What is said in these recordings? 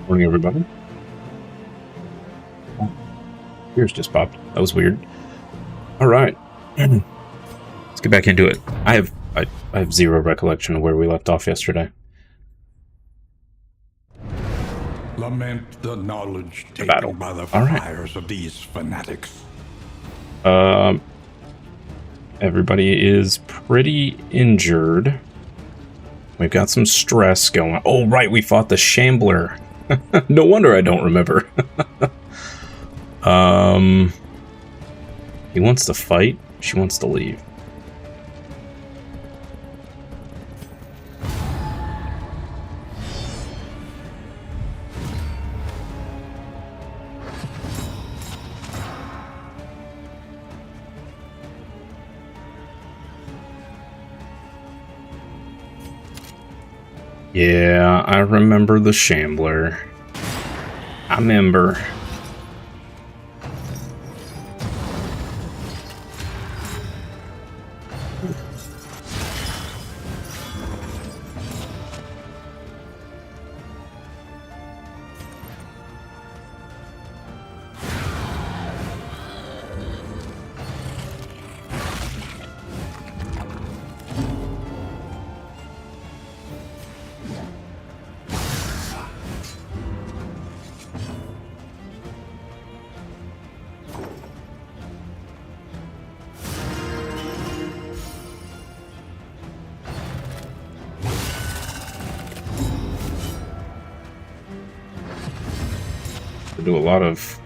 Morning, everybody. Oh, ears just popped. That was weird. All right, let's get back into it. I have zero recollection of where we left off yesterday. Lament the knowledge taken Battle. by the All right. fires of these fanatics. Everybody is pretty injured. We've got some stress going. Oh, right, we fought the Shambler. No wonder I don't remember. He wants to fight. She wants to leave. Yeah, I remember the Shambler. I remember. Do a lot of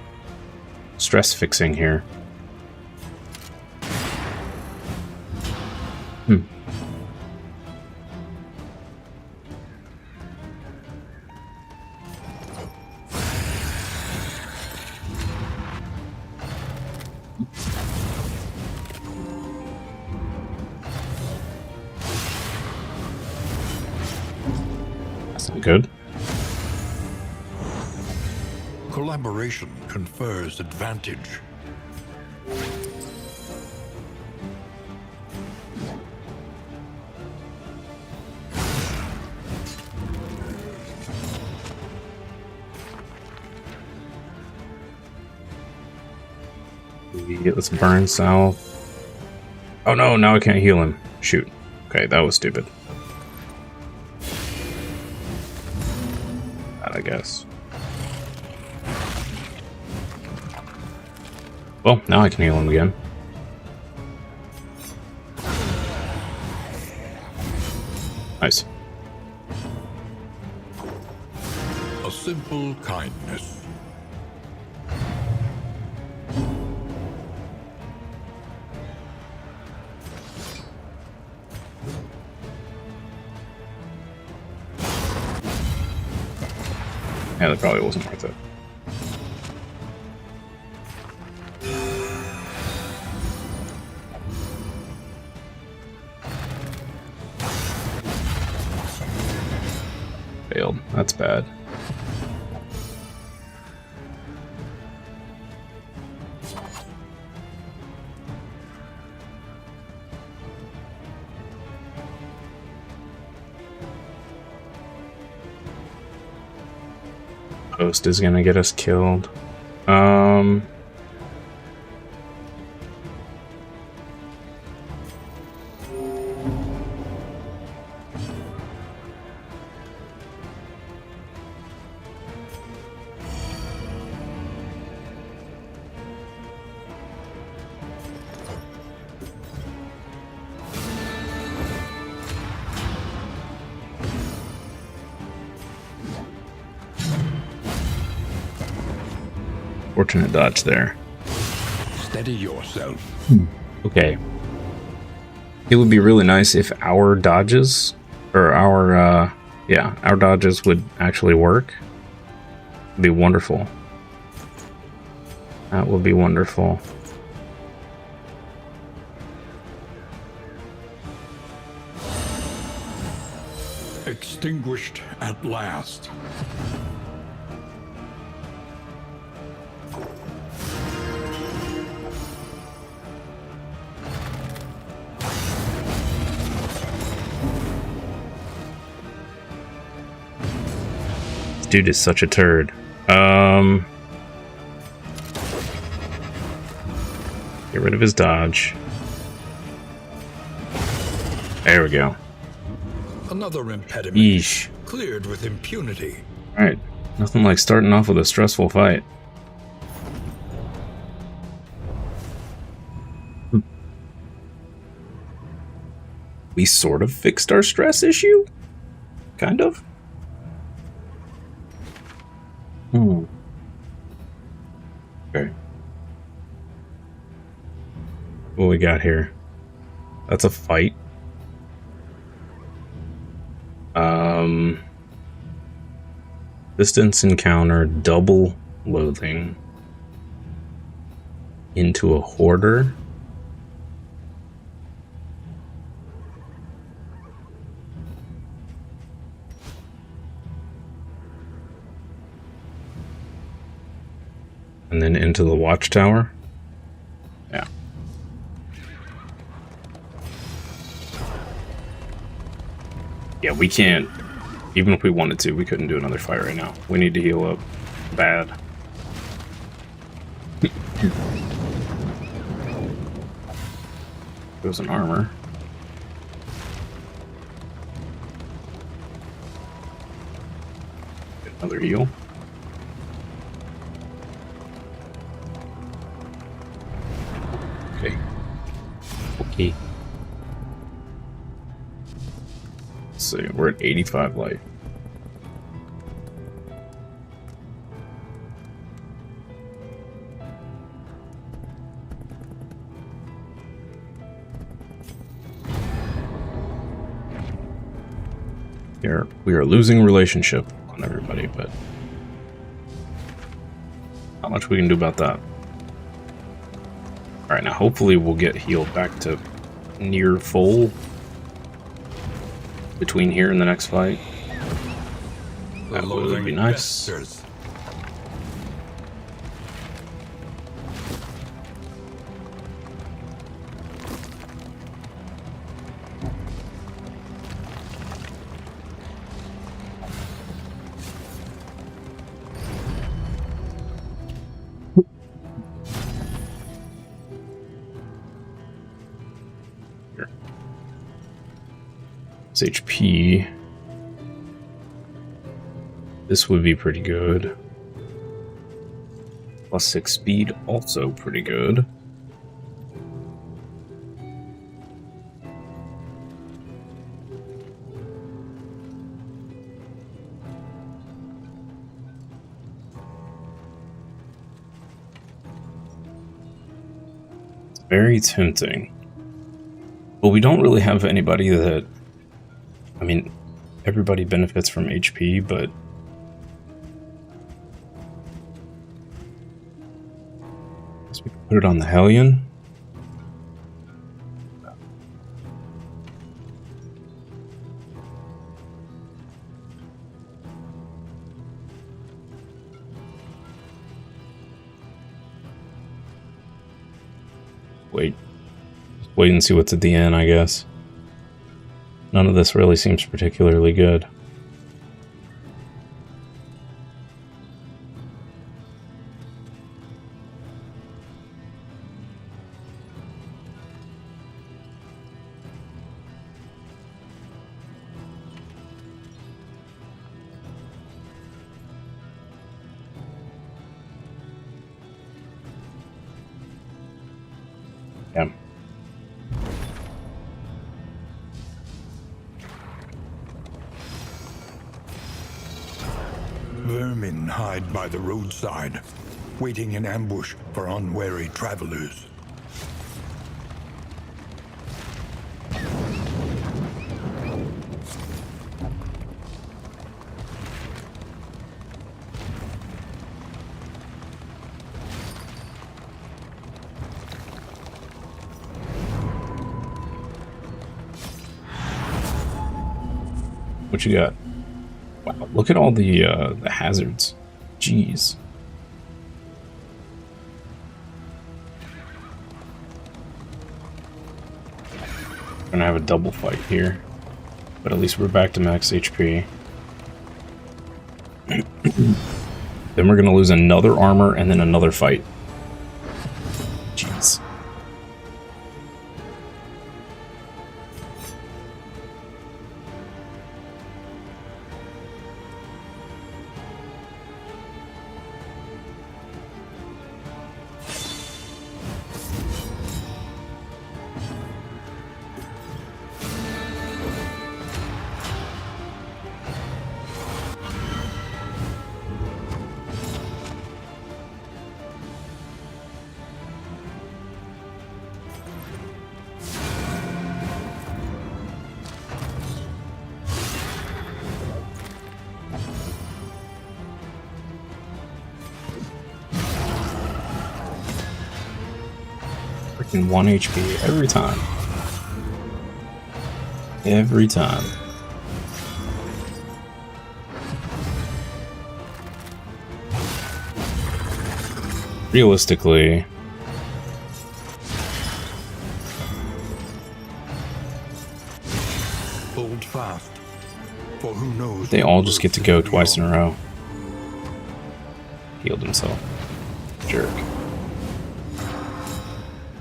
stress fixing here. That's not good. Collaboration confers advantage. Let's burn south. Oh no, now I can't heal him. Shoot. Okay, that was stupid. That, I guess. Well, now I can heal him again. Nice. A simple kindness. Yeah, that probably wasn't worth it. Failed. That's bad. Post is gonna get us killed. Fortunate dodge there. Steady yourself. Okay. It would be really nice if our dodges, or our dodges would actually work. It'd be wonderful. That would be wonderful. Extinguished at last. Dude is such a turd. Get rid of his dodge. There we go. Another impediment Yeesh. cleared with impunity. Alright. Nothing like starting off with a stressful fight. We sort of fixed our stress issue? Kind of? Okay. What we got here? That's a fight. Distance encounter, double loathing into a hoarder. And then into the watchtower. Yeah. Yeah, we can't. Even if we wanted to, we couldn't do another fight right now. We need to heal up bad. Goes an armor. Get another heal. Okay. Okay. Let's see, we're at 85 life. We are losing relationship on everybody, but not much we can do about that. Alright, now hopefully we'll get healed back to near full between here and the next fight. That would be nice. HP. This would be pretty good. +6 speed, also pretty good. It's very tempting. But we don't really have anybody that... I mean, everybody benefits from HP, but I guess we can put it on the Hellion. Wait and see what's at the end, I guess. None of this really seems particularly good. Yeah. Vermin hide by the roadside, waiting in ambush for unwary travelers. What you got? Wow, look at all the hazards. Jeez. We're gonna have a double fight here, but at least we're back to max HP. Then we're gonna lose another armor and then another fight. Jeez. Freaking 1 HP every time. Every time. Realistically, Hold fast, for who knows? they all just get to go twice in a row. Healed himself. Jerk.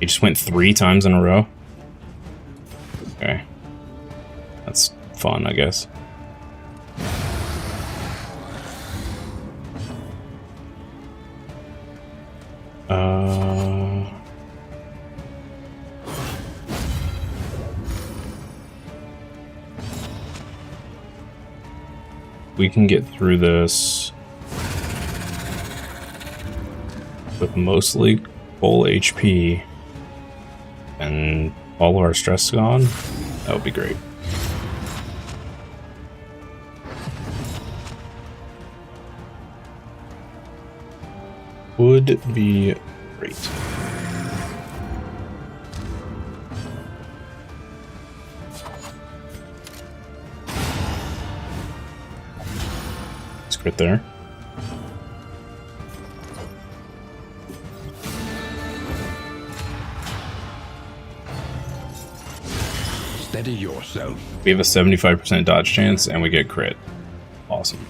He just went 3 times in a row? Okay. That's fun, I guess. We can get through this with mostly full HP and all of our stress gone. That would be great. Would be great. Crit there. Steady yourself. We have a 75% dodge chance and we get crit. Awesome.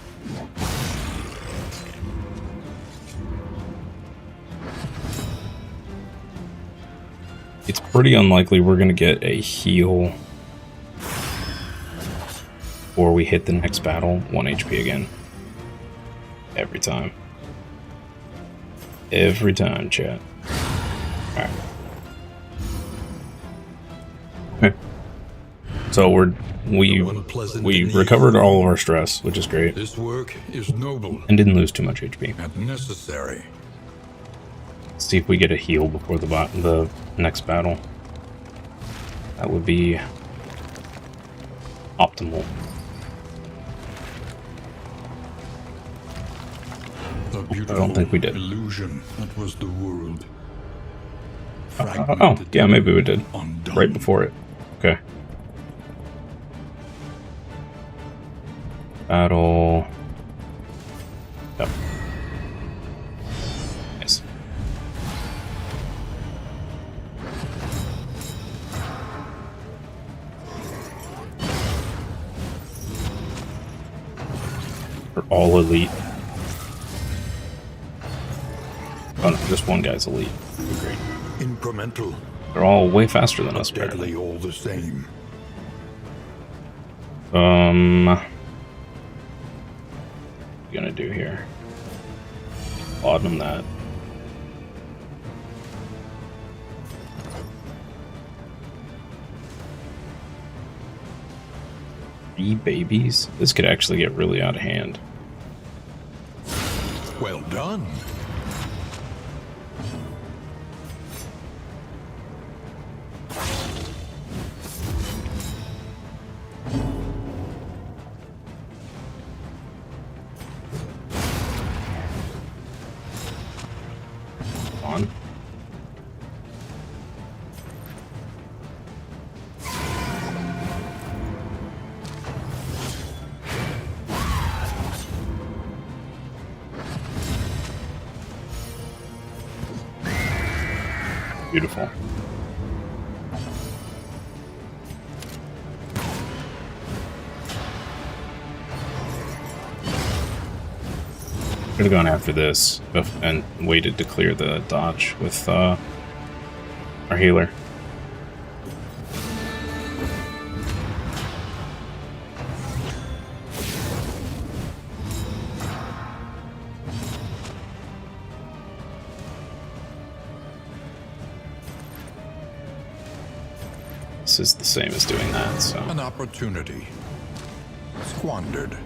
It's pretty unlikely we're going to get a heal before we hit the next battle. 1 HP again. Every time. Every time, chat. Alright. Okay. So we recovered all of our stress, which is great. This work is noble And didn't lose too much HP. and necessary. Let's see if we get a heal before the next battle. That would be optimal. I don't think we did. Illusion that was the world. Oh, yeah, maybe we did. Undone. Right before it. Okay. Battle. Yep. Nice. We're all elite. Oh no, just one guy's elite. Great. Incremental, They're all way faster than us, deadly apparently. all the same. What are you gonna do here? Laudanum that. Three babies? This could actually get really out of hand. Well done. On. Beautiful. Could have gone after this and waited to clear the dodge with our healer. This is the same as doing that, so. An opportunity squandered.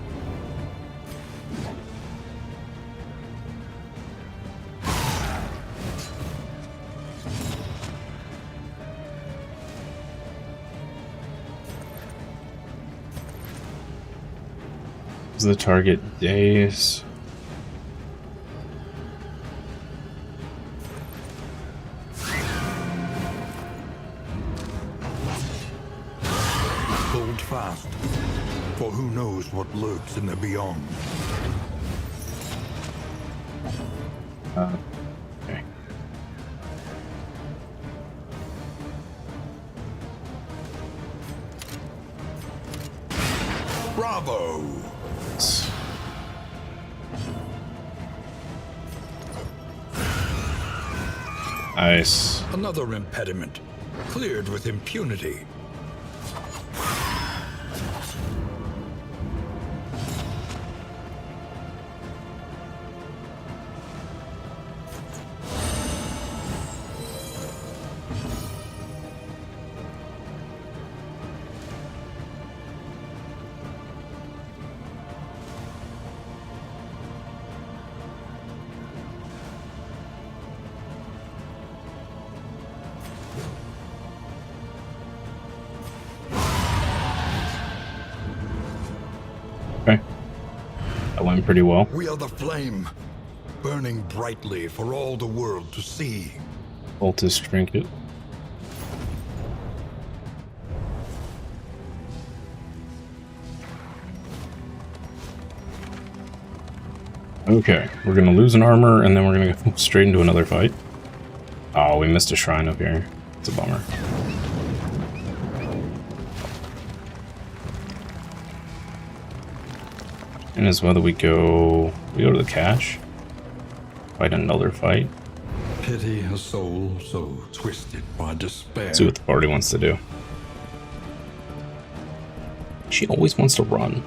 Is the target days? Hold fast, for who knows what lurks in the beyond. Okay. Bravo! Nice. Another impediment, cleared with impunity. Okay. That went pretty well. We are the flame, burning brightly for all the world to see. Voltus trinket. Okay, we're gonna lose an armor and then we're gonna go straight into another fight. Oh, we missed a shrine up here. It's a bummer. And as whether we go to the cache, fight another fight. Pity a soul so twisted by despair. See what the party wants to do. She always wants to run.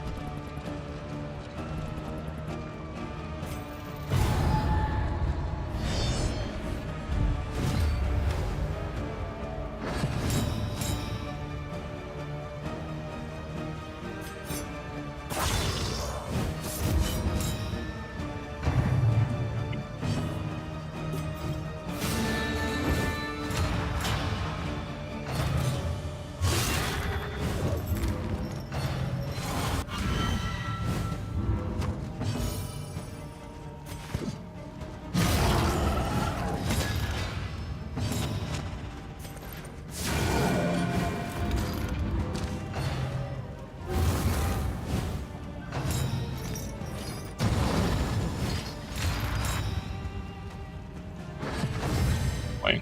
Wait.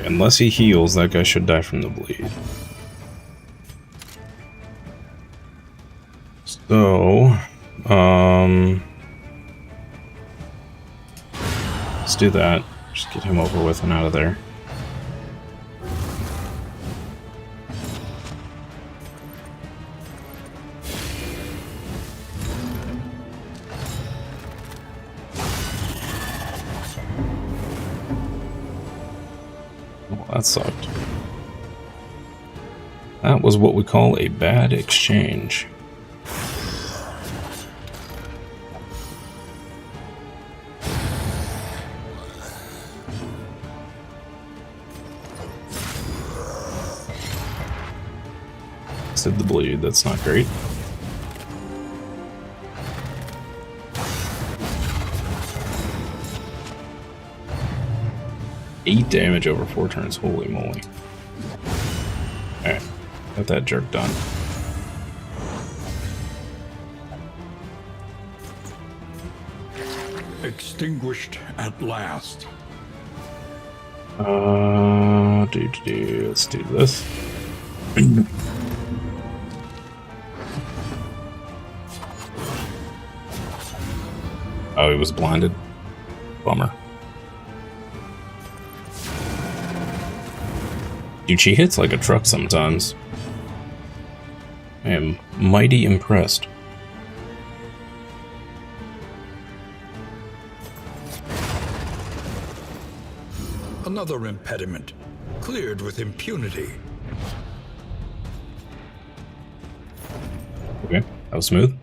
Unless he heals, that guy should die from the bleed. So, let's do that. Just get him over with and out of there. Well, that sucked. That was what we call a bad exchange. Did the bleed, that's not great. Eight damage over 4 turns, holy moly. Alright, got that jerk done. Extinguished at last. Let's do this. Oh, he was blinded. Bummer. Dude, she hits like a truck sometimes. I am mighty impressed. Another impediment, cleared with impunity. Okay, that was smooth.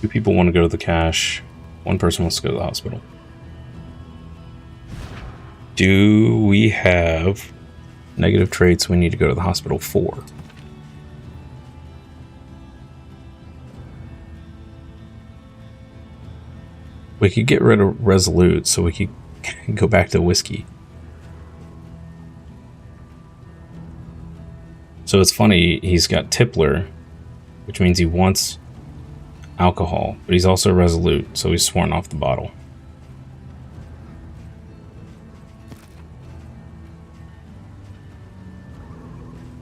Two people want to go to the cache. One person wants to go to the hospital. Do we have negative traits we need to go to the hospital for? We could get rid of Resolute so we could go back to whiskey. So it's funny, he's got Tippler, which means he wants alcohol, but he's also Resolute, so he's sworn off the bottle.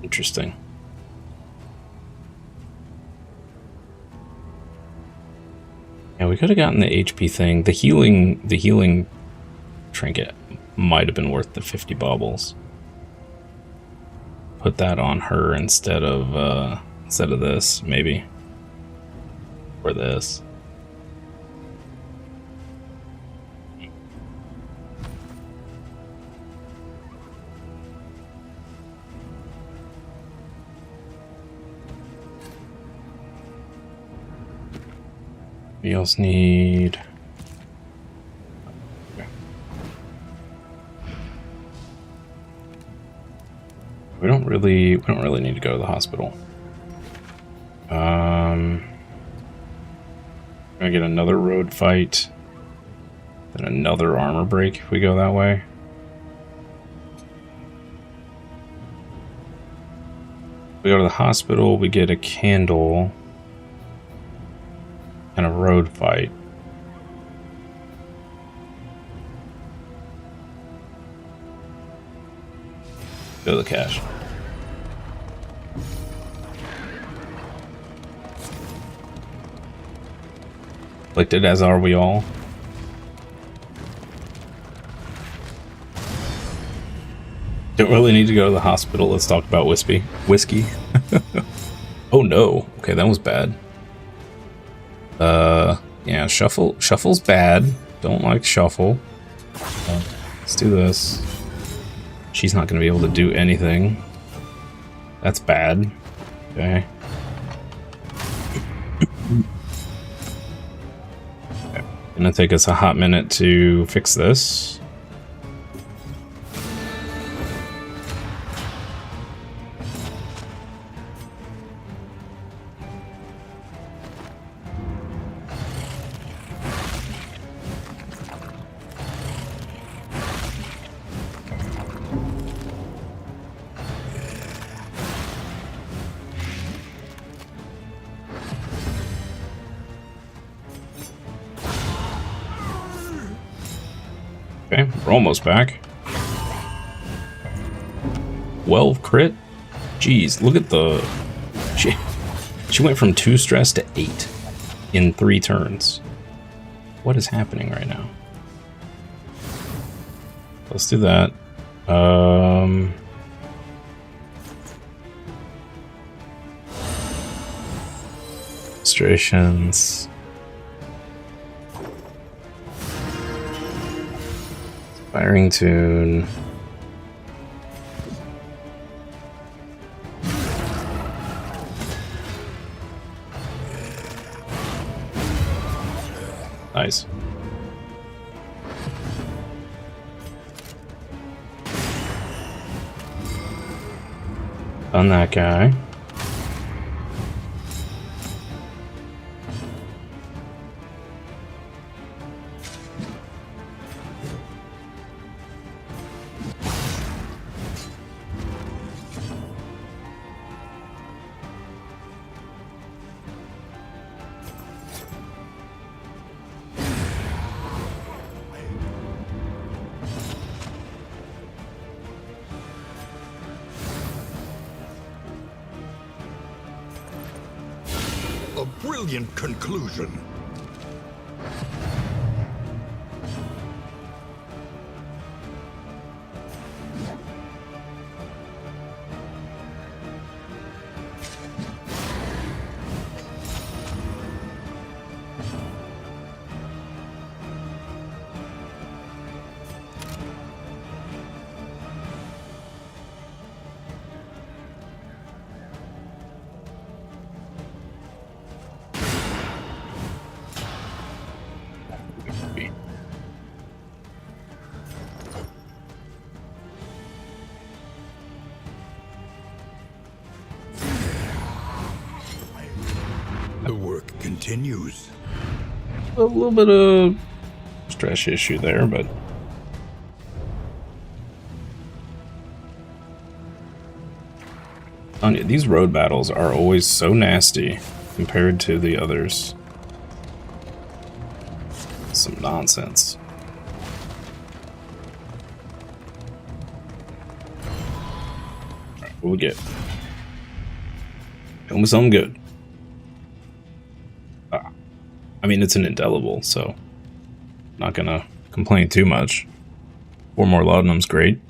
Interesting. Yeah, we could have gotten the HP thing. The healing trinket might have been worth the 50 baubles. Put that on her instead of this, maybe. Or this. We else need. Okay. We don't really need to go to the hospital. Gonna get another road fight, then another armor break if we go that way. We go to the hospital, we get a candle and a road fight. Go to the cache. Afflicted as are we all. Don't really need to go to the hospital. Let's talk about whiskey. Oh no. Okay, that was bad. Yeah, Shuffle's bad. Don't like Shuffle. Let's do this. She's not going to be able to do anything. That's bad. Okay. Gonna take us a hot minute to fix this. Okay, we're almost back. 12 crit? Jeez, look at the... She went from 2 stress to 8 in 3 turns. What is happening right now? Let's do that. Illustrations. Firing tune. Nice. On that guy. A brilliant conclusion. The work continues. A little bit of stress issue there, but Anya, these road battles are always so nasty compared to the others. Some nonsense. Alright, what we get? Tell me something good. I mean, it's an indelible, so not gonna complain too much. 4 more laudanum's great.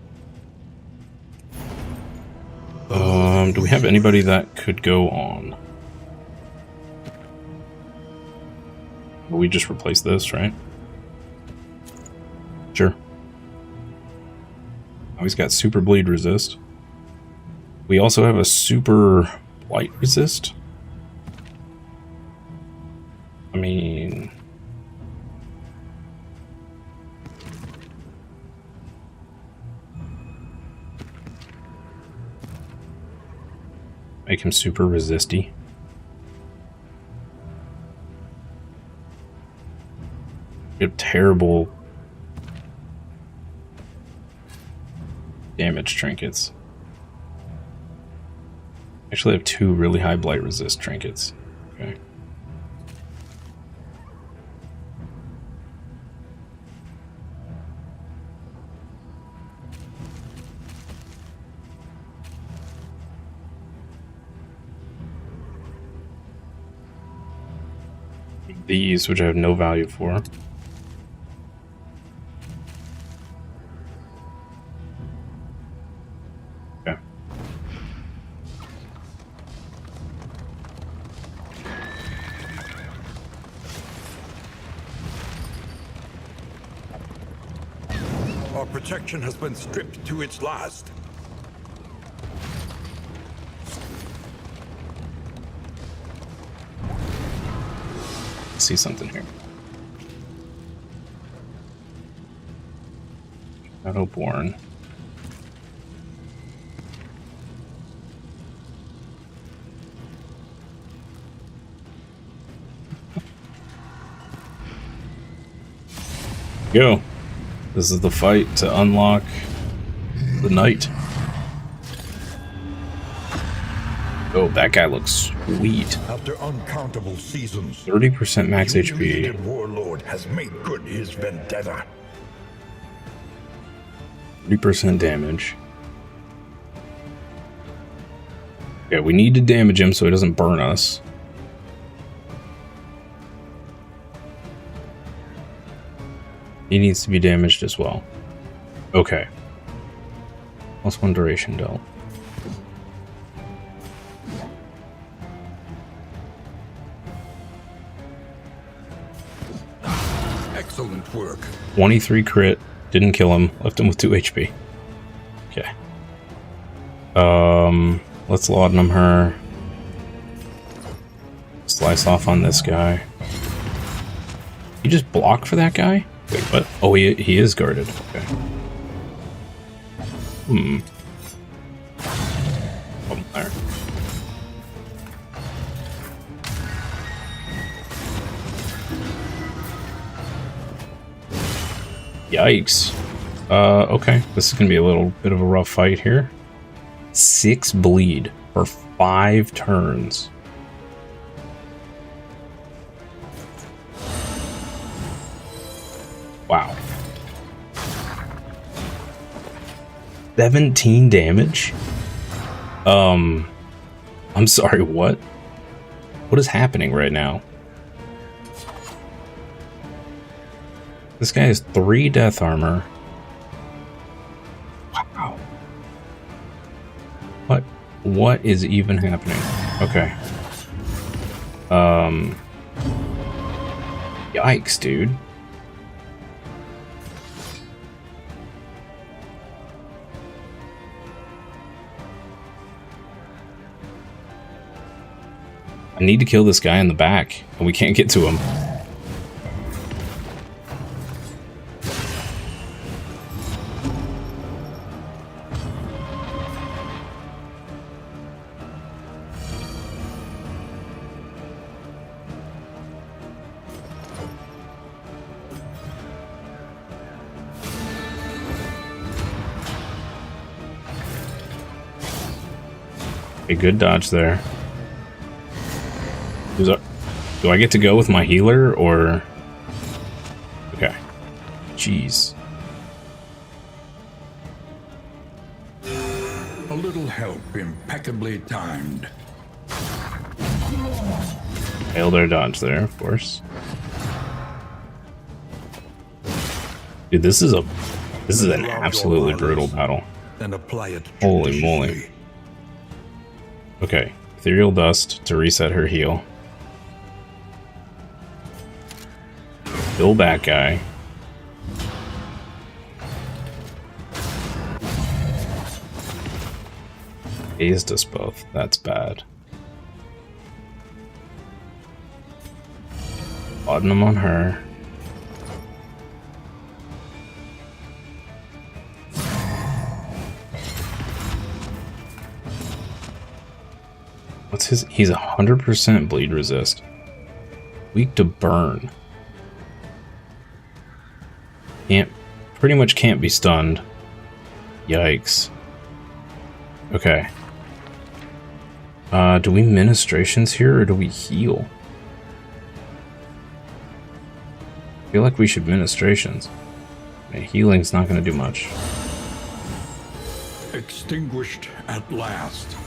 Do we have anybody that could go on? Will we just replace this, right? Sure. Oh, he's got super bleed resist. We also have a super blight resist. I mean, make him super resisty. You have terrible damage trinkets. Actually, I have 2 really high blight resist trinkets. Okay. These, which I have no value for. Okay. Our protection has been stripped to its last. See something here. Shadowborn. Go. This is the fight to unlock the knight. Oh, that guy looks sweet. After uncountable seasons, 30% max the HP. humiliated warlord has made good his vendetta. 30% damage. Okay, we need to damage him so he doesn't burn us. He needs to be damaged as well. Okay. +1 duration dealt. Excellent work. 23 crit, didn't kill him, left him with 2 HP. Okay. Let's laudanum her. Slice off on this guy. You just block for that guy? Wait, what? Oh, he is guarded. Okay. Problem there. Yikes. Okay. This is gonna be a little bit of a rough fight here. 6 bleed for 5 turns. Wow. 17 damage? I'm sorry, what? What is happening right now? This guy has 3 death armor. Wow. What is even happening? Okay. Yikes, dude. I need to kill this guy in the back, and we can't get to him. A good dodge there. Do I get to go with my healer, or... Okay. Jeez. A little help impeccably timed. Failed our dodge there, of course. Dude, this is an absolutely brutal battle. And apply it Holy moly. Okay. Ethereal Dust to reset her heal. Kill that guy. Hazed us both. That's bad. Laudanum on her. What's his? He's 100% bleed resist. Weak to burn. Pretty much can't be stunned. Yikes. Okay. Do we ministrations here, or do we heal? I feel like we should ministrations. Healing's not going to do much. Extinguished at last.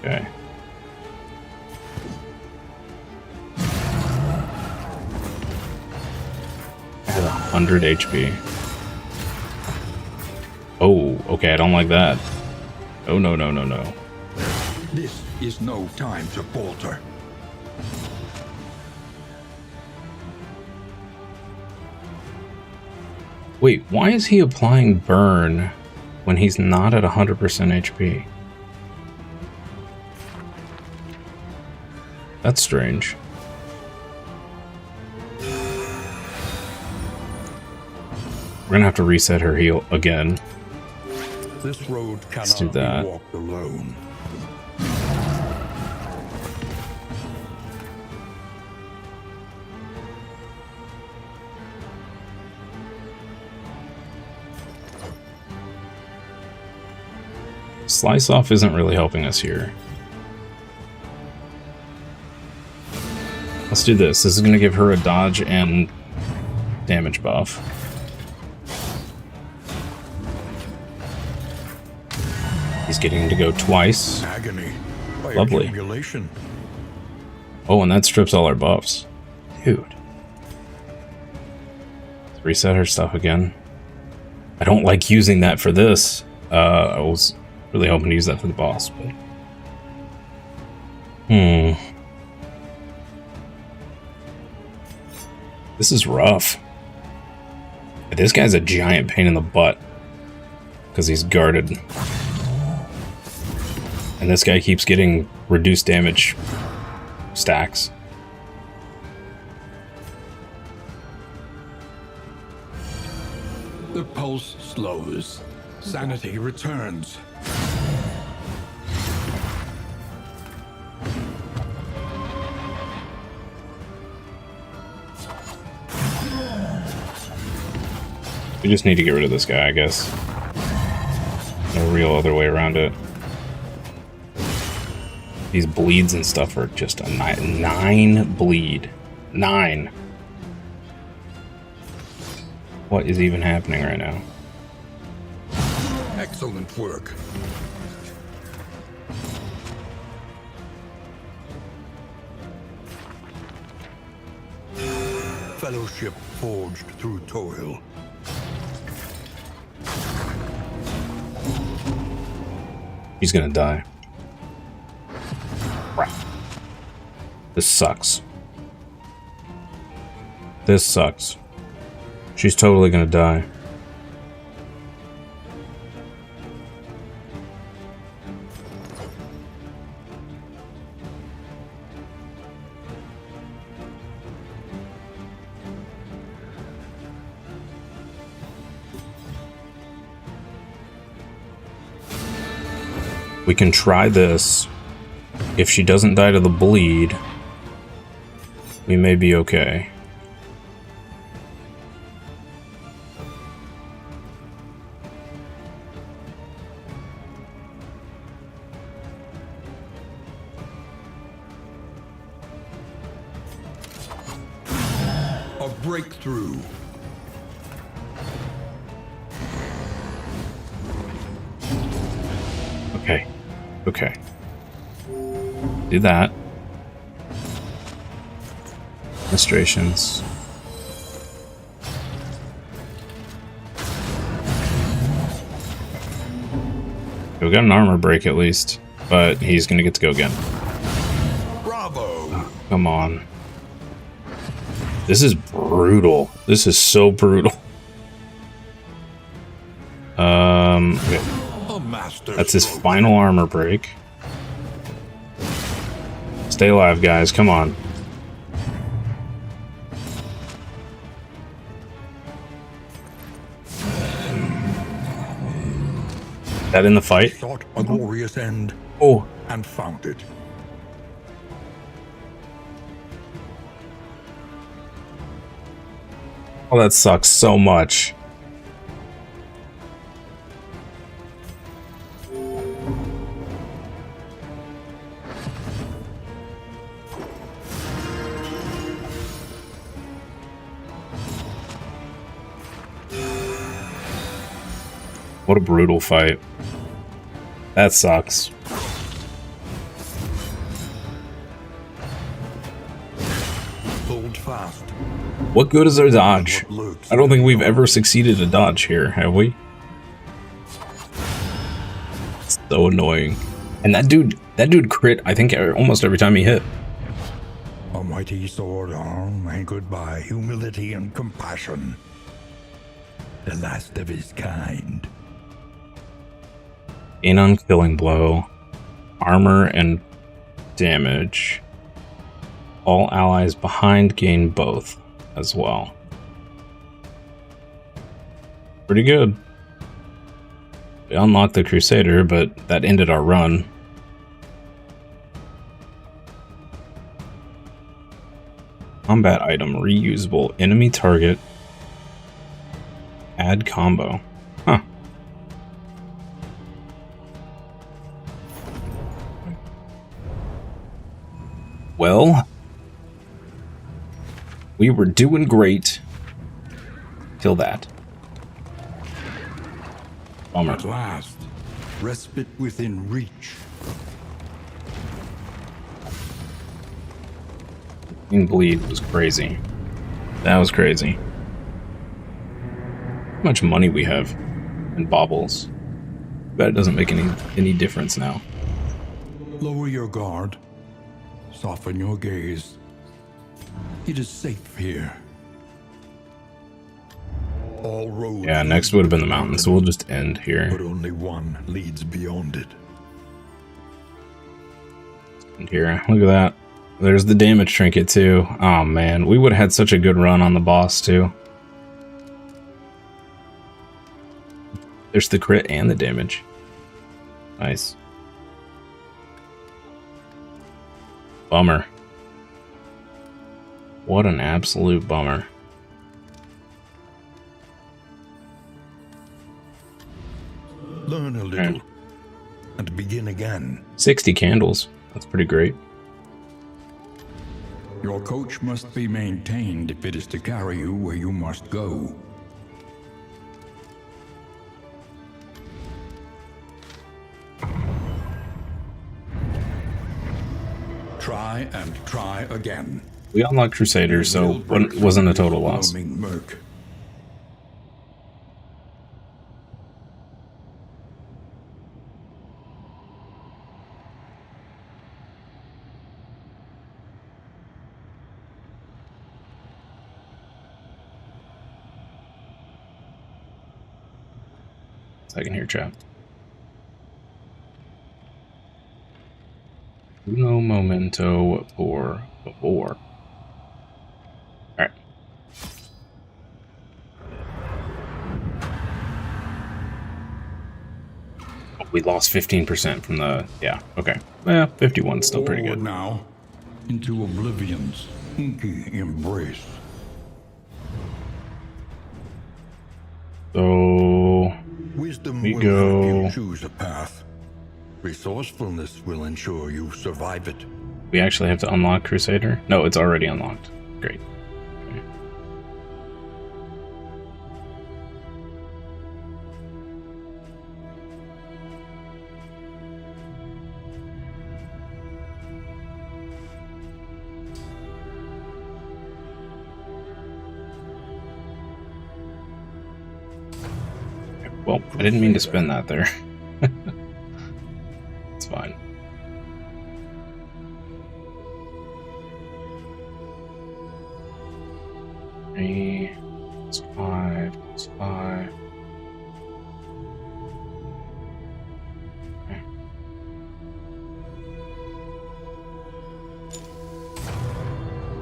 Okay. I have 100 HP. Oh, okay, I don't like that. Oh, no, no, no, no. This is no time to falter. Wait, why is he applying burn when he's not at 100% HP? That's strange. We're gonna have to reset her heal again. This road Let's do cannot that. be walked alone. Slice off isn't really helping us here. Let's do this. This is going to give her a dodge and damage buff. He's getting to go twice. Agony by Lovely. accumulation. Oh, and that strips all our buffs. Dude. Let's reset her stuff again. I don't like using that for this. I was really hoping to use that for the boss, but... This is rough. This guy's a giant pain in the butt. Because he's guarded. And this guy keeps getting reduced damage stacks. The pulse slows. Sanity returns. We just need to get rid of this guy, I guess. No real other way around it. These bleeds and stuff are just a 9 bleed. 9. What is even happening right now? Excellent work. fellowship forged through toil. He's gonna die. This sucks. This sucks. She's totally gonna die. We can try this. If she doesn't die to the bleed, we may be okay. A breakthrough. Okay. Okay. Do that. Illustrations. We got an armor break at least, but he's gonna get to go again. Bravo! Oh, come on. This is brutal. This is so brutal. Okay. A master That's his stroke. final armor break. Stay alive, guys. Come on. That in the fight? Sought a glorious end Oh. and found it. Oh, that sucks so much. What a brutal fight. That sucks. Hold fast. What good is our dodge? What lurks I don't think we've within ever succeeded a dodge here, have we? It's so annoying. And that dude crit, I think, almost every time he hit. A mighty sword arm anchored by humility and compassion. The last of his kind. Gain on killing blow, armor and damage. All allies behind gain both as well. Pretty good. We unlocked the Crusader, but that ended our run. Combat item, reusable, enemy target, add combo. Huh. Well, we were doing great till that. Bummer. At last, respite within reach. Clean bleed was crazy. That was crazy. How much money we have in baubles. Bet it doesn't make any difference now. Lower your guard. Soften your gaze. It is safe here. All roads. Yeah, next would have been the mountain, so we'll just end But here. only one leads beyond it. End here. Look at that. There's the damage trinket too. Oh man, we would have had such a good run on the boss too. There's the crit and the damage. Nice. Bummer. What an absolute bummer. Learn a little and begin again. 60 candles. That's pretty great. Your coach must be maintained if it is to carry you where you must go. Try and try again. We unlocked Crusaders, so it wasn't a total loss. Murk. Second here, chat. Uno momento por favor. Alright. Oh, we lost 15% from the... Yeah, okay. Yeah, 51's still pretty good. Now, into oblivion's inky embrace. So... Wisdom we will go... help you choose a path. Resourcefulness will ensure you survive it. We actually have to unlock Crusader? No, it's already unlocked. Great. Okay. Well, I didn't mean to spin that there. It's fine. Three, it's 5, it's 5. Okay.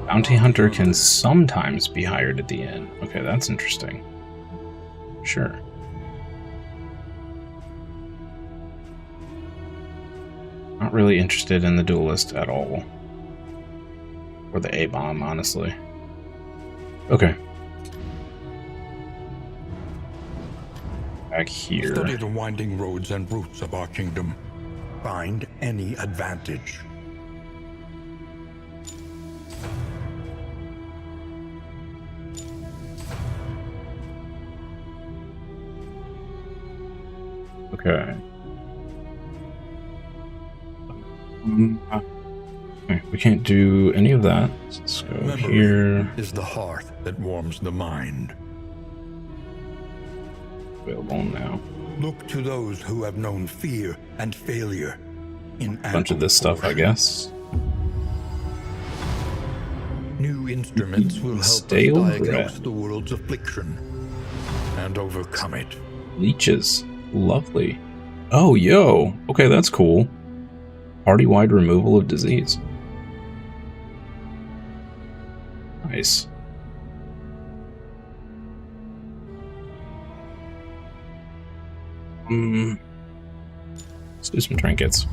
Bounty Hunter can sometimes be hired at the inn. Okay, that's interesting. Sure. Not really interested in the duelist at all. Or the A-bomb, honestly. Okay. Back here. Study the winding roads and routes of our kingdom. Find any advantage. Okay. Okay, we can't do any of that. Let's go Memory here. is the hearth that warms the mind. Available now. Look to those who have known fear and failure in Bunch of this stuff, I guess. New instruments will help Stale us diagnose bread. the world's affliction and overcome it. Leeches. Lovely. Oh, yo. Okay, that's cool. Party-wide removal of disease. Nice. Let's do some trinkets.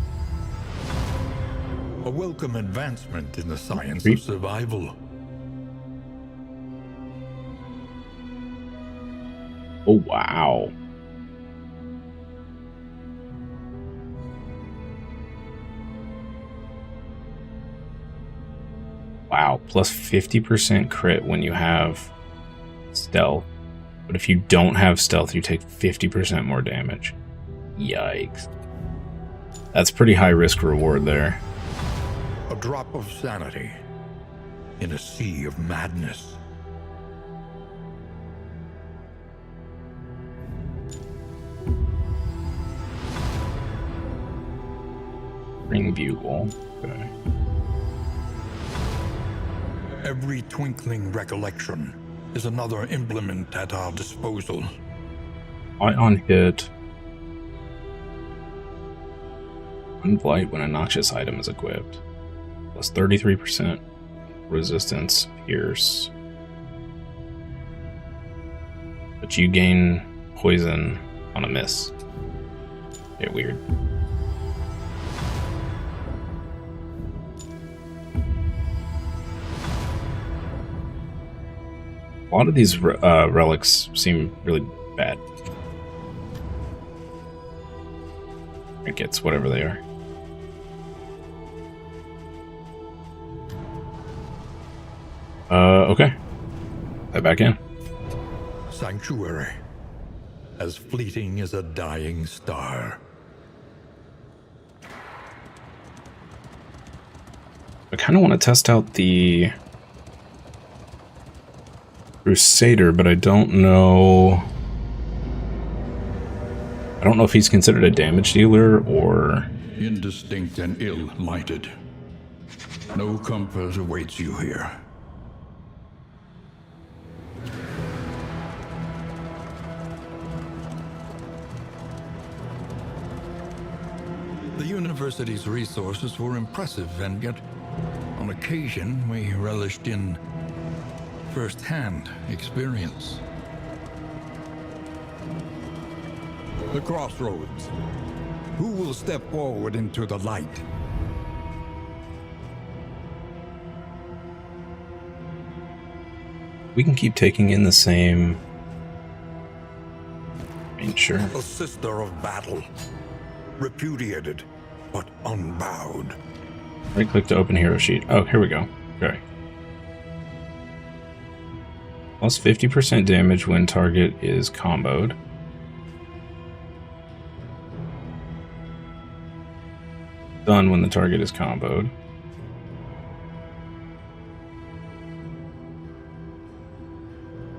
A welcome advancement in the science Creep. of survival. Oh, wow. Wow, plus 50% crit when you have stealth. But if you don't have stealth, you take 50% more damage. Yikes. That's pretty high risk reward there. A drop of sanity in a sea of madness. Ring bugle. Okay. Every twinkling recollection is another implement at our disposal. Blight on hit. One blight when a noxious item is equipped. Plus 33% resistance, pierce. But you gain poison on a miss. Okay, weird. A lot of these relics seem really bad. Trinkets, whatever they are. Okay. Head back in. Sanctuary, as fleeting as a dying star. I kind of want to test out the Crusader, but I don't know. I don't know if he's considered a damage dealer or... Indistinct and ill-lighted. No comfort awaits you here. The university's resources were impressive, and yet, on occasion, we relished in first-hand experience. The crossroads. Who will step forward into the light? We can keep taking in the same... I mean, sure. A sister of battle. Repudiated, but unbowed. Right-click to open hero sheet. Oh, here we go. Okay. Plus 50% damage when target is comboed. Done when the target is comboed.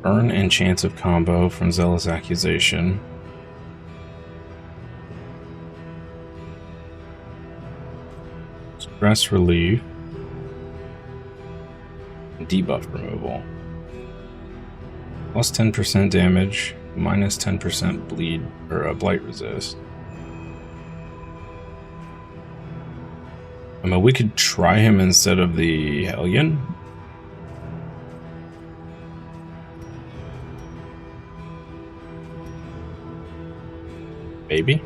Burn and chance of combo from Zealous Accusation. Stress relief. Debuff removal. Plus 10% damage, minus 10% bleed or blight resist. I mean, we could try him instead of the Hellion. Maybe.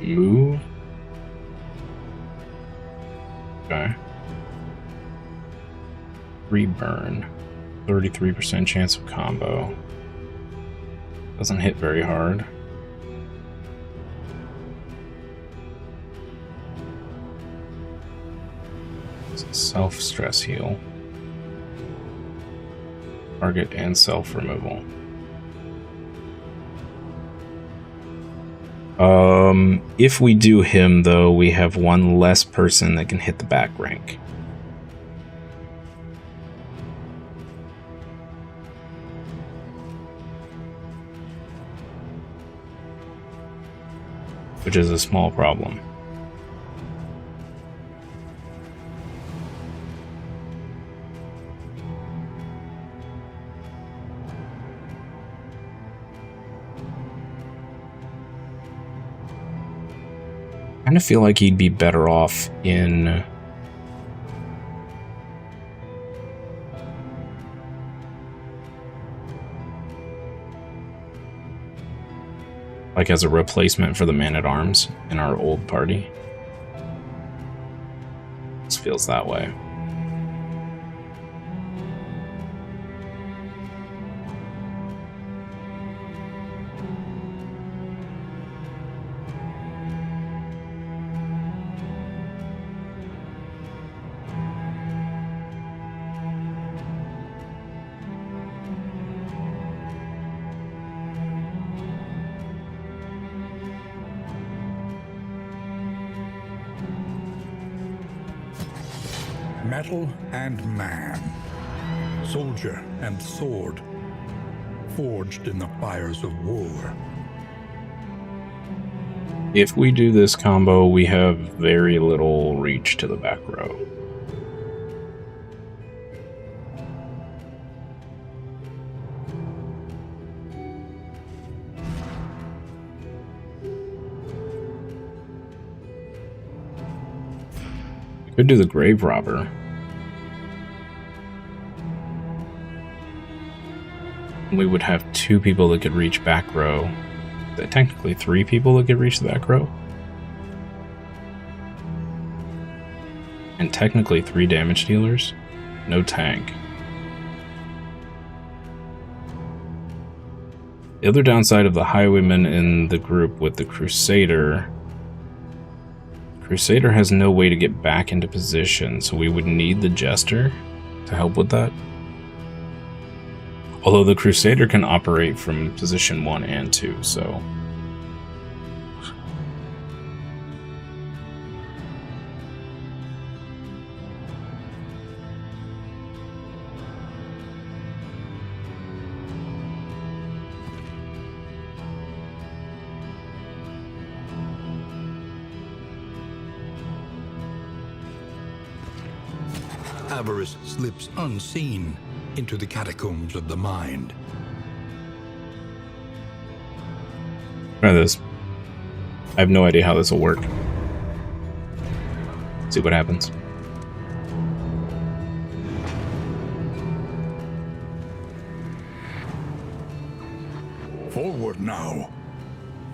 Move. Okay. Reburn. 33% chance of combo. Doesn't hit very hard. Self-stress heal. Target and self-removal. If we do him, though, we have one less person that can hit the back rank. Which is a small problem. I kind of feel like he'd be better off in like as a replacement for the Man-at-Arms in our old party. This feels that way. Metal and man. Soldier and sword. Forged in the fires of war. If we do this combo, we have very little reach to the back row. We could do the Grave Robber. We would have 2 people that could reach back row. Technically 3 people that could reach the back row. And technically 3 damage dealers. No tank. The other downside of the Highwayman in the group with the Crusader... Crusader has no way to get back into position, so we would need the Jester to help with that. Although the Crusader can operate from position 1 and 2, so... avarice slips unseen into the catacombs of the mind. Try this. I have no idea how this will work. See what happens. Forward now,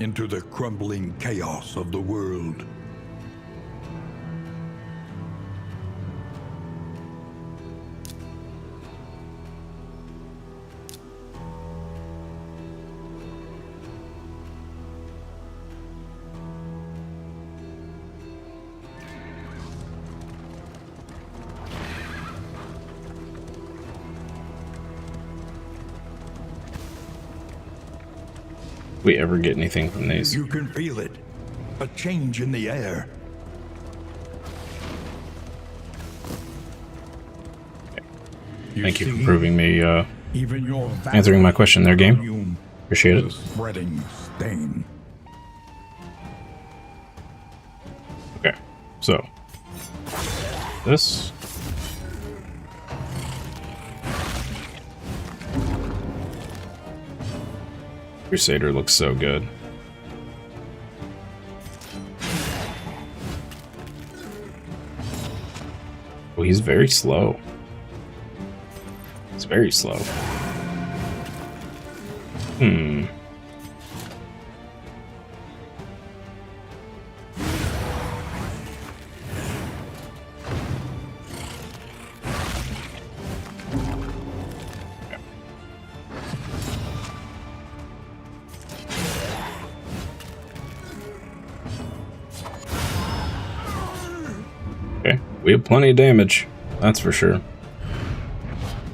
into the crumbling chaos of the world. We ever get anything from these? You can feel it. A change in the air. Thank you for proving me, Even your answering my question there, game. Appreciate it. Spreading stain. Okay, so this. Crusader looks so good. Oh, he's very slow. It's very slow. Okay, we have plenty of damage, that's for sure.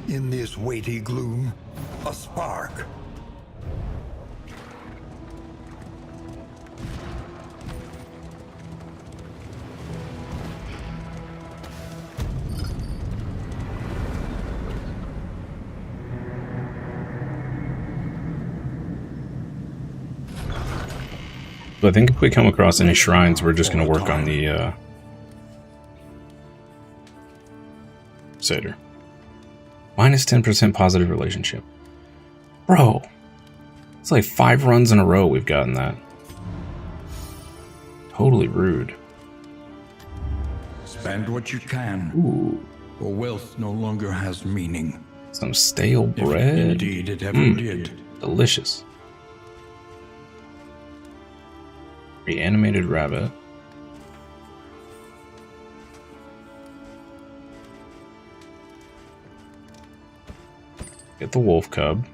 In this weighty gloom, a spark. So I think if we come across any shrines, we're just going to work on the Crusader. Minus 10% positive relationship. Bro, it's like 5 runs in a row we've gotten that. Totally rude. Spend what you can. Ooh, For wealth no longer has meaning. some stale If bread. indeed it ever did. Delicious. Reanimated rabbit. Get the wolf cub.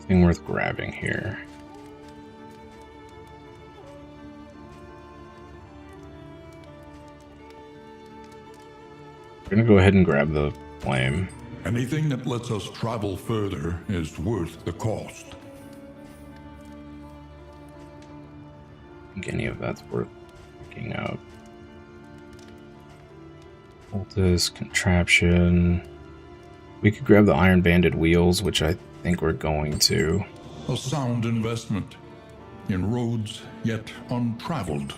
Thing worth grabbing here. We're gonna go ahead and grab the flame. Anything that lets us travel further is worth the cost. I think any of that's worth picking up. This contraption. We could grab the iron banded wheels, which I think we're going to. A sound investment in roads yet untraveled.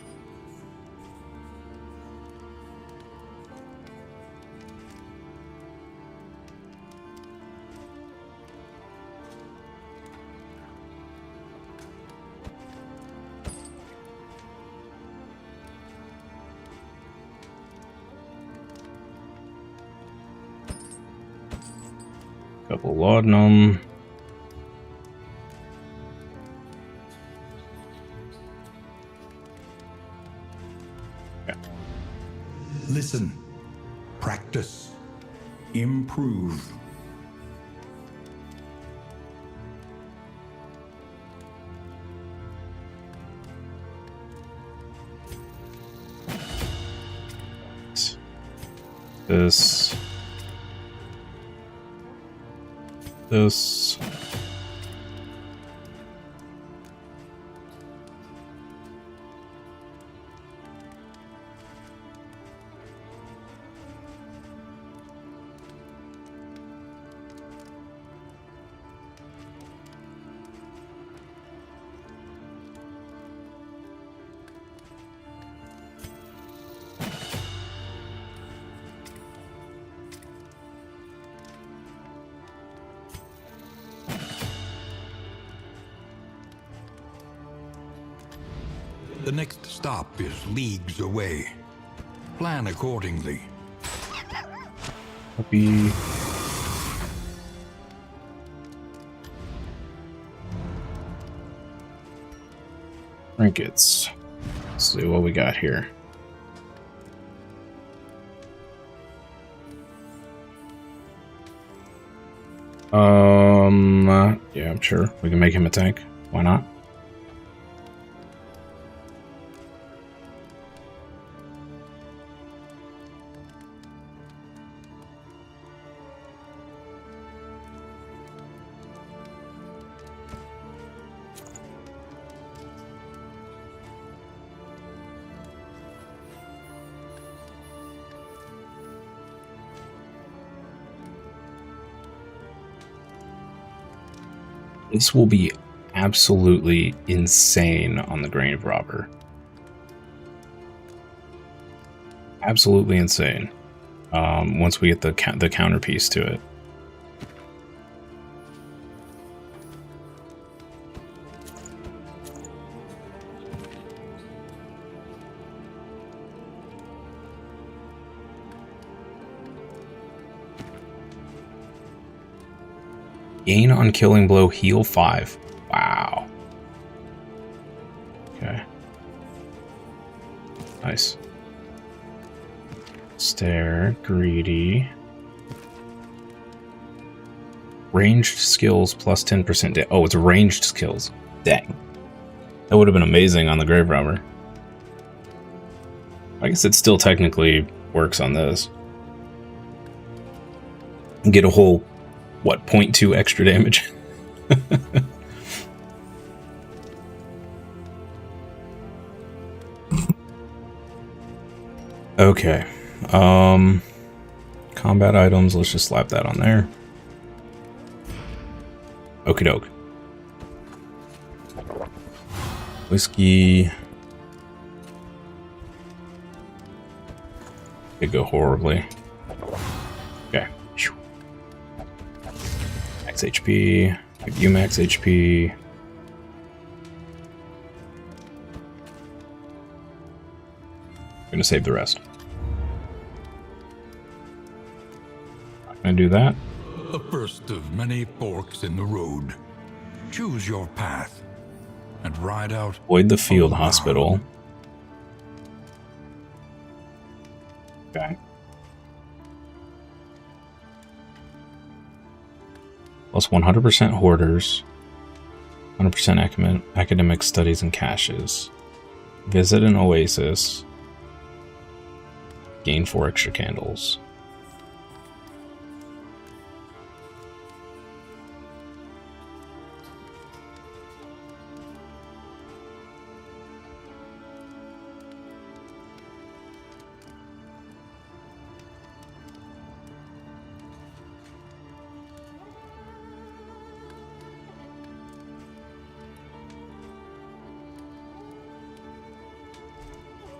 Couple laudanum. Listen, practice, improve. This. The next stop is leagues away. Plan accordingly. Copy. Trinkets. Let's see what we got here. Yeah, I'm sure we can make him a tank. Why not? This will be absolutely insane on the Grave Robber. Absolutely insane. Once we get the counterpiece to it. Gain on killing blow, heal 5. Wow. Okay. Nice. Stare, greedy. Ranged skills plus 10%. Oh, it's ranged skills. Dang. That would have been amazing on the Grave Robber. I guess it still technically works on this. Get a whole, what, 0.2 extra damage? Okay. Combat items, let's just slap that on there. Okie doke. Whiskey. Could go horribly. Okay. Max HP. Give you max HP. I'm gonna save the rest. Not gonna do that. The first of many forks in the road. Choose your path and ride out. Avoid the field hospital. Okay. Plus 100% hoarders. 100% academic studies and caches. Visit an oasis. Gain 4 extra candles.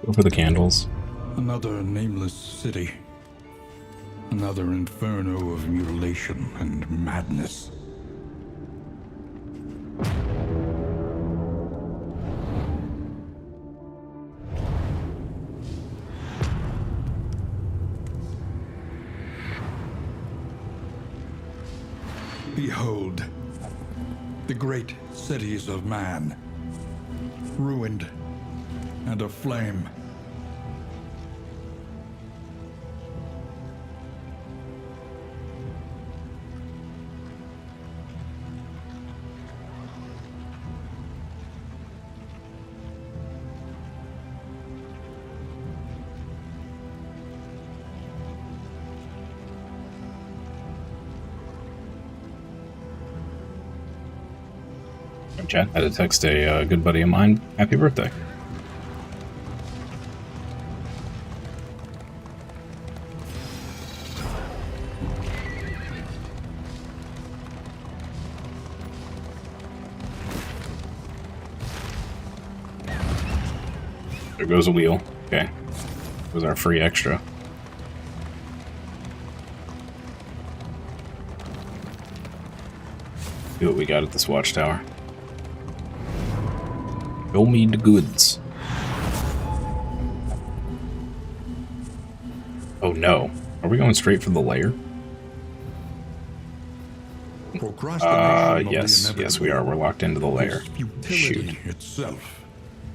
Go for the candles. Another nameless city. Another inferno of mutilation and madness. Behold, the great cities of man, ruined and aflame. Chat, I had to text a good buddy of mine, happy birthday. There goes a wheel. Okay. Was our free extra. See what we got at this watchtower. Show me the goods. Oh no. Are we going straight for the lair? Yes, we are. We're locked into the lair. Shoot. Itself.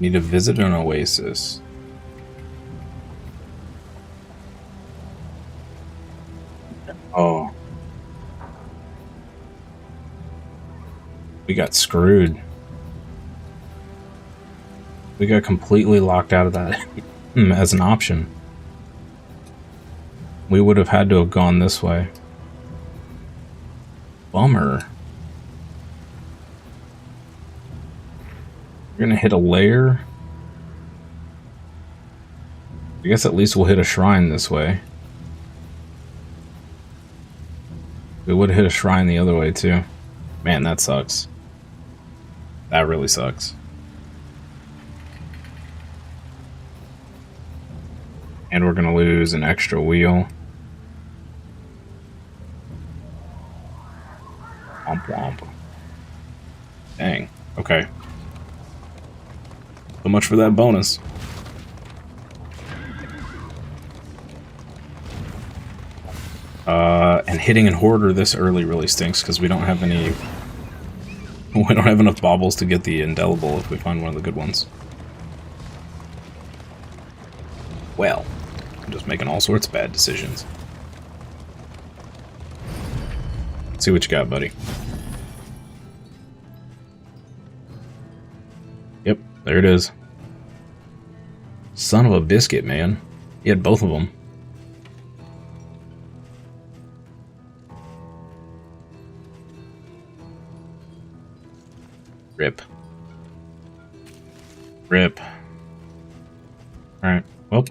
Need to visit an oasis. Oh. We got screwed. We got completely locked out of that as an option. We would have had to have gone this way. Bummer. We're gonna hit a lair. I guess at least we'll hit a shrine this way. We would have hit a shrine the other way too. Man, that sucks. That really sucks. And we're gonna lose an extra wheel. Womp womp. Dang. Okay. So much for that bonus. And hitting an hoarder this early really stinks because we don't have any. We don't have enough baubles to get the indelible if we find one of the good ones. Well, I'm just making all sorts of bad decisions. Let's see what you got, buddy. Yep, there it is. Son of a biscuit, man. He had both of them. Rip. Rip. Alright, well.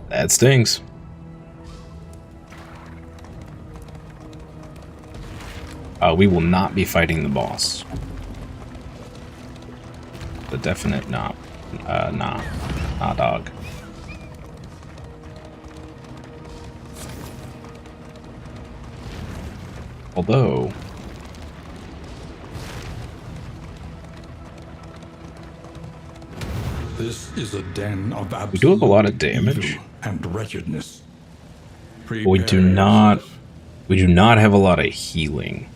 That stings. We will not be fighting the boss. The definite nah. Nah, dog. Although... This is a den of absolute we do have a lot of damage. evil and wretchedness. But we do not have a lot of healing.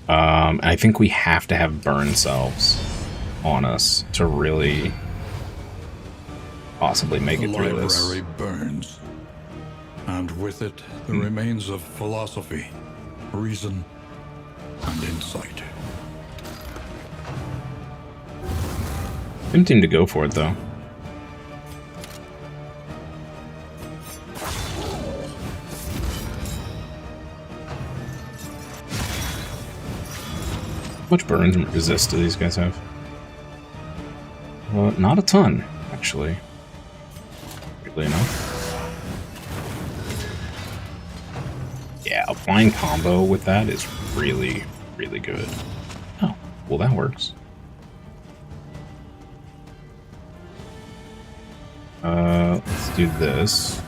I think we have to have burn selves on us to really possibly make it through this. The library burns, and with it the remains of philosophy, reason, and insight. Didn't seem to go for it though. How much burns and resist do these guys have? Not a ton, actually. Weirdly enough. Yeah, a flying combo with that is really, really good. Oh, well that works. Let's do this.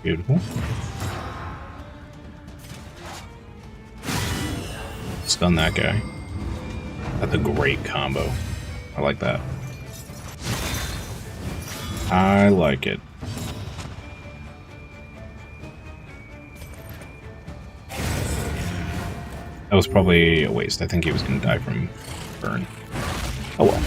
Beautiful. Stun that guy. That's a great combo. I like that. I like it. That was probably a waste. I think he was going to die from burn. Oh well.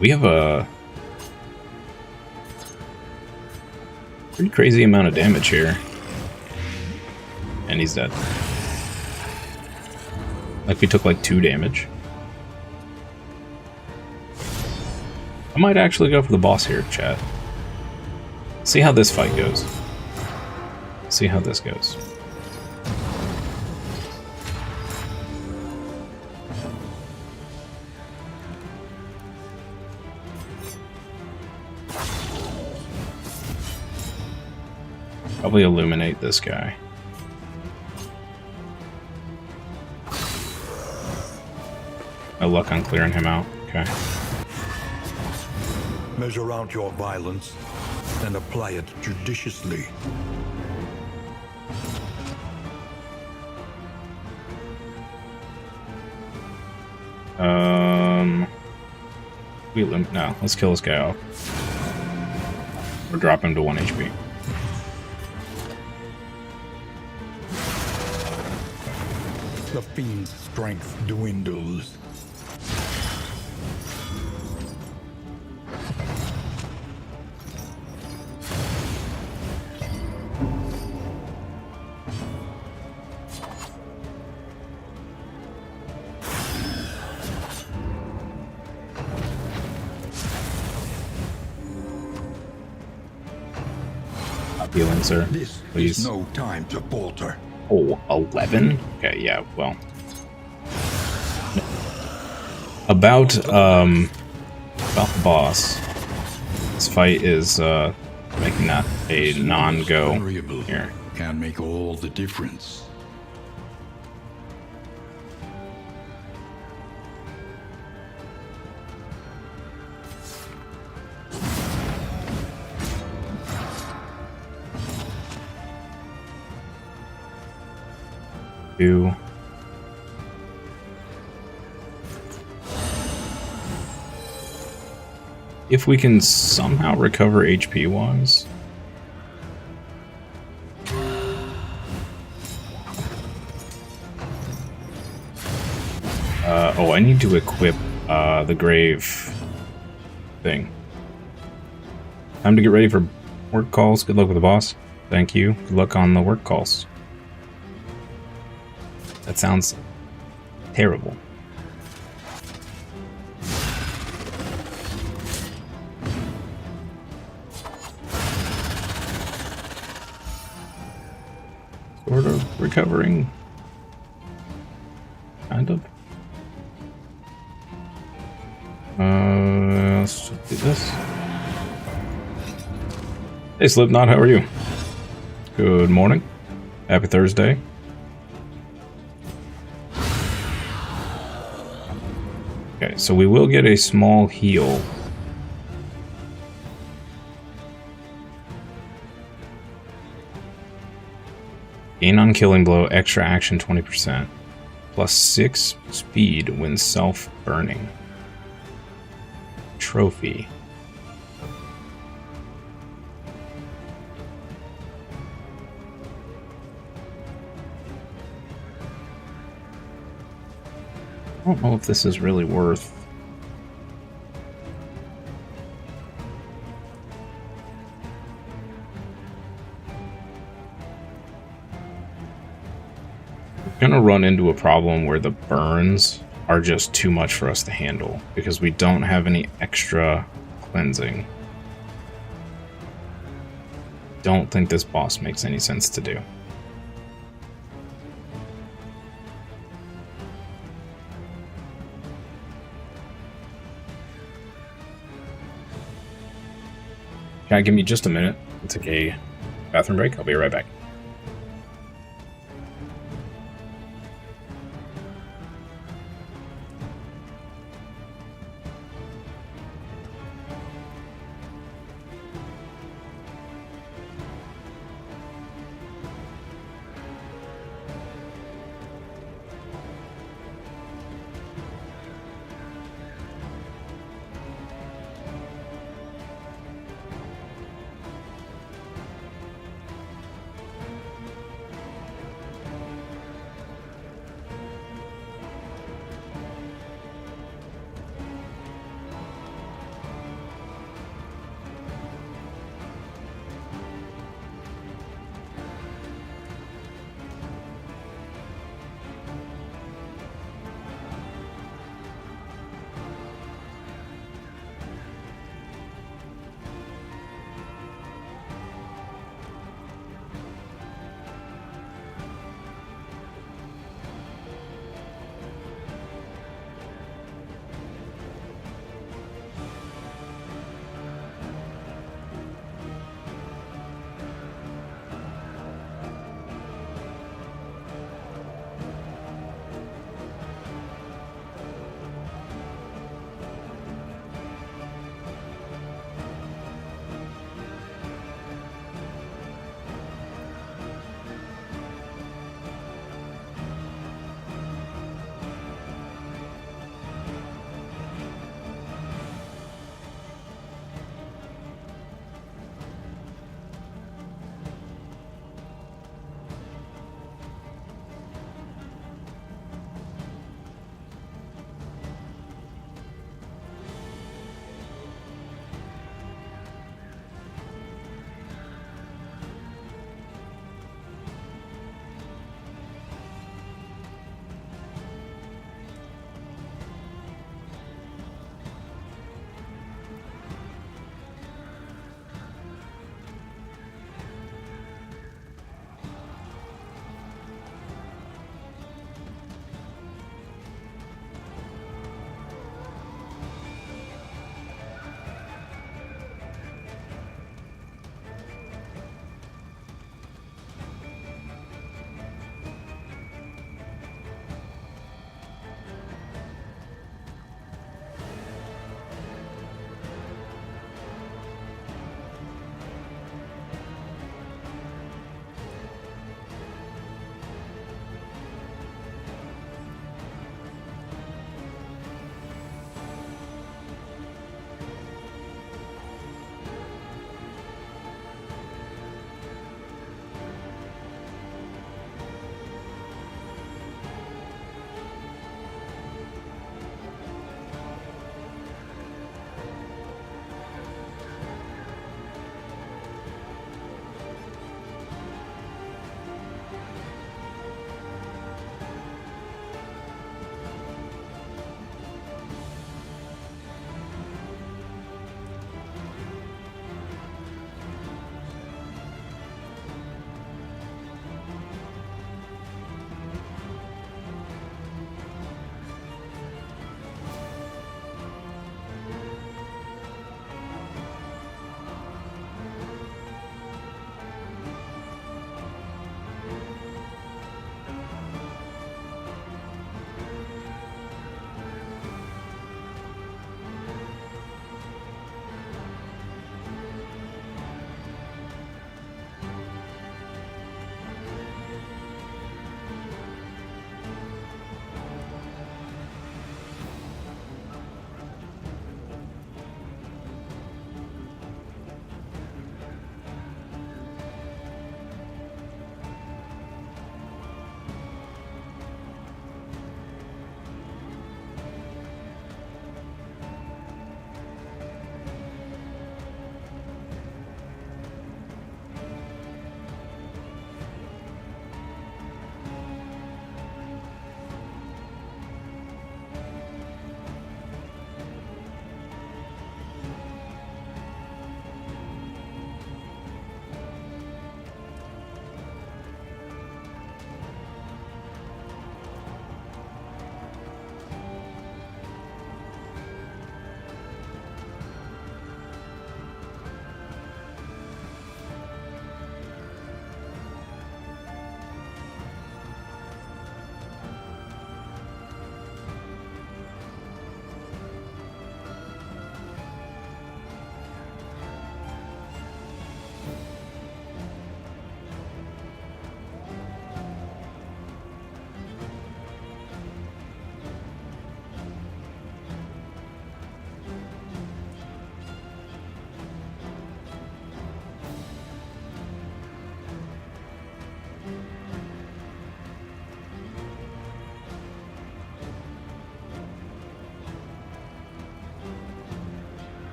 We have a pretty crazy amount of damage here. And he's dead. Like we took like 2 damage. I might actually go for the boss here, chat. See how this fight goes. See how this goes. Probably illuminate this guy. No luck on clearing him out. Okay. Measure out your violence and apply it judiciously. No, let's kill this guy off. Or drop him to 1 HP. The fiend's strength dwindles. Healing, sir. This Please. is no time to falter. Oh, 11? Okay, yeah, well. About the boss. This fight is making that a non-go here. Can make all the difference. If we can somehow recover HP wise. Oh, I need to equip the grave thing. Time to get ready for work calls. Good luck with the boss. Thank you. Good luck on the work calls. That sounds terrible. Sort of recovering. Kind of. Let's just do this. Hey Slipknot, how are you? Good morning. Happy Thursday. Okay, so we will get a small heal. Gain on killing blow, extra action 20%. Plus 6 speed when self-burning. Trophy. I don't know if this is really worth. We're gonna run into a problem where the burns are just too much for us to handle because we don't have any extra cleansing. Don't think this boss makes any sense to do. Give me just a minute. I'll take a bathroom break. I'll be right back.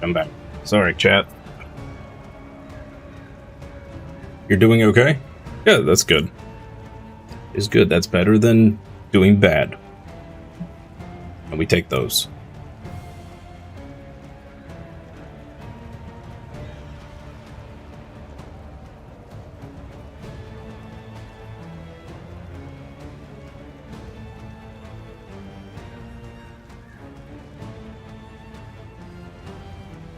I'm back. Sorry, chat. You're doing okay? Yeah, that's good. Is good. That's better than doing bad. And we take those.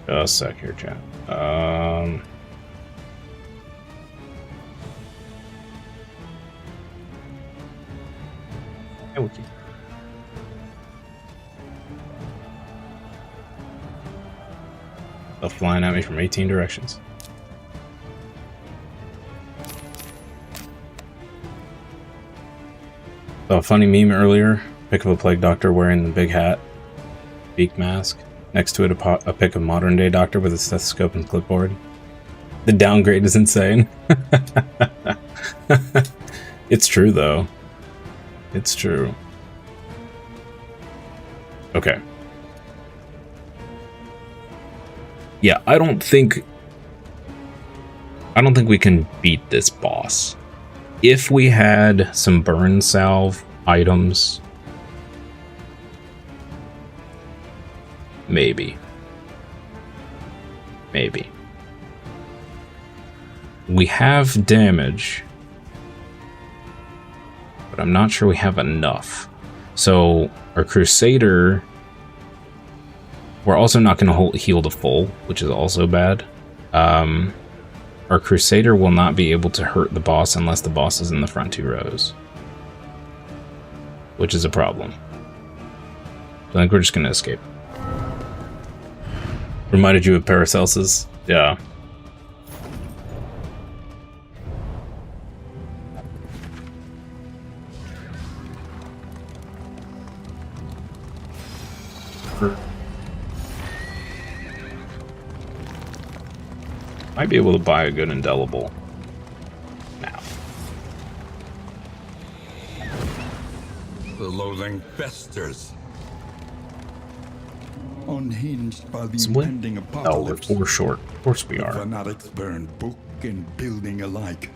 A sec here, chat. Yeah, we can. They're flying at me from 18 directions. Saw a funny meme earlier. Pic of a plague doctor wearing the big hat, beak mask. Next to it, a pic of modern day doctor with a stethoscope and clipboard. The downgrade is insane. It's true, though. It's true. Okay. Yeah, I don't think we can beat this boss. If we had some burn salve items, maybe. Maybe. We have damage, but I'm not sure we have enough. So our Crusader, we're also not going to heal to full, which is also bad. Our Crusader will not be able to hurt the boss unless the boss is in the front 2 rows, which is a problem. So I think we're just going to escape. Reminded you of Paracelsus? Yeah. Might be able to buy a good indelible now. The loathing festers. Unhinged by the Split? impending Oh, apocalypse. we're short. Of course we are. Fanatics burn book and building alike.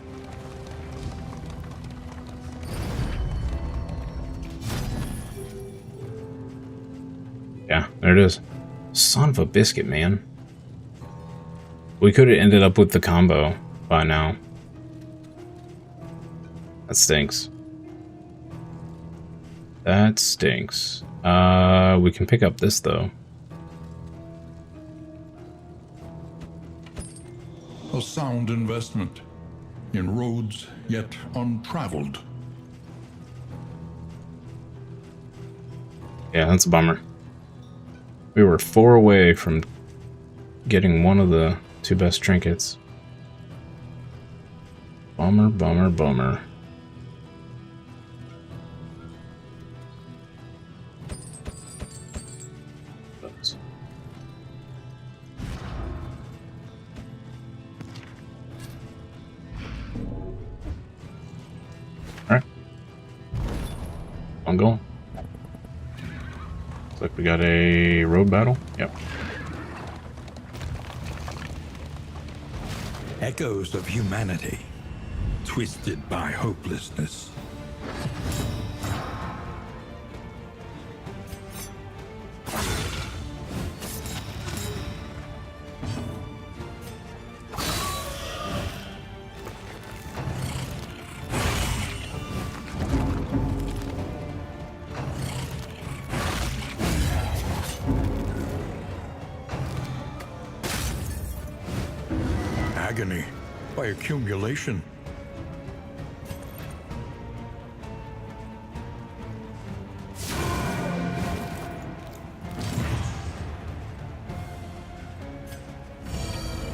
Yeah, there it is. Son of a biscuit, man. We could have ended up with the combo by now. That stinks. That stinks. We can pick up this, though. A sound investment in roads yet untraveled. Yeah, that's a bummer. We were 4 away from getting one of the 2 best trinkets. Bummer, bummer, bummer. Oops. Alright. I'm going. Looks like we got a road battle. Yep. Echoes of humanity, twisted by hopelessness. Agony by accumulation.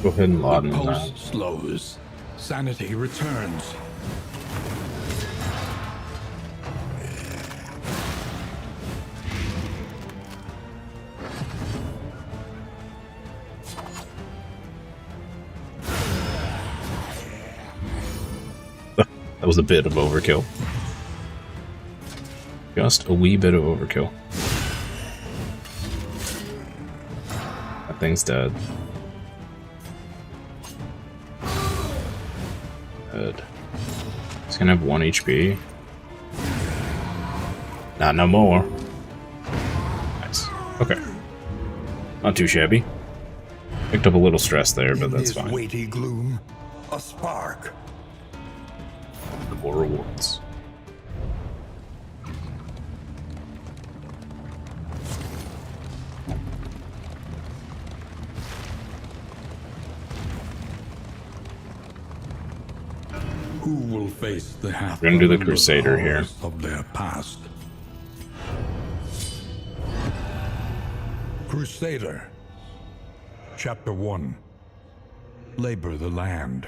Go ahead and The laudanum pulse that. slows. Sanity returns. That was a bit of overkill. Just a wee bit of overkill. That thing's dead. Good. He's gonna have 1 HP. Not no more. Nice. Okay. Not too shabby. Picked up a little stress there, but that's fine. Weighty gloom, a spark. More rewards. Who will face the half? We're gonna do the Crusader here. Of their past. Crusader. Chapter 1. Labor the land.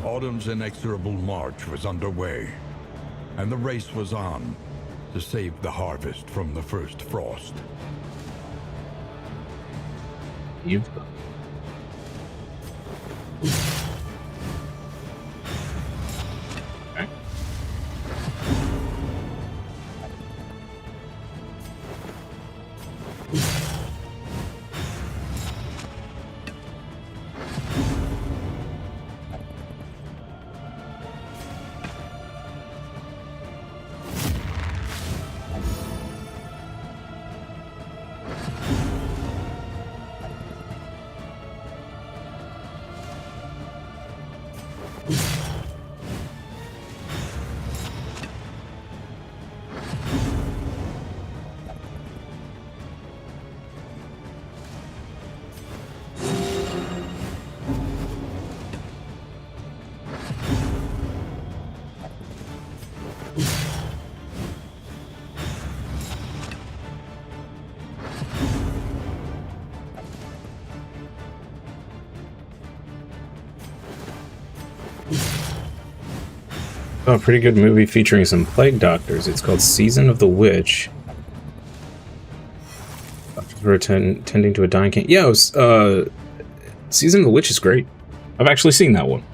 Autumn's inexorable march was underway, and the race was on to save the harvest from the first frost. You've okay. Oh, a pretty good movie featuring some plague doctors. It's called Season of the Witch. Doctors were tending to a dying king. Yeah, it was, Season of the Witch is great. I've actually seen that one.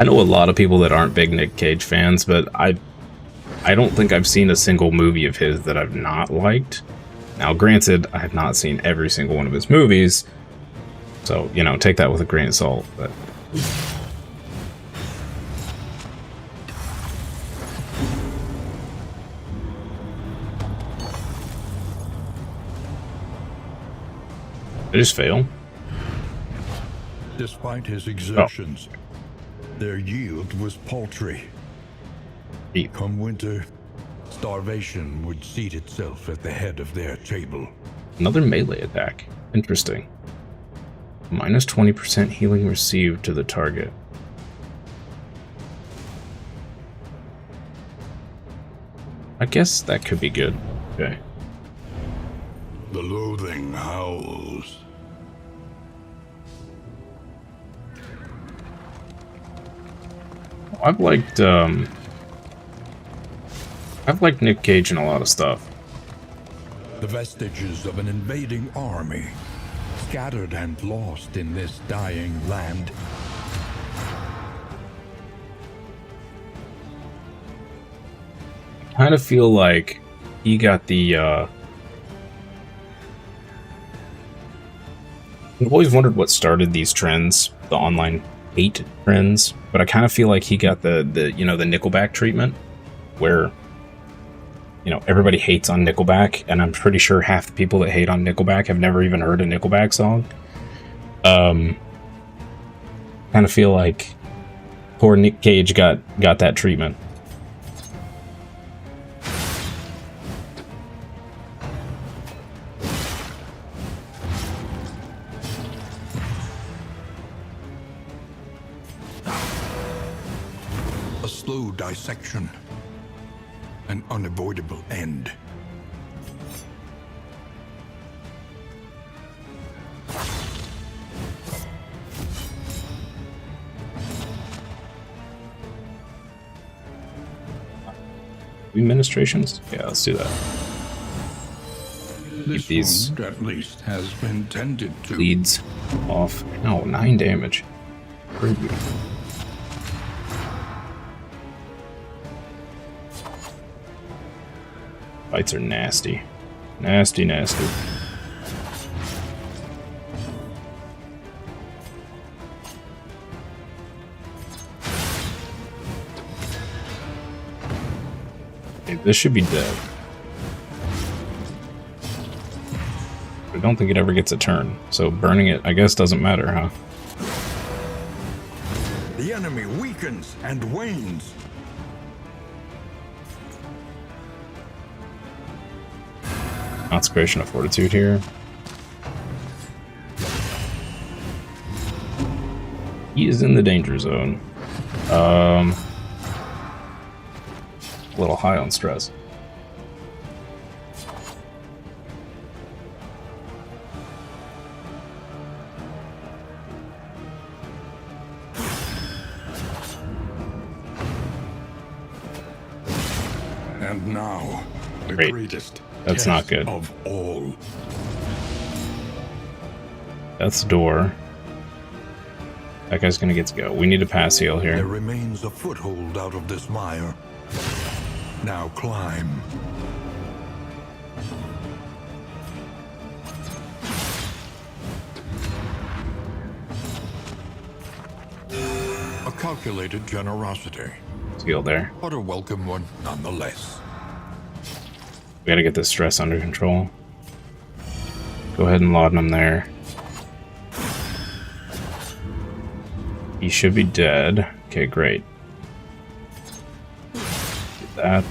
I know a lot of people that aren't big Nick Cage fans, but I don't think I've seen a single movie of his that I've not liked. Now, granted, I have not seen every single one of his movies, so, you know, take that with a grain of salt, but... I just fail. Despite his exertions, their yield was paltry. Come winter, starvation would seat itself at the head of their table. Another melee attack. Interesting. Minus 20% healing received to the target. I guess that could be good. Okay. The loathing howls. I've liked Nick Cage in a lot of stuff. The vestiges of an invading army, scattered and lost in this dying land. I kind of feel like he got the, I've always wondered what started these trends, the online hate trends, but I kind of feel like he got the you know, the Nickelback treatment, where, you know, everybody hates on Nickelback, and I'm pretty sure half the people that hate on Nickelback have never even heard a Nickelback song. Kind of feel like poor Nick Cage got that treatment. A slow dissection. An unavoidable end. Administrations? Yeah, let's do that. This these wound, at least, has been tended to. leads off. Oh, 9 damage. Rude. Fights are nasty. Nasty, nasty. Okay, this should be dead. I don't think it ever gets a turn, so burning it, I guess, doesn't matter, huh? The enemy weakens and wanes. Consecration of Fortitude here. He is in the danger zone. A little high on stress. And now, the Great. greatest That's not good. of all. That's the door. That guy's gonna get to go. We need a pass heal There here. remains a foothold out of this mire. Now climb. A calculated generosity, Heal there. but a welcome one nonetheless. We gotta get this stress under control. Go ahead and laudanum him there. He should be dead. Okay, great. Do that.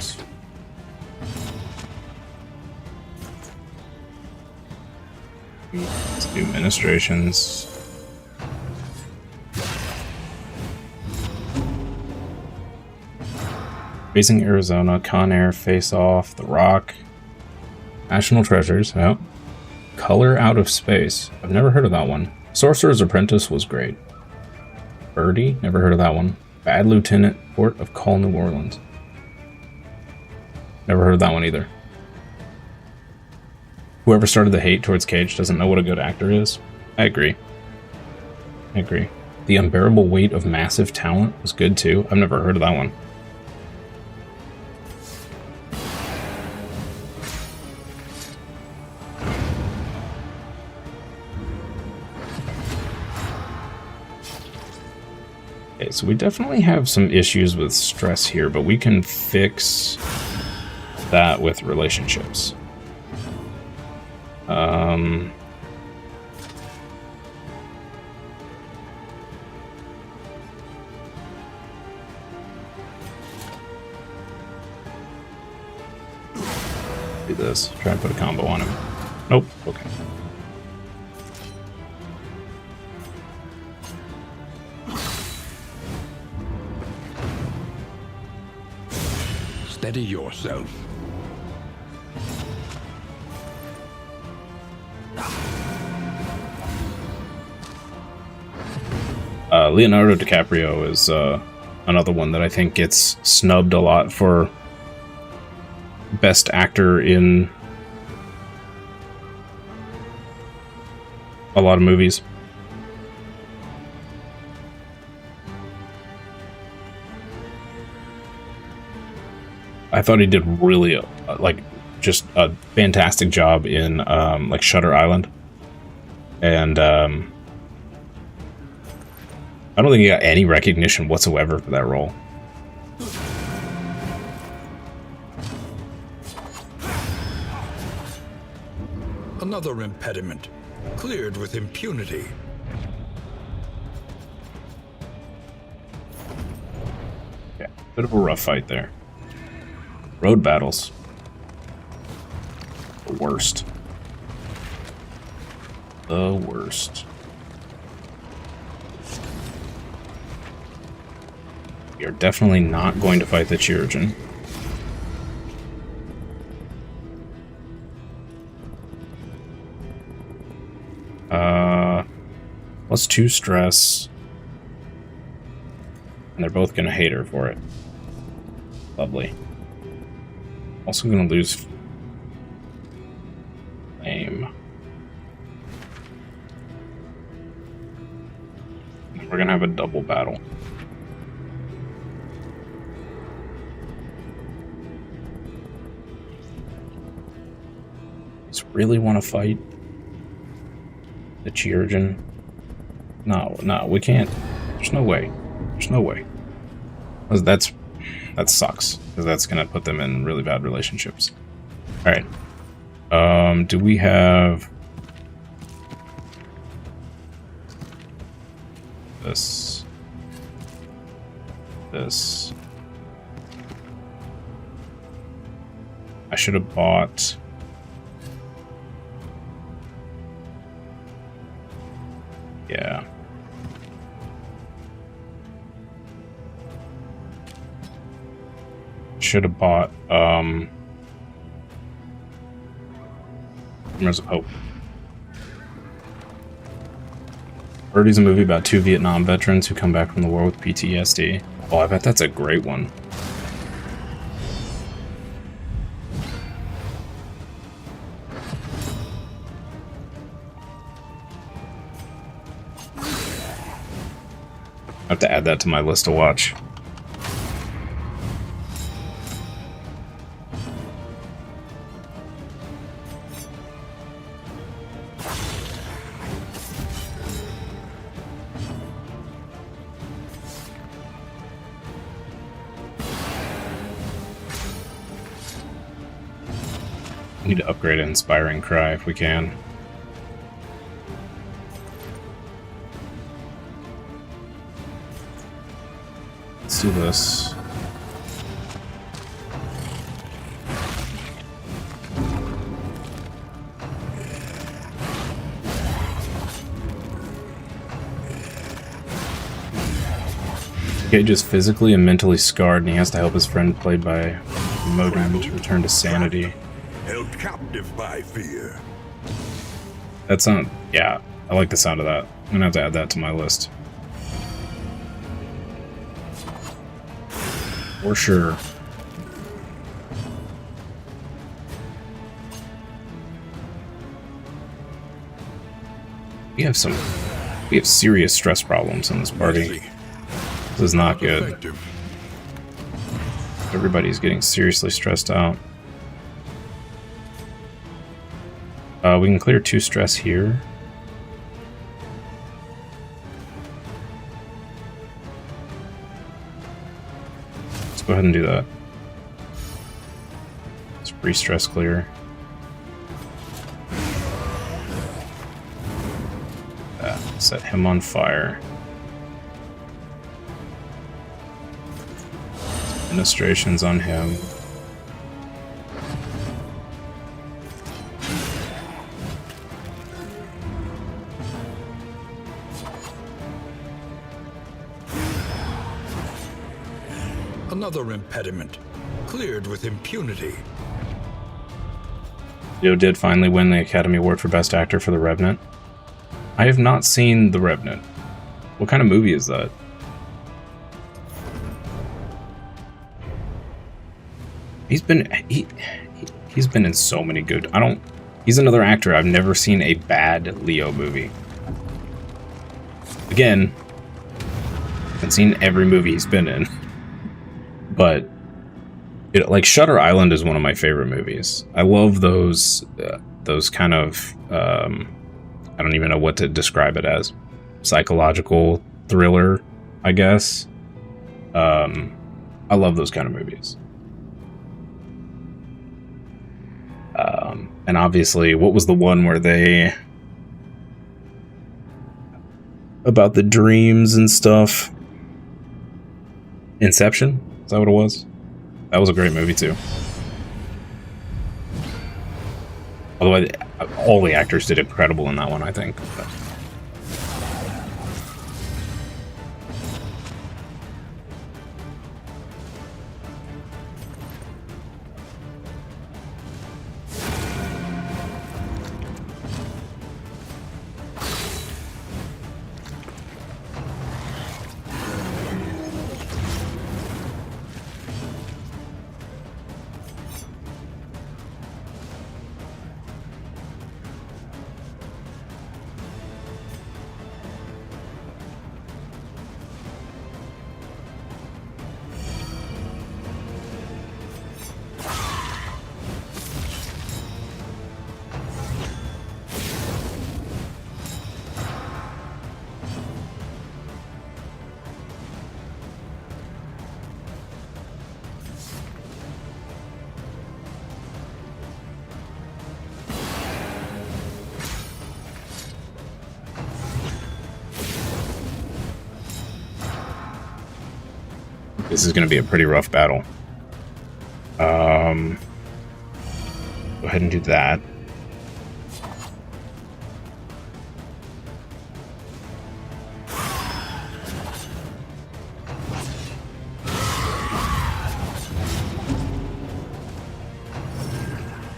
Let's do ministrations. Raising Arizona, Con Air, Face Off, The Rock, National Treasures, yep. Color Out of Space. I've never heard of that one. Sorcerer's Apprentice was great. Birdie, never heard of that one. Bad Lieutenant, Port of Call, New Orleans. Never heard of that one either. Whoever started the hate towards Cage doesn't know what a good actor is. I agree. I agree. The Unbearable Weight of Massive Talent was good too. I've never heard of that one. Okay, so we definitely have some issues with stress here, but we can fix that with relationships. Do this. Try and put a combo on him. Nope. Okay. Steady yourself. Leonardo DiCaprio is another one that I think gets snubbed a lot for best actor in a lot of movies. I thought he did really, just a fantastic job in, Shutter Island. And, I don't think he got any recognition whatsoever for that role. Another impediment, cleared with impunity. Yeah, bit of a rough fight there. Road battles. The worst. The worst. We are definitely not going to fight the Chirurgeon. Plus 2 stress. And they're both gonna hate her for it. Lovely. Also gonna lose Aim. We're gonna have a double battle. Just really want to fight the Chiurgeon? No, we can't. There's no way. There's no way. That sucks, because that's gonna put them in really bad relationships. All right. Do we have this? This. I should have bought. Yeah. Should have bought Rumors of Hope. Birdie's a movie about 2 Vietnam veterans who come back from the war with PTSD. Oh, I bet that's a great one. I have to add that to my list to watch. We need to upgrade Inspiring Cry if we can. Let's do this. Gage is physically and mentally scarred, and he has to help his friend, played by Modem, to return to sanity. Held captive by fear. That sound, yeah, I like the sound of that. I'm gonna have to add that to my list. For sure. We have serious stress problems in this party. This is not good. Everybody's getting seriously stressed out. We can clear 2 stress here. Let's go ahead and do that. Let's pre-stress clear. Set him on fire. Administration's on him. Another impediment, cleared with impunity. Leo did finally win the Academy Award for Best Actor for The Revenant. I have not seen The Revenant. What kind of movie is that? He's been in so many good. He's another actor. I've never seen a bad Leo movie. Again, I haven't seen every movie he's been in. But like Shutter Island is one of my favorite movies. I love those kind of I don't even know what to describe it as. Psychological thriller, I guess. I love those kind of movies. And obviously, what was the one where they about the dreams and stuff? Inception? Is that what it was? That was a great movie too. Although all the actors did incredible in that one, I think. But. This is going to be a pretty rough battle. Go ahead and do that.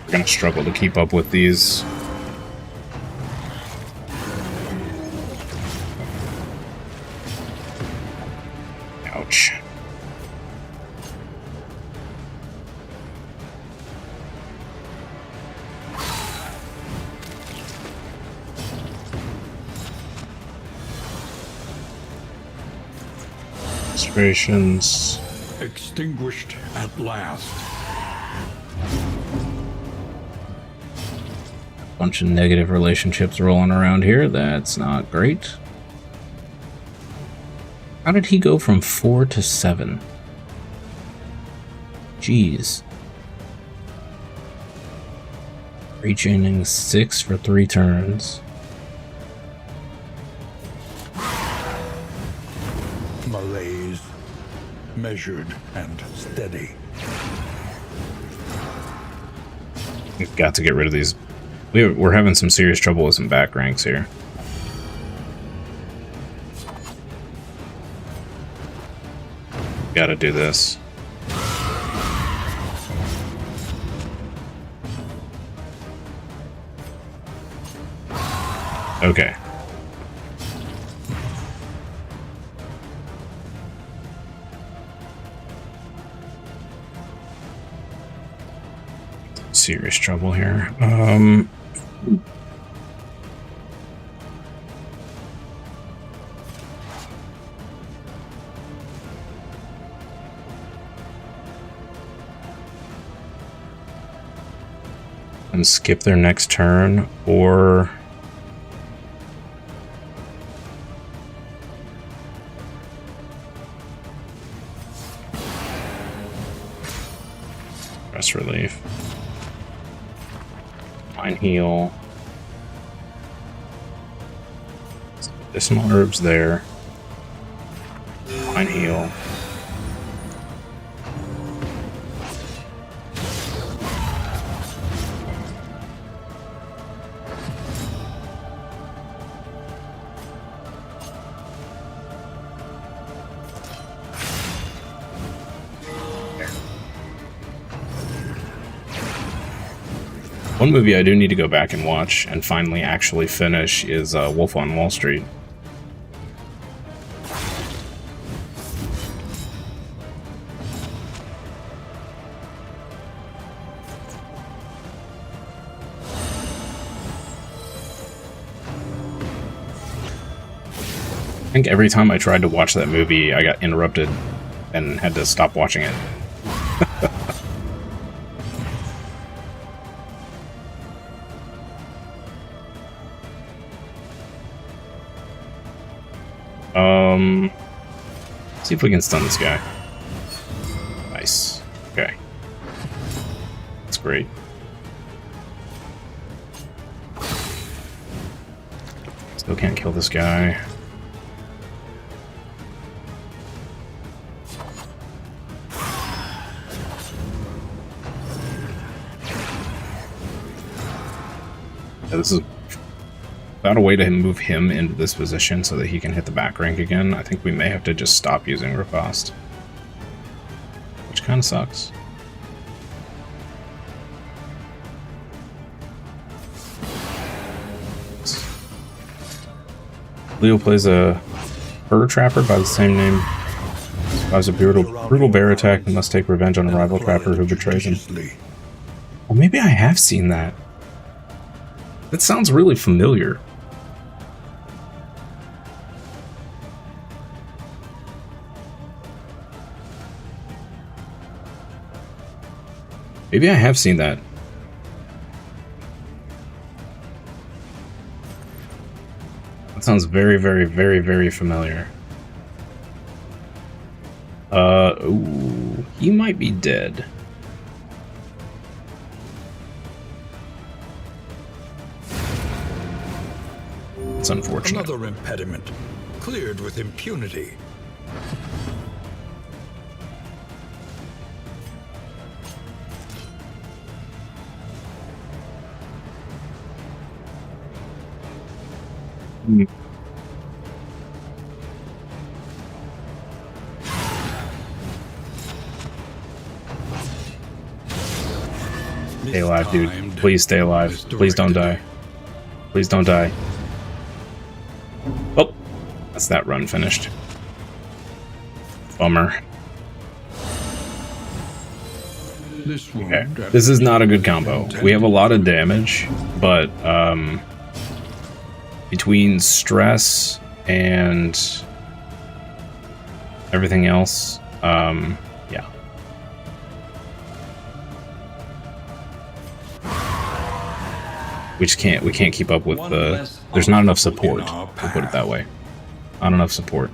We're going to struggle to keep up with these. Ouch. Frustrations. Extinguished at last. Bunch of negative relationships rolling around here. That's not great. How did he go from 4 to 7? Jeez. Reaching 6 for 3 turns. Malaise, measured and steady. We've got to get rid of these. We're having some serious trouble with some back ranks here. Gotta do this. Okay. Serious trouble here. And skip their next turn, or rest relief. Fine heal. Medicinal herbs there. Fine heal. One movie I do need to go back and watch and finally actually finish is Wolf on Wall Street. I think every time I tried to watch that movie, I got interrupted and had to stop watching it. See if we can stun this guy. Nice. Okay. That's great. Still can't kill this guy. Yeah, this is without a way to move him into this position so that he can hit the back rank again. I think we may have to just stop using Riposte, which kind of sucks. Leo plays a bird trapper by the same name. Survives a brutal bear attack and must take revenge on a rival trapper who betrays him. Well, maybe I have seen that. That sounds really familiar. Maybe I have seen that. That sounds very, very, very, very familiar. Ooh, he might be dead. It's unfortunate. Another impediment, cleared with impunity. Stay alive, dude. Please stay alive. Please don't die. Please don't die. Oh, that's that run finished. Bummer. Okay, this is not a good combo. We have a lot of damage, but between stress and everything else, yeah. We can't keep up with the... There's not enough support, we'll put it that way. Not enough support.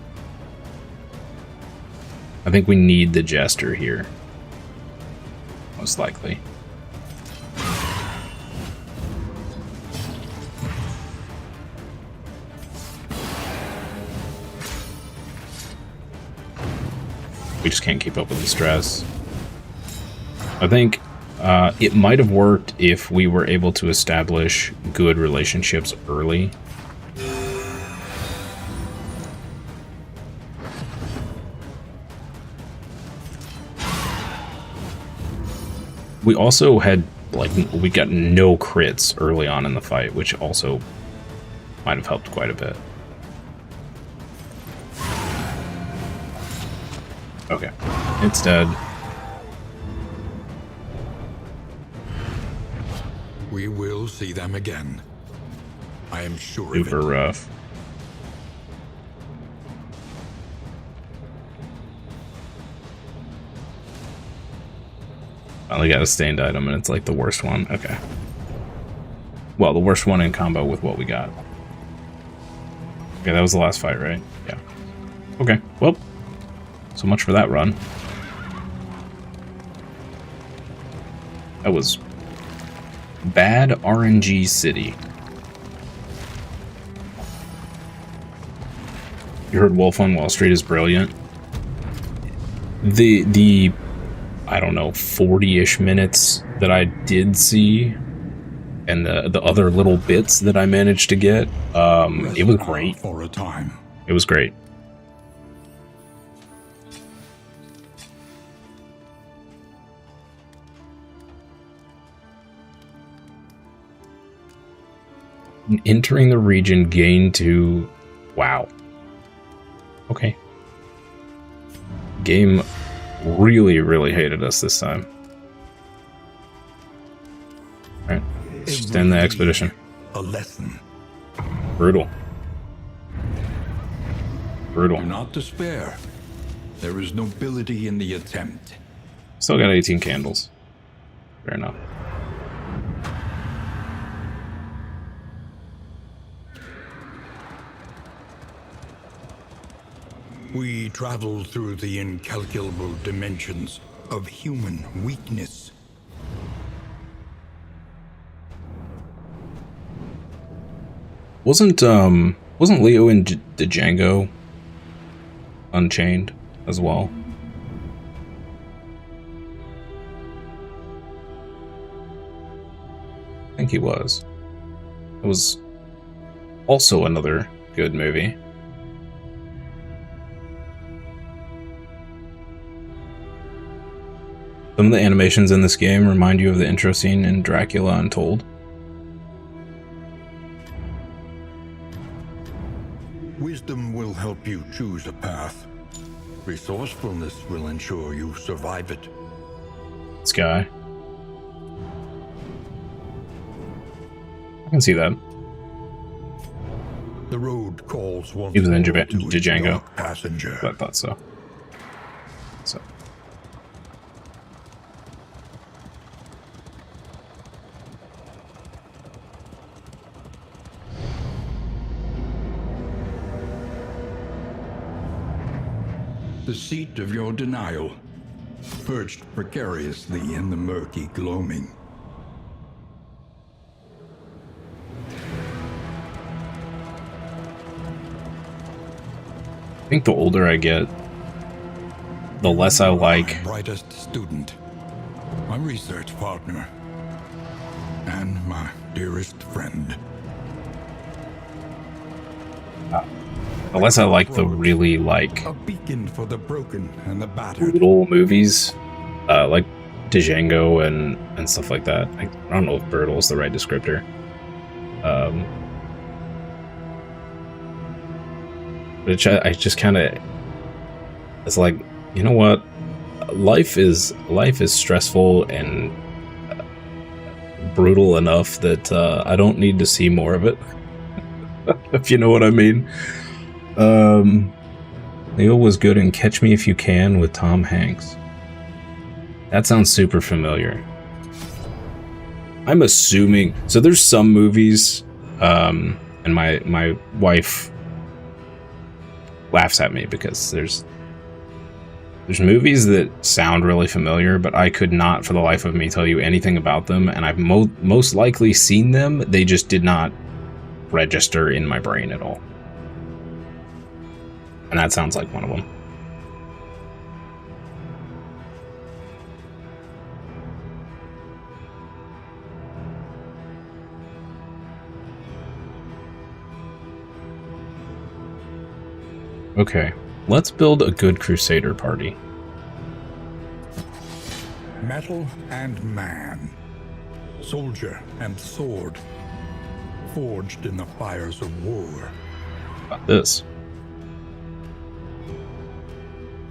I think we need the Jester here. Most likely. We just can't keep up with the stress. I think it might have worked if we were able to establish good relationships early. We also had, like, we got no crits early on in the fight, which also might have helped quite a bit. Okay, it's dead. We will see them again. I am sure Super of it. rough. Finally got a stained item, and it's like the worst one. Okay. Well, the worst one in combo with what we got. Okay, that was the last fight, right? Yeah. Okay, well, so much for that run. That was bad RNG City. You heard Wolf on Wall Street is brilliant. The I don't know, 40-ish minutes that I did see, and the other little bits that I managed to get, it was great. For a time. It was great. Entering the region, gain 2. Wow. Okay. Game really hated us this time. Alright, let's just end the expedition. A lesson. Brutal. Brutal. Do not despair. There is nobility in the attempt. Still got 18 candles. Fair enough. We travel through the incalculable dimensions of human weakness. Wasn't Leo in the Django Unchained as well? I think he was. It was also another good movie. Some of the animations in this game remind you of the intro scene in Dracula Untold. Wisdom will help you choose a path. Resourcefulness will ensure you survive it. Sky. I can see that. The road calls once He was in more to its Django. dark passenger. I thought so. So. The seat of your denial, perched precariously in the murky gloaming. I think the older I get, the less I like. My brightest student, my research partner, and my dearest friend. Unless I like the really, like, A beacon for the broken and the battered. brutal movies, like Django and stuff like that. I don't know if brutal is the right descriptor. Which I just kind of, it's like, you know what? Life is stressful and brutal enough that I don't need to see more of it. If you know what I mean. Leo was good in Catch Me If You Can with Tom Hanks. That sounds super familiar. I'm assuming, so there's some movies, and my wife laughs at me because there's movies that sound really familiar, but I could not for the life of me tell you anything about them, and I've most likely seen them, they just did not register in my brain at all. And that sounds like one of them. Okay, let's build a good Crusader party. Metal and man. Soldier and sword. Forged in the fires of war. About this.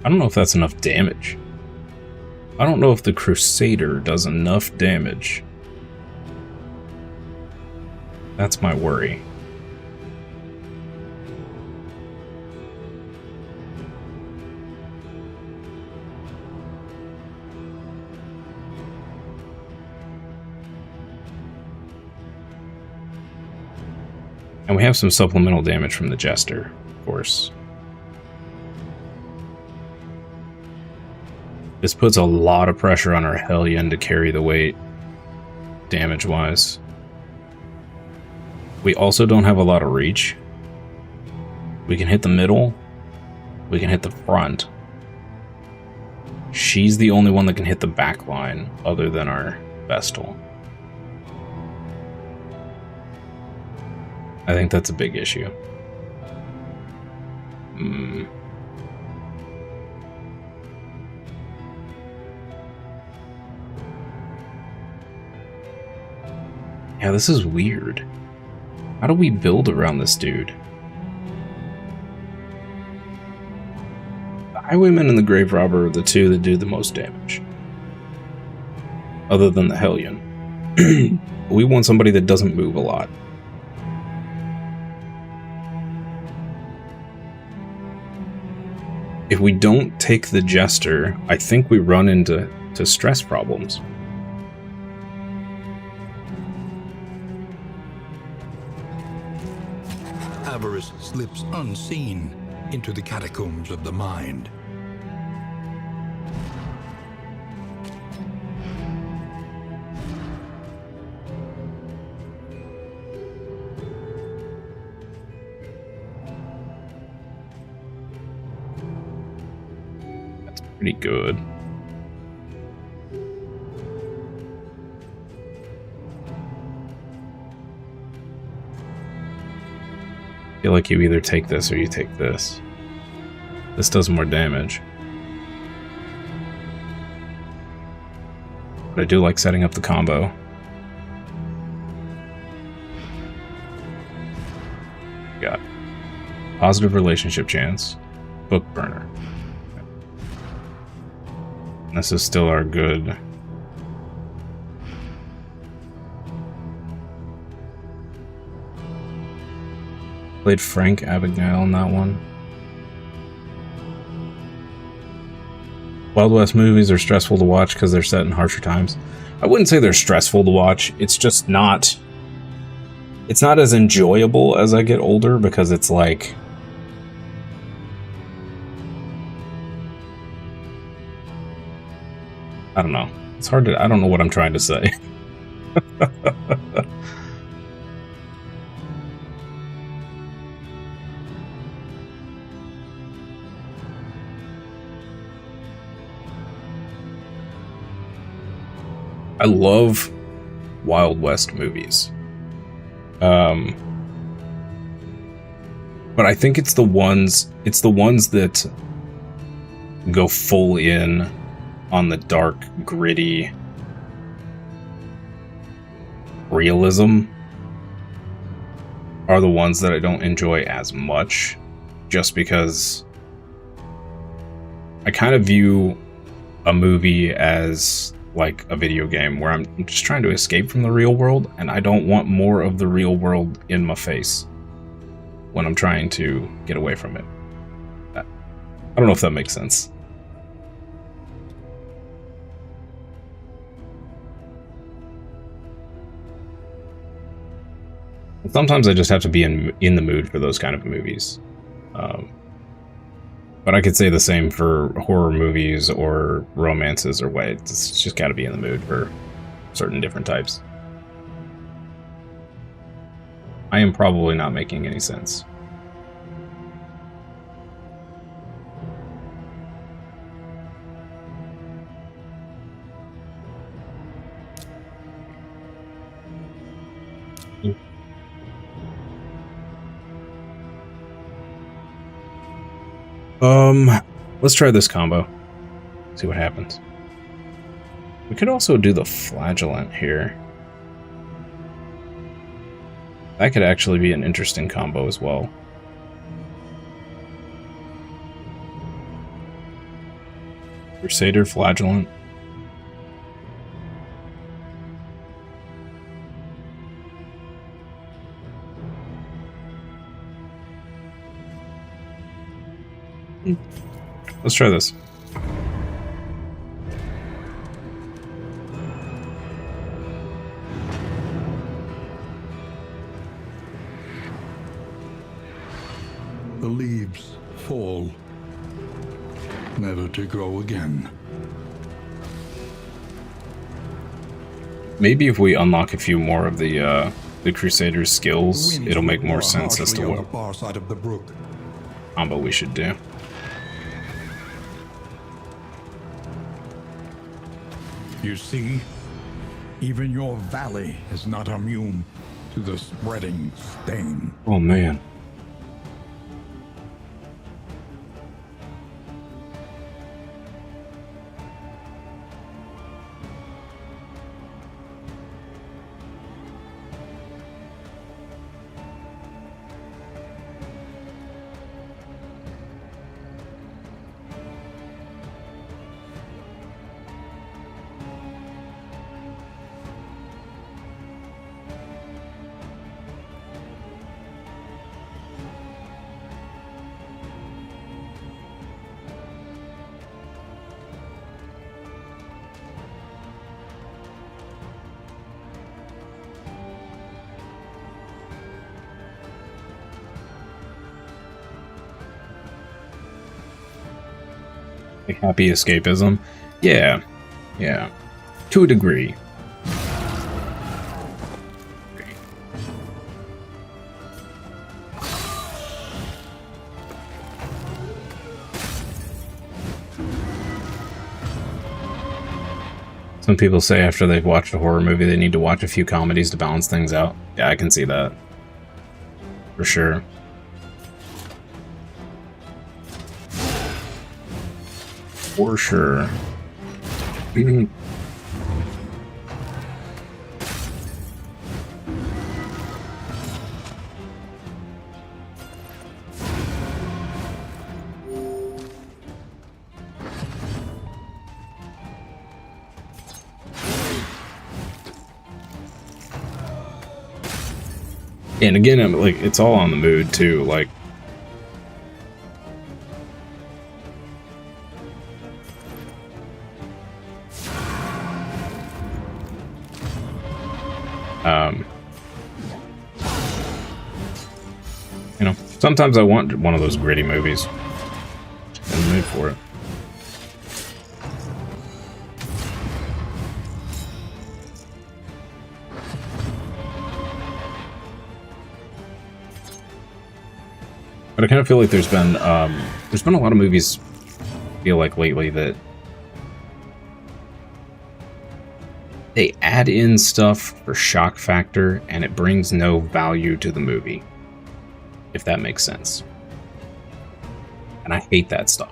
I don't know if that's enough damage. I don't know if the Crusader does enough damage. That's my worry. And we have some supplemental damage from the Jester, of course. This puts a lot of pressure on our Hellion to carry the weight, damage-wise. We also don't have a lot of reach. We can hit the middle. We can hit the front. She's the only one that can hit the back line, other than our Vestal. I think that's a big issue. Yeah, this is weird. How do we build around this dude? The Highwayman and the Grave Robber are the two that do the most damage. Other than the Hellion. We want somebody that doesn't move a lot. If we don't take the Jester, I think we run into stress problems. Avarice slips unseen into the catacombs of the mind. That's pretty good. I feel like you either take this or you take this. This does more damage. But I do like setting up the combo. Got positive relationship chance. Book burner. This is still our good. Played Frank Abagnale in that one. Wild West movies are stressful to watch because they're set in harsher times. I wouldn't say they're stressful to watch. It's just not... It's not as enjoyable as I get older because it's like... I don't know. It's hard to... I don't know what I'm trying to say. I love Wild West movies. But I think it's the ones that go full in on the dark, gritty realism are the ones that I don't enjoy as much, just because I kind of view a movie as like a video game where I'm just trying to escape from the real world, and I don't want more of the real world in my face when I'm trying to get away from it. I don't know if that makes sense. Sometimes I just have to be in the mood for those kind of movies. But I could say the same for horror movies or romances or what. It's just got to be in the mood for certain different types. I am probably not making any sense. Let's try this combo. See what happens. We could also do the flagellant here. That could actually be an interesting combo as well. Crusader, flagellant. Let's try this. The leaves fall, never to grow again. Maybe if we unlock a few more of the Crusader's skills, it'll make more sense as to what combo we should do. You see, even your valley is not immune to the spreading stain. Oh man. Like happy escapism? Yeah. Yeah. To a degree. Some people say after they've watched a horror movie they need to watch a few comedies to balance things out. Yeah, I can see that. For sure. For sure. And again, I'm like, it's all on the mood too. Like, you know, sometimes I want one of those gritty movies. In the mood for it. But I kind of feel like there's been a lot of movies, I feel like lately, that they add in stuff for shock factor and it brings no value to the movie. if that makes sense. And I hate that stuff.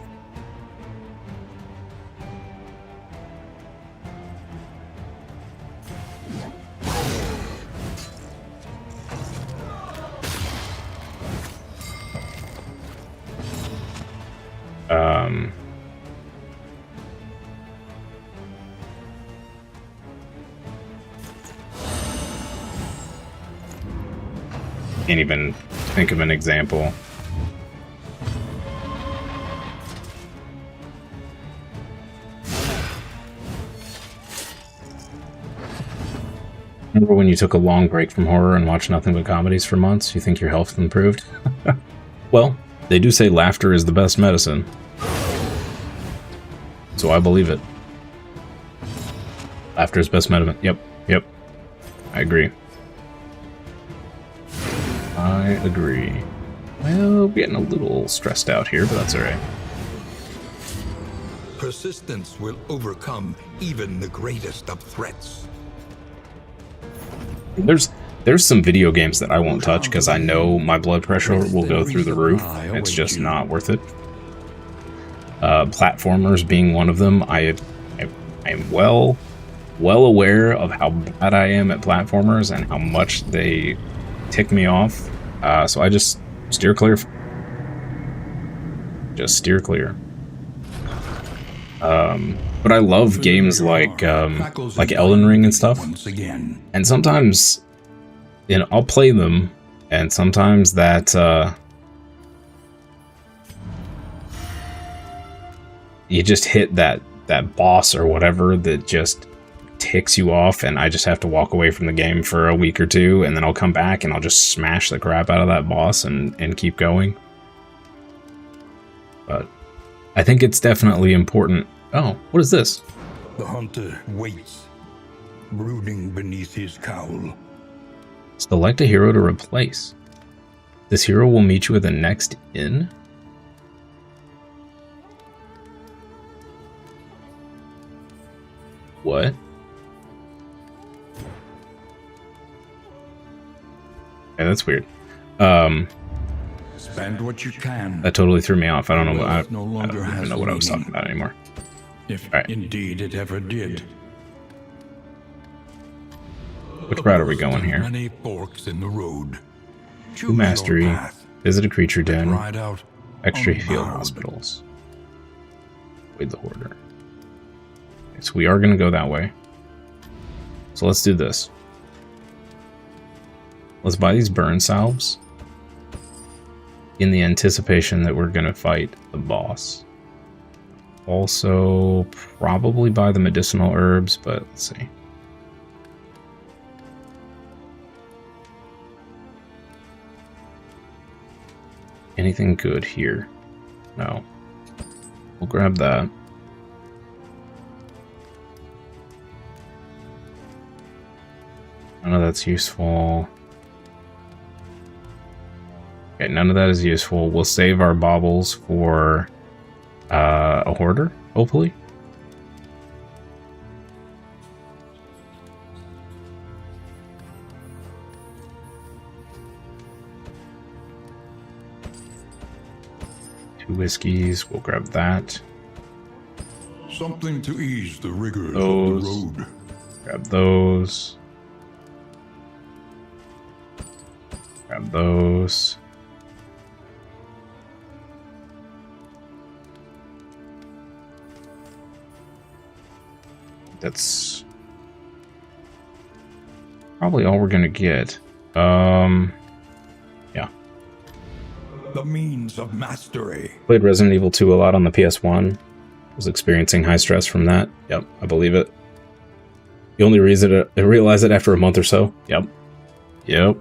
Can't even think of an example. Remember when you took a long break from horror and watched nothing but comedies for months? You think your health improved? Well, they do say laughter is the best medicine. So I believe it. Laughter is best medicine. Yep. I agree. I agree. Well, we're getting a little stressed out here, but that's alright. Persistence will overcome even the greatest of threats. There's some video games that I won't touch because I know my blood pressure will go through the roof. It's just not worth it. Platformers being one of them. I am well aware of how bad I am at platformers and how much they tick me off. So I just steer clear. Just steer clear. But I love games like Elden Ring and stuff. And sometimes, you know, I'll play them, and sometimes that you just hit that boss or whatever that just ticks you off, and I just have to walk away from the game for a week or two, and then I'll come back and I'll just smash the crap out of that boss and keep going. But I think it's definitely important. Oh, what is this? The hunter waits, brooding beneath his cowl. Select a hero to replace. This hero will meet you at the next inn. What? Yeah, that's weird. Spend what you can. That totally threw me off. I don't know. I No longer don't even has know what I was meaning. talking about anymore. If Right. indeed it ever did. Which route are we going here? Many forks in the road. True mastery. your path. Visit a creature den. Ride out Extra field unbowed. hospitals. Avoid the hoarder. Okay, so we are going to go that way. So let's do this. Let's buy these burn salves in the anticipation that we're going to fight the boss. Also, probably buy the medicinal herbs, but let's see. Anything good here? No. We'll grab that. None of that's useful. Okay, none of that is useful. We'll save our baubles for a hoarder, hopefully. Two whiskeys, we'll grab that. Something to ease the rigors Those. of the road. Grab those. Grab those. That's probably all we're gonna get. Yeah. The means of mastery. Played Resident Evil 2 a lot on the PS1. Was experiencing high stress from that. Yep, I believe it. You only realize it after a month or so. Yep. Yep.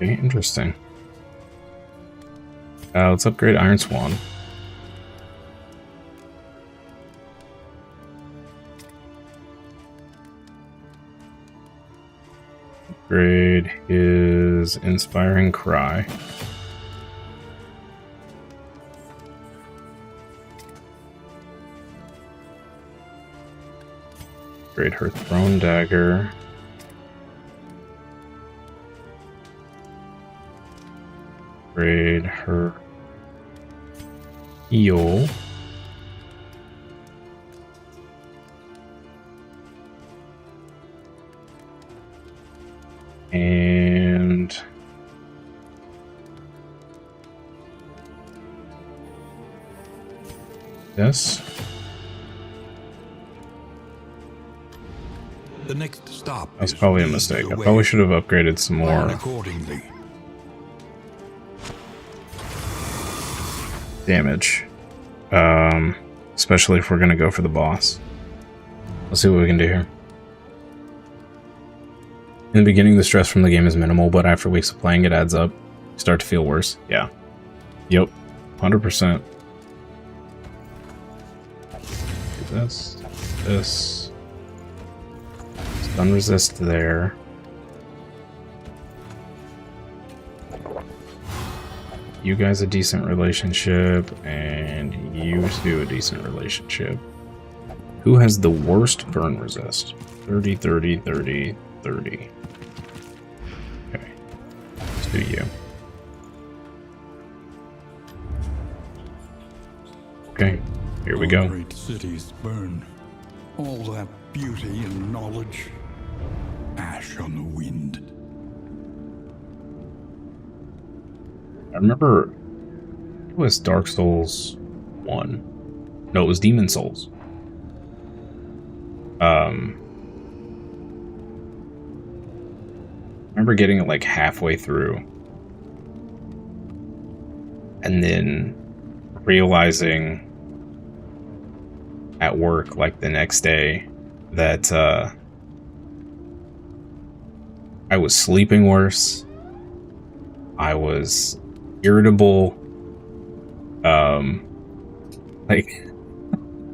Okay, interesting. Let's upgrade Iron Swan. Upgrade his Inspiring Cry. Upgrade her Thrown Dagger. Upgrade her Heal. And this. The next stop. That's probably a mistake. I probably should have upgraded some more damage. Especially if we're gonna go for the boss. Let's see what we can do here. In the beginning, the stress from the game is minimal, but after weeks of playing, it adds up. You start to feel worse. Yeah. Yep. 100%. Do this. This. Stun resist there. You guys a decent relationship, and you two a decent relationship. Who has the worst burn resist? 30, 30, 30, 30. Okay. Let's do you. Okay, here we go. Great cities burn. All that beauty and knowledge. Ash on the wind. I remember it was Dark Souls 1. No, it was Demon Souls. I remember getting it like halfway through and then realizing at work like the next day that I was sleeping worse. I was irritable. Like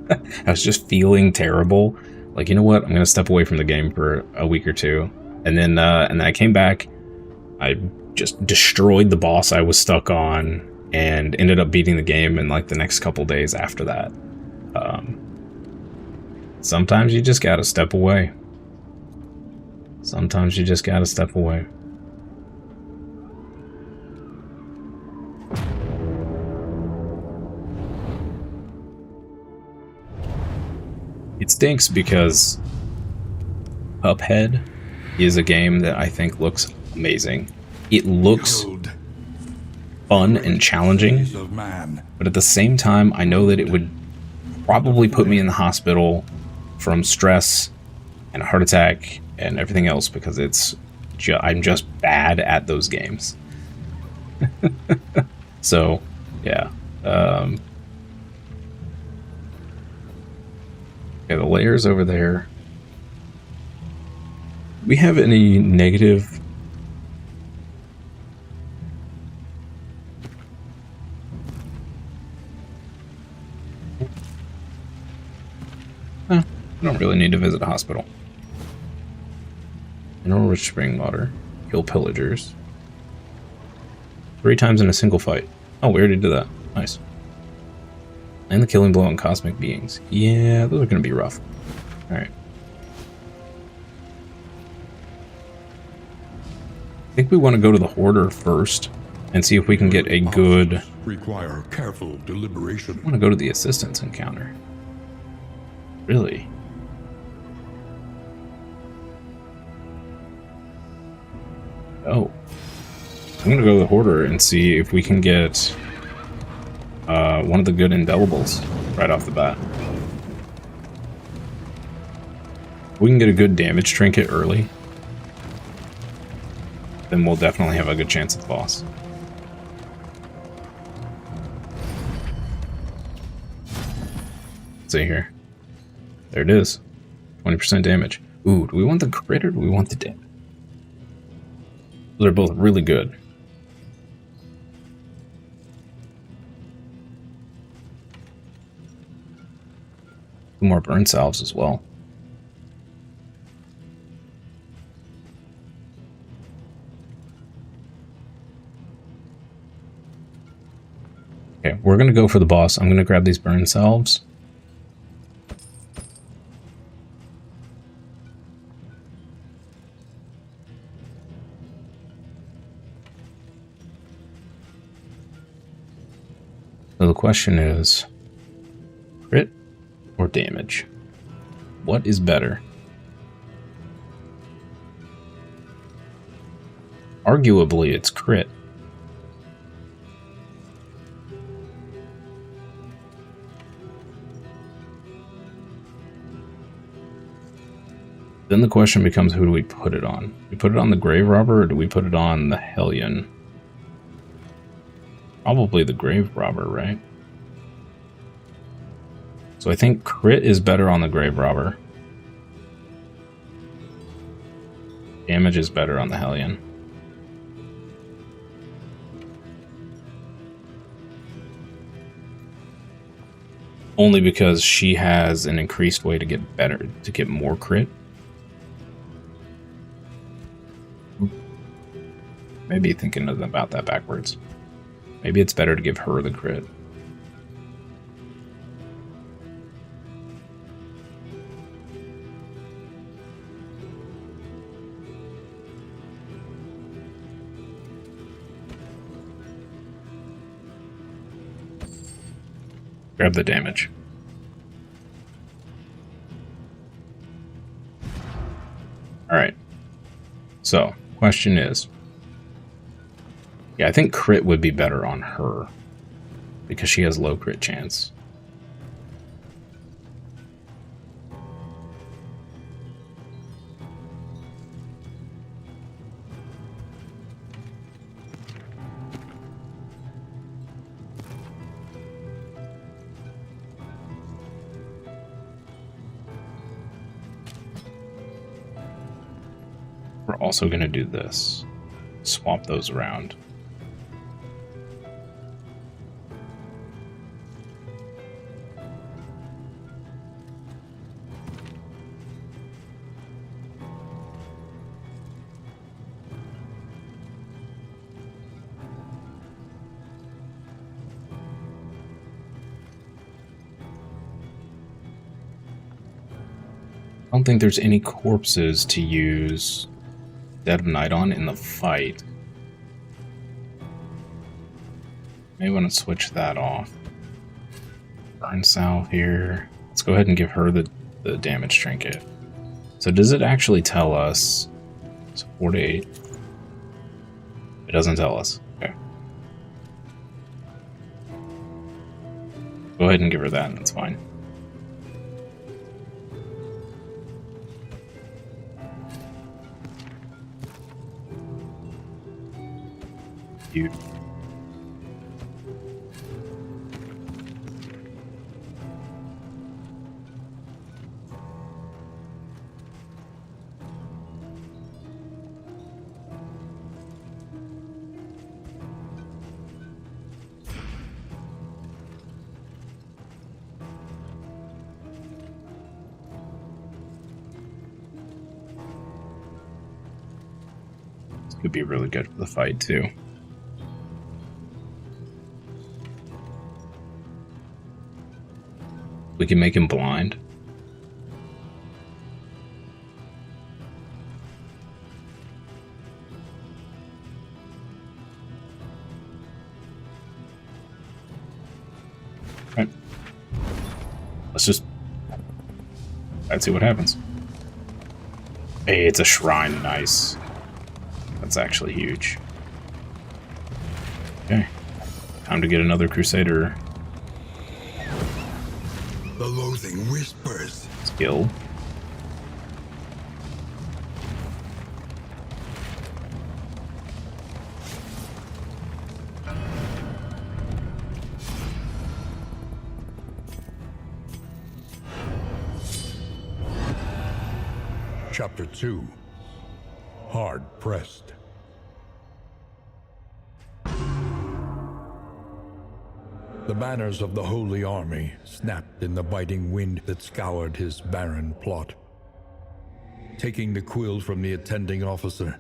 I was just feeling terrible. Like, you know what? I'm gonna step away from the game for a week or two, and then I came back. I just destroyed the boss I was stuck on, and ended up beating the game in like the next couple days after that. Sometimes you just gotta step away. Sometimes you just gotta step away. It stinks because Cuphead is a game that I think looks amazing. It looks fun and challenging, but at the same time, I know that it would probably put me in the hospital from stress and a heart attack and everything else because I'm just bad at those games. So, yeah. Okay, the layers over there. Do we have any negative? I don't really need to visit a hospital. Mineral rich spring water. Kill pillagers. 3 times in a single fight. Oh, we already did that. Nice. And the killing blow on cosmic beings. Yeah, those are going to be rough. Alright. I think we want to go to the Hoarder first and see if we can get a good... Require careful deliberation. I want to go to the assistance encounter. Really? Oh. I'm going to go to the Hoarder and see if we can get one of the good indelibles right off the bat. We can get a good damage trinket early, then we'll definitely have a good chance at the boss. Let's see here. There it is. 20% damage. Ooh, do we want the crit or do we want the damage? Those are both really good. More burn salves as well. Okay, we're gonna go for the boss. I'm gonna grab these burn salves. So the question is, crit or damage? What is better? Arguably, it's crit. Then the question becomes, who do we put it on? Do we put it on the Grave Robber, or do we put it on the Hellion? Probably the Grave Robber, right? So I think crit is better on the Grave Robber. Damage is better on the Hellion. Only because she has an increased way to get better, to get more crit. Maybe thinking about that backwards. Maybe it's better to give her the crit. Grab the damage. Alright. So, question is... Yeah, I think crit would be better on her. Because she has low crit chance. We're also going to do this. Swap those around. I don't think there's any corpses to use Dead of Night on in the fight. May want to switch that off. Burn salve here. Let's go ahead and give her the damage trinket. So does it actually tell us? It's 4 to 8. It doesn't tell us. Okay. Go ahead and give her that, and that's fine. Cute. This could be really good for the fight too. We can make him blind. Right. Let's see what happens. Hey, it's a shrine. Nice. That's actually huge. Okay. Time to get another Crusader. The loathing whispers. Skill. Chapter 2. Hard Pressed. The banners of the Holy Army snapped in the biting wind that scoured his barren plot. Taking the quill from the attending officer,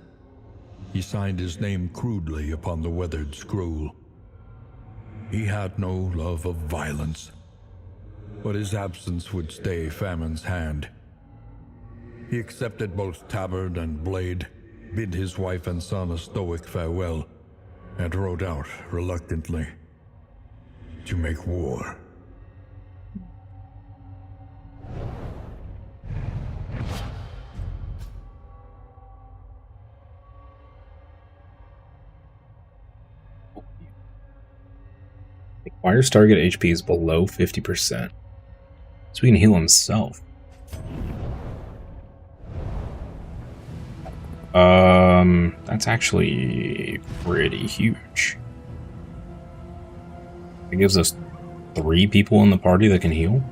he signed his name crudely upon the weathered scroll. He had no love of violence, but his absence would stay Famine's hand. He accepted both tabard and blade, bid his wife and son a stoic farewell, and rode out reluctantly to make war. Requires target HP is below 50%. So he can heal himself. That's actually pretty huge. It gives us 3 people in the party that can heal.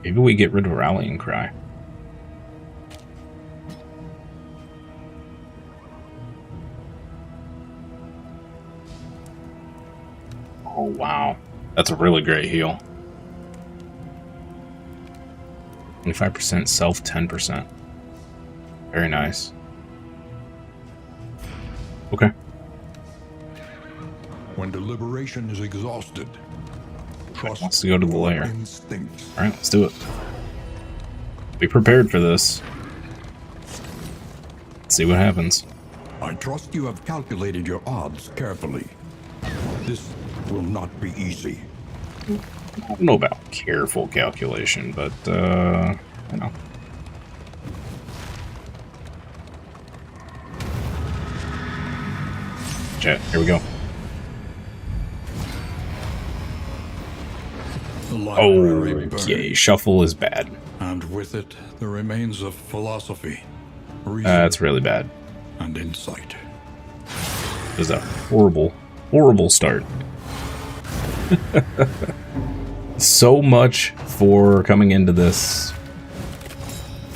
Maybe we get rid of Rallying Cry. Oh wow, that's a really great heal. 25% self, 10%. Very nice. Okay. When deliberation is exhausted, trust wants to go to the lair. instincts. Alright, let's do it. Be prepared for this. Let's see what happens. I trust you have calculated your odds carefully. This will not be easy. I don't know about careful calculation, but, you know. Chat, here we go. The library Okay, burned, shuffle is bad. and with it the remains of philosophy, reason, That's really bad. and insight. It was a horrible, horrible start. So much for coming into this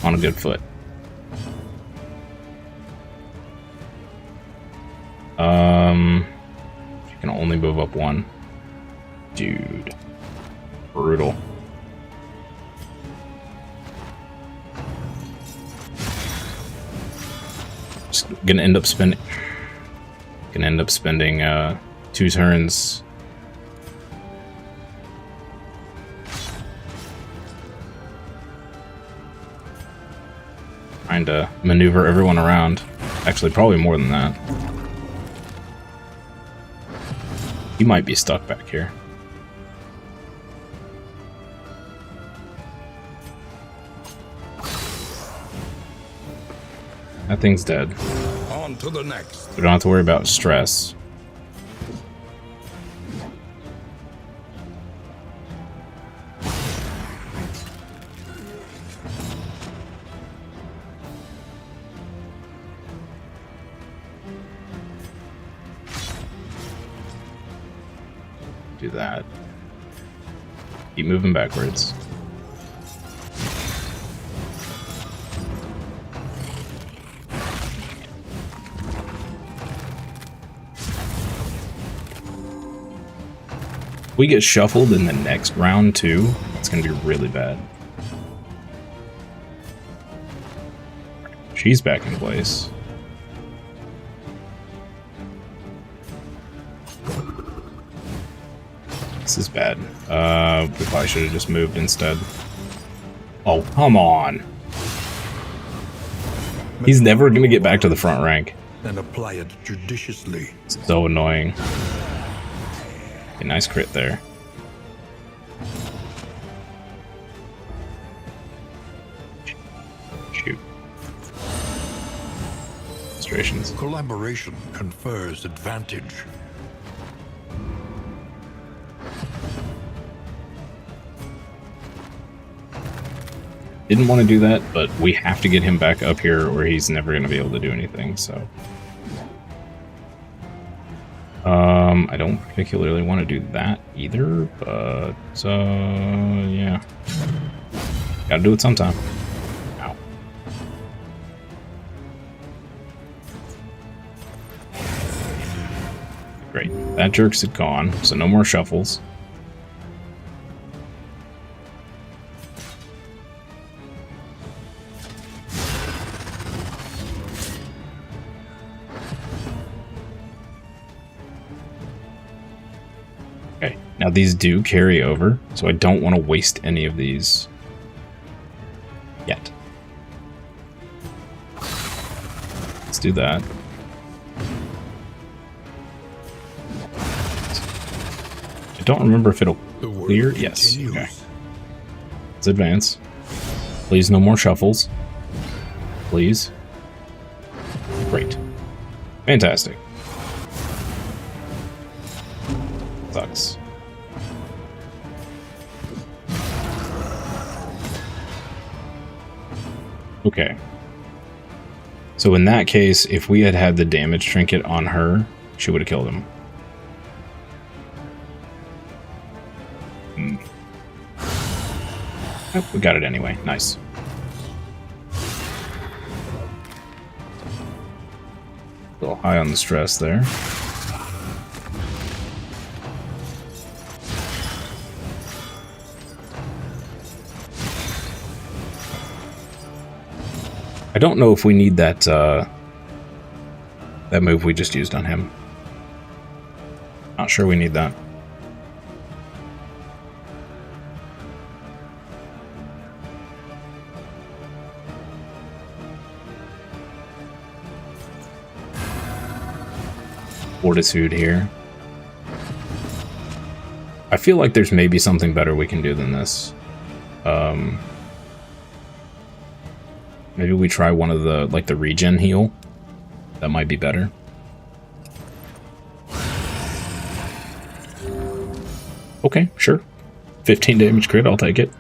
on a good foot. You can only move up 1. Dude. Brutal. Just gonna end up spending 2 turns. Trying to maneuver everyone around. Actually, probably more than that. He might be stuck back here. That thing's dead. On to the next. We don't have to worry about stress. Do that. Keep moving backwards. If we get shuffled in the next round too, it's gonna be really bad. She's back in place. This is bad. We probably should have just moved instead. Oh, come on. He's never gonna get back to the front rank. And apply it judiciously. It's so annoying. A nice crit there. Shoot. Frustrations. Collaboration confers advantage. Didn't want to do that, but we have to get him back up here or he's never going to be able to do anything, so. I don't particularly want to do that either, but, yeah. Gotta do it sometime. Ow. Great. That jerk's gone, so no more shuffles. Now these do carry over, so I don't want to waste any of these yet. Let's do that. I don't remember if it'll clear. Yes. Okay. Let's advance. Please, no more shuffles. Please. Great. Fantastic. Sucks. Okay. So in that case, if we had had the damage trinket on her, she would have killed him. Oh, we got it anyway. Nice. A little high on the stress there. I don't know if we need that that move we just used on him. Not sure we need that. Fortitude here. I feel like there's maybe something better we can do than this. Maybe we try one of the, like, the regen heal. That might be better. Okay, sure. 15 damage crit, I'll take it.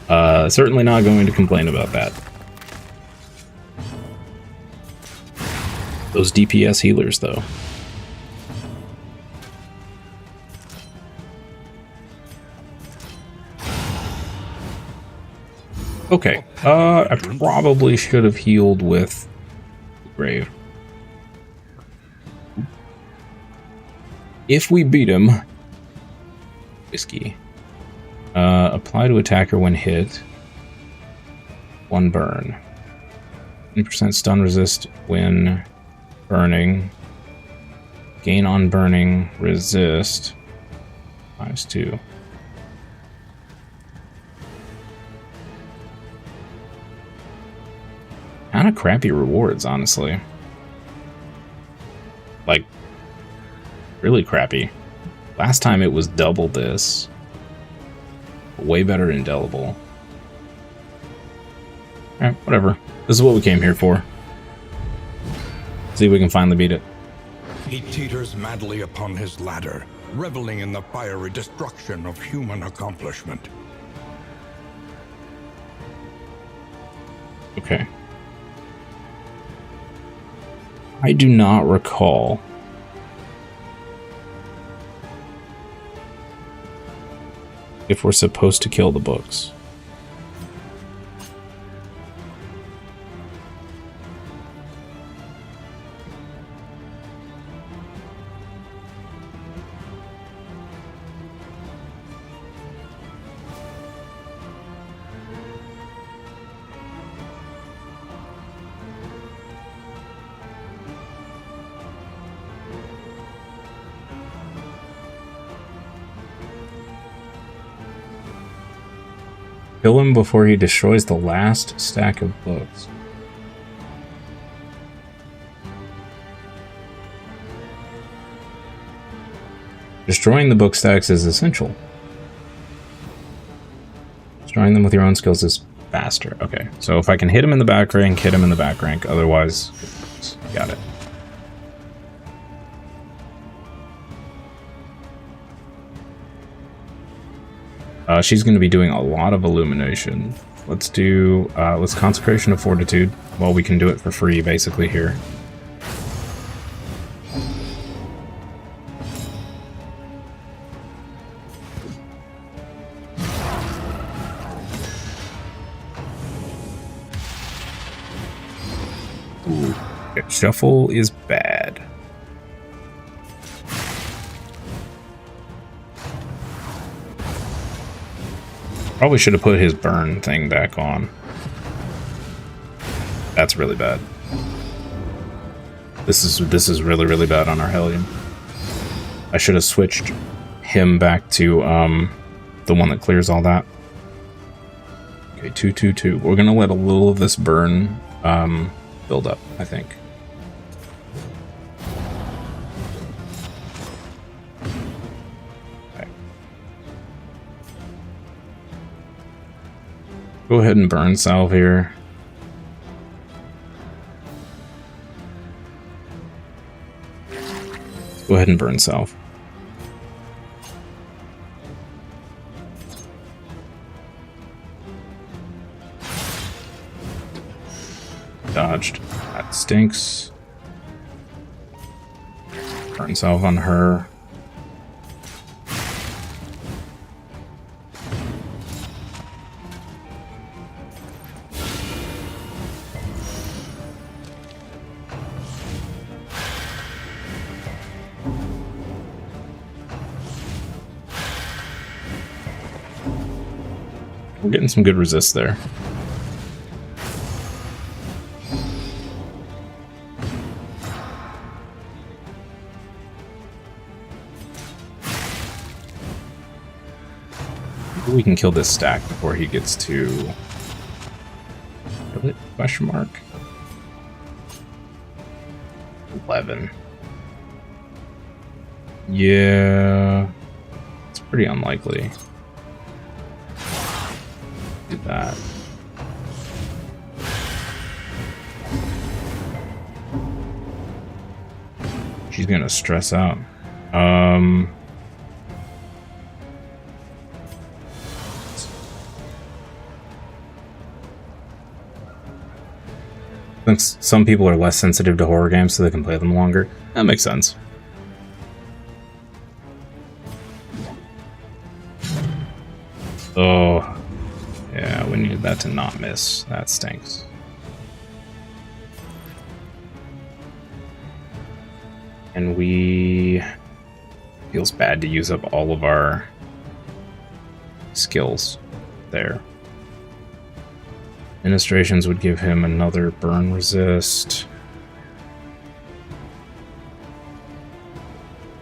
Certainly not going to complain about that. Those DPS healers, though. Okay, I probably should have healed with the Grave. If we beat him, whiskey. Apply to attacker when hit. 1 burn. 10% stun resist when burning. Gain on burning, resist. -2. Kind of crappy rewards, honestly. Like, really crappy. Last time it was double this. Way better indelible. Alright, whatever. This is what we came here for. See if we can finally beat it. He teeters madly upon his ladder, reveling in the fiery destruction of human accomplishment. Okay. I do not recall if we're supposed to kill the books. Kill him before he destroys the last stack of books. Destroying the book stacks is essential. Destroying them with your own skills is faster. Okay, so if I can hit him in the back rank, hit him in the back rank. Otherwise, got it. She's going to be doing a lot of illumination. Let's do, let's Consecration of Fortitude. Well, we can do it for free, basically, here. Ooh. Okay, shuffle is bad. Probably should have put his burn thing back on. That's really bad. This is really, really bad on our Hellion. I should have switched him back to the one that clears all that. Okay, 222. We're gonna let a little of this burn build up, I think. Okay. Go ahead and burn salve here. Go ahead and burn salve. Dodged. That stinks. Burn salve on her. We're getting some good resist there. Maybe we can kill this stack before he gets to... Kill it? Question mark? 11. Yeah... It's pretty unlikely. Do that. She's gonna stress out. Since some people are less sensitive to horror games, so they can play them longer. That makes sense. Oh. Yeah, we needed that to not miss. That stinks. And we... Feels bad to use up all of our skills there. Administrations would give him another burn resist.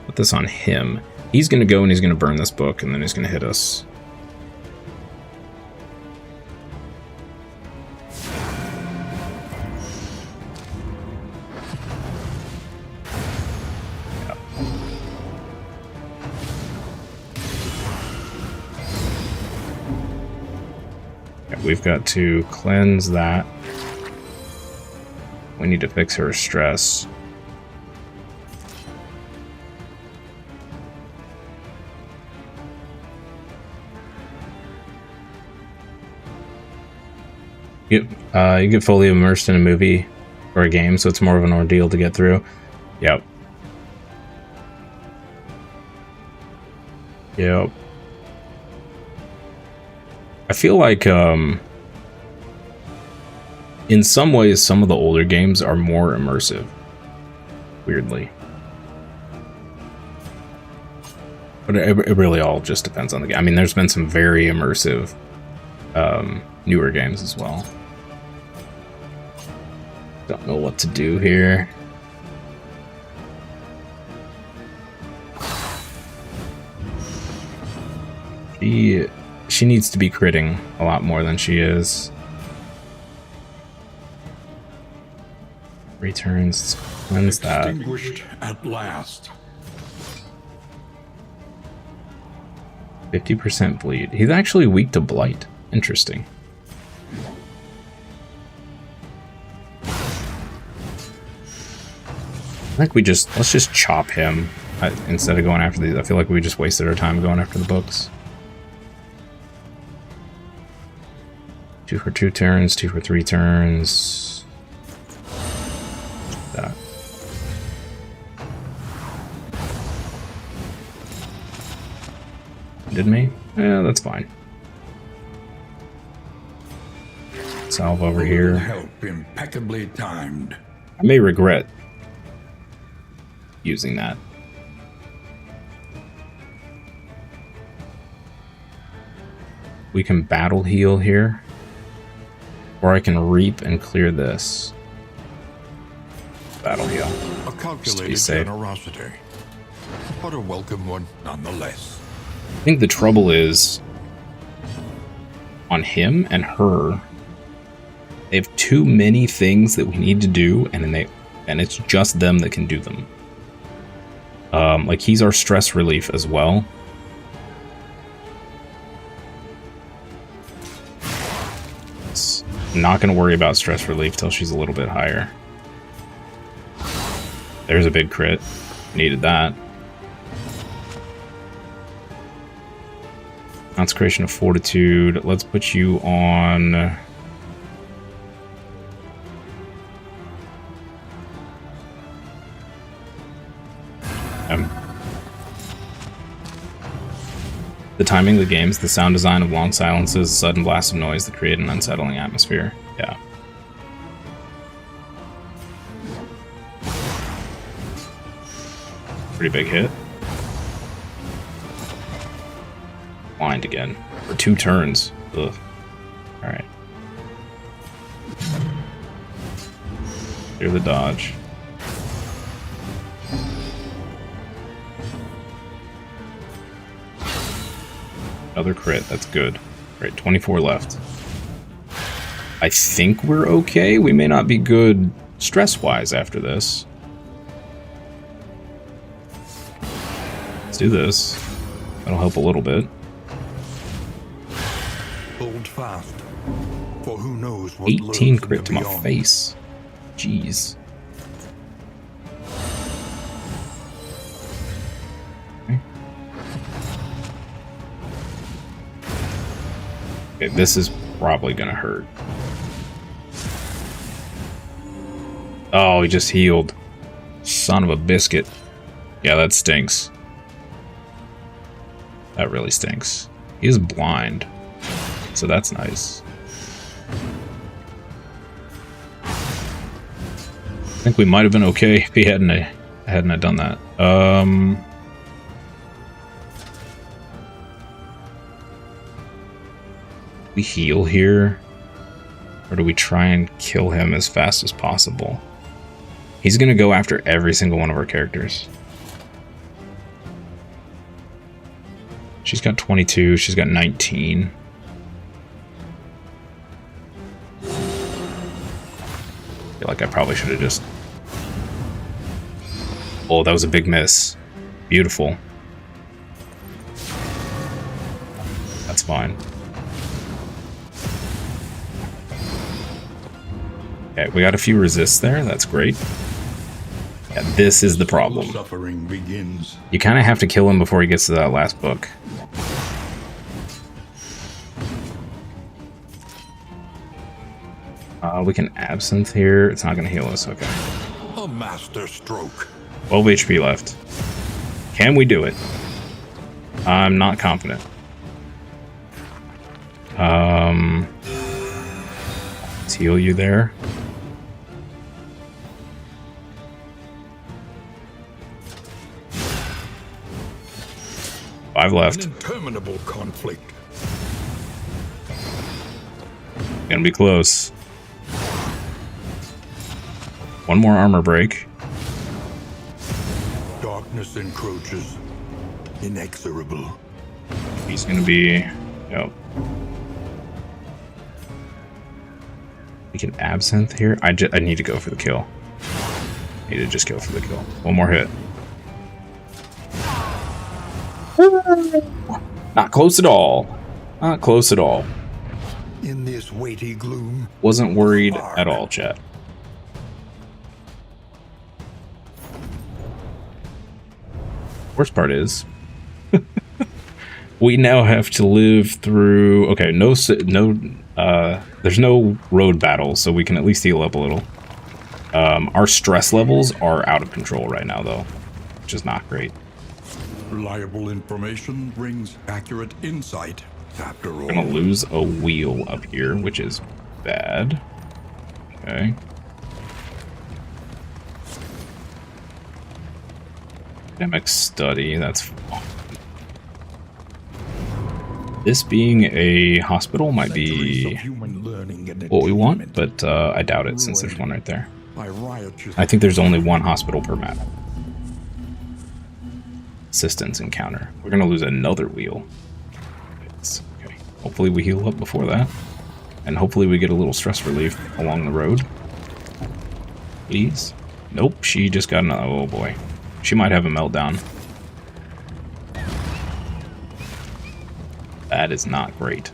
Put this on him. He's going to go and he's going to burn this book, and then he's going to hit us. We've got to cleanse that. We need to fix her stress. You get fully immersed in a movie or a game, so it's more of an ordeal to get through. Yep. Yep. I feel like, in some ways, some of the older games are more immersive. Weirdly. But it really all just depends on the game. I mean, there's been some very immersive, newer games as well. Don't know what to do here. She needs to be critting a lot more than she is. Returns, cleanse that. Extinguished at last. 50% bleed. He's actually weak to blight. Interesting. I think let's just chop him instead of going after these. I feel like we just wasted our time going after the books. 2 for 2 turns, 2 for 3 turns. That. Did me? Yeah, that's fine. Salve over here. Help impeccably timed. I may regret using that. We can battle heal here. Or I can reap and clear this. Battle heal. A calculated safe. generosity. but a welcome one nonetheless. I think the trouble is on him and her. They have too many things that we need to do, and it's just them that can do them. Like he's our stress relief as well. I'm not going to worry about stress relief till she's a little bit higher. There's a big crit. Needed that. Consecration of Fortitude. Let's put you on... The timing of the games, the sound design of long silences, sudden blasts of noise that create an unsettling atmosphere. Yeah. Pretty big hit. Blind again. For 2 turns. Ugh. Alright. Clear the dodge. Another crit, that's good. Right, 24 left. I think we're okay. We may not be good stress-wise after this. Let's do this. That'll help a little bit. Hold fast, for who knows what 18 crit to my face. Jeez. Okay, this is probably gonna hurt. Oh, he just healed. Son of a biscuit. Yeah, that stinks. That really stinks. He is blind, so that's nice. I think we might have been okay if he hadn't done that. We heal here, or do we try and kill him as fast as possible? He's gonna go after every single one of our characters. She's got 22, she's got 19. I feel like I probably should have just... Oh, that was a big miss. Beautiful. That's fine. Okay, we got a few resists there. That's great. Yeah, this is the problem. Suffering begins. You kind of have to kill him before he gets to that last book. We can absinthe here. It's not going to heal us. Okay. A master stroke. 12 HP left. Can we do it? I'm not confident. Let's heal you there. Five left. An interminable conflict. Gonna be close. One more armor break. Darkness encroaches. Inexorable. He's gonna be... Yep. We can absinthe here. I need to go for the kill. Need to just go for the kill. One more hit. Not close at all. Not close at all. In this weighty gloom. Wasn't worried at all, chat. Worst part is, we now have to live through. Okay, there's no road battle, so we can at least heal up a little. Our stress levels are out of control right now, though, which is not great. Reliable information brings accurate insight. After all, We're gonna lose a wheel up here, which is bad. Okay. Academic study, that's fine. This being a hospital might be what we want, but I doubt it since there's one right there. I think there's only one hospital per map. assistance encounter. We're gonna lose another wheel. Okay. Hopefully we heal up before that. And hopefully we get a little stress relief along the road. Please. Nope, she just got another. Oh boy. She might have a meltdown. That is not great.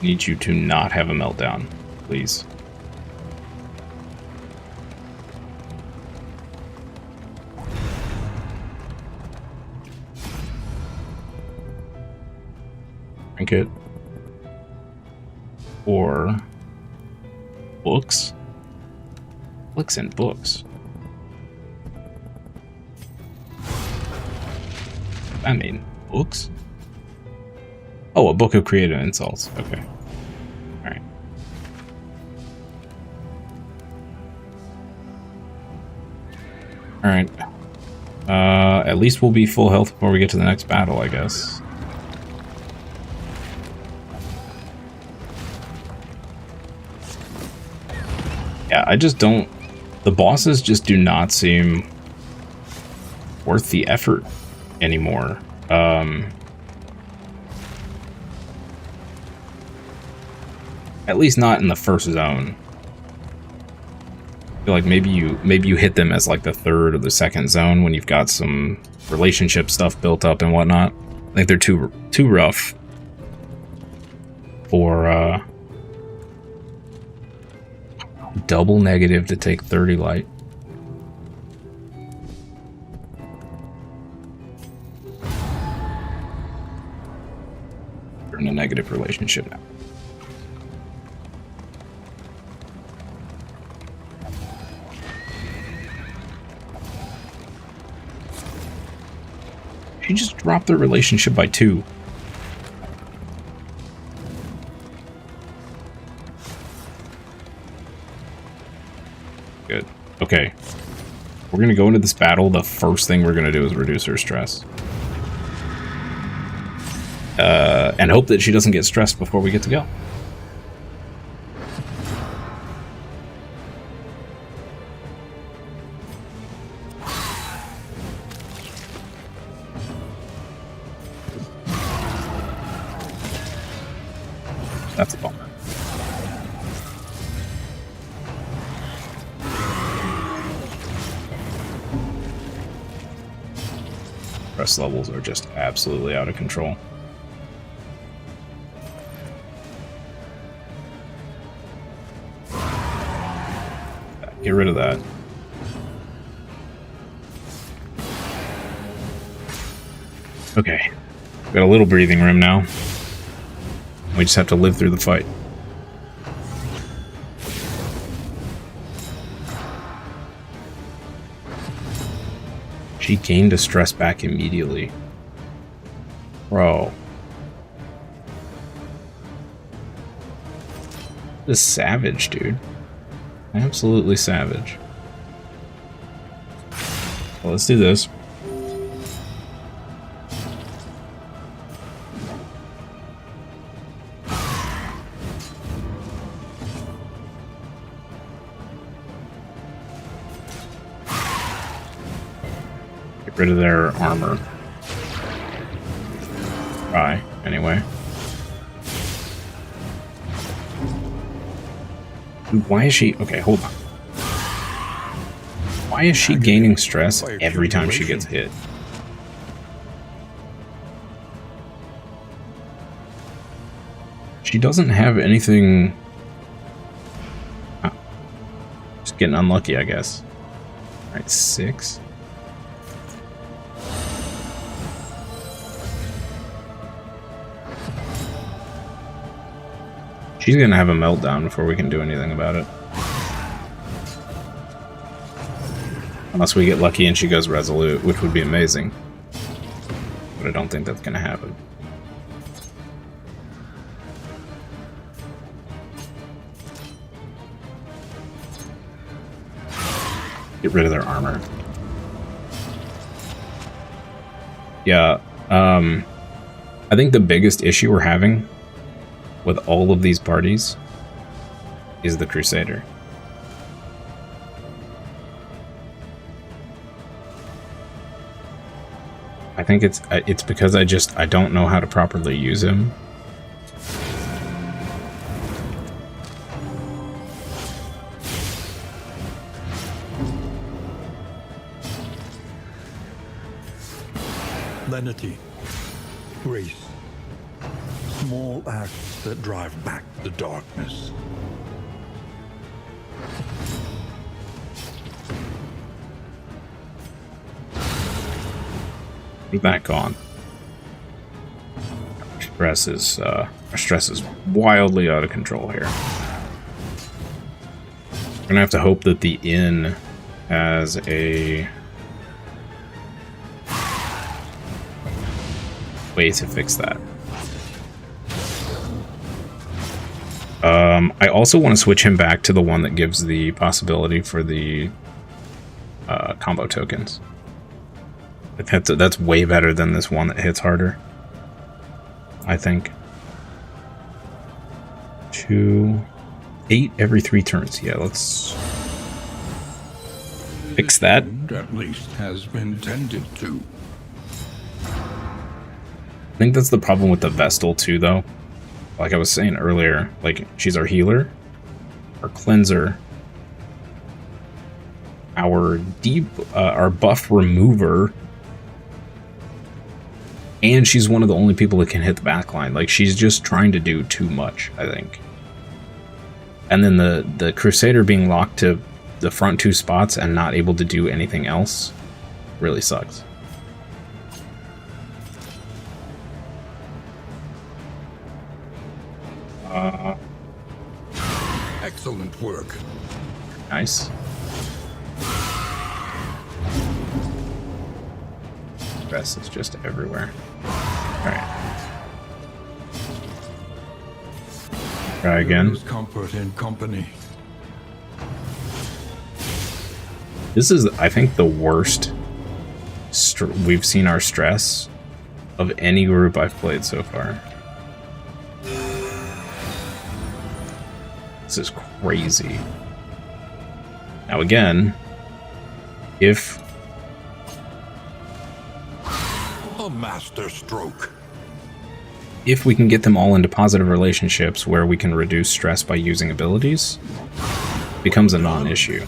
Need you to not have a meltdown, please. Trinket. Or books? Books and books. I mean, books? Oh, a book of creative insults. Okay. Alright. Alright. At least we'll be full health before we get to the next battle, I guess. Yeah, I just don't... The bosses just do not seem worth the effort anymore. At least not in the first zone. I feel like maybe you hit them as like the third or the second zone when you've got some relationship stuff built up and whatnot. I think they're too rough for double negative to take 30 light. You're in a negative relationship now. She just dropped their relationship by 2. Good. Okay. We're gonna go into this battle. The first thing we're gonna do is reduce her stress. And hope that she doesn't get stressed before we get to go. That's a bummer. Stress levels are just absolutely out of control. Get rid of that. Okay. We've got a little breathing room now. We just have to live through the fight. She gained a stress back immediately. Bro. This is savage, dude. Absolutely savage. Well, let's do this. Get rid of their armor. Try, anyway. Why is she... Okay, hold on. Why is she gaining stress every time she gets hit? She doesn't have anything... Oh. Just getting unlucky, I guess. Alright, 6. She's gonna have a meltdown before we can do anything about it. Unless we get lucky and she goes resolute, which would be amazing. But I don't think that's gonna happen. Get rid of their armor. Yeah, I think the biggest issue we're having with all of these parties is the Crusader. think it's because I don't know how to properly use him. Lenity, grace, small acts that drive back the darkness. Put that gone. Our stress is wildly out of control here. We're gonna have to hope that the inn has a way to fix that. I also want to switch him back to the one that gives the possibility for the combo tokens. That's way better than this one that hits harder, I think. 8 every 3 turns. Yeah, let's fix that. At least has been tended to. I think that's the problem with the Vestal too, though. Like I was saying earlier, like she's our healer, our cleanser, our buff remover, and she's one of the only people that can hit the backline. Like she's just trying to do too much, I think. And then the Crusader being locked to the front 2 spots and not able to do anything else really sucks. Excellent work. Nice. Stress is just everywhere. Alright. Try again. There's comfort in company. This is, I think, the worst we've seen our stress of any group I've played so far. This is crazy. Now again, if a master stroke. If we can get them all into positive relationships where we can reduce stress by using abilities, it becomes a non-issue.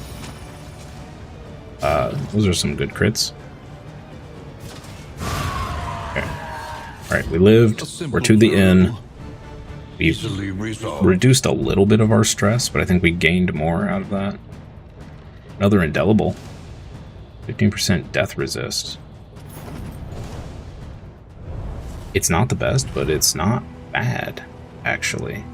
Those are some good crits. Okay. Alright, we lived. We're to the inn. We've reduced a little bit of our stress, but I think we gained more out of that. Another indelible. 15% death resist. It's not the best, but it's not bad, actually.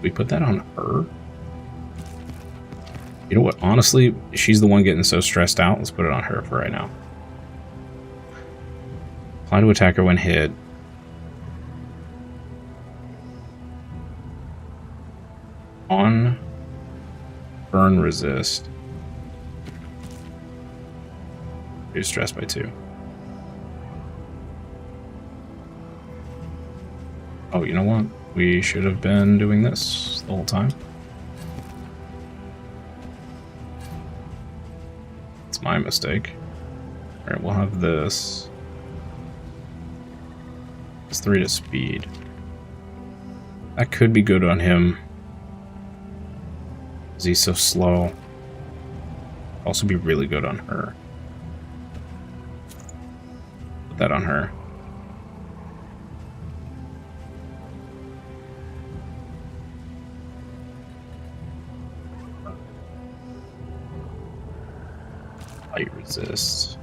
We put that on her? You know what? Honestly, she's the one getting so stressed out. Let's put it on her for right now. Apply to attacker when hit. On burn resist. Reduce stress by 2. Oh, you know what? We should have been doing this the whole time. It's my mistake. Alright, we'll have this. It's 3 to speed. That could be good on him. Because he's so slow. Also be really good on her. Put that on her. Light resist.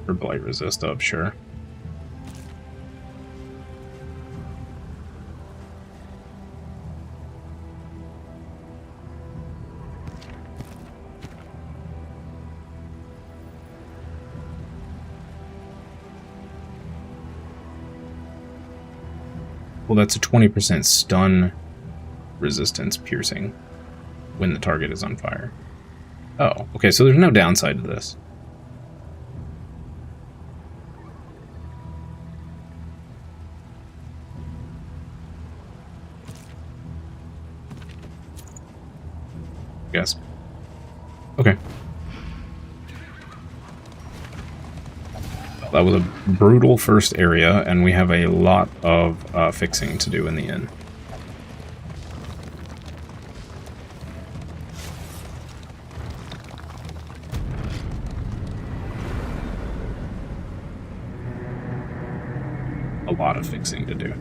Or blight resist up, sure. Well, that's a 20% stun resistance piercing when the target is on fire. Oh, okay, so there's no downside to this. Gasp. Okay. That was a brutal first area, and we have a lot of fixing to do in the end. A lot of fixing to do.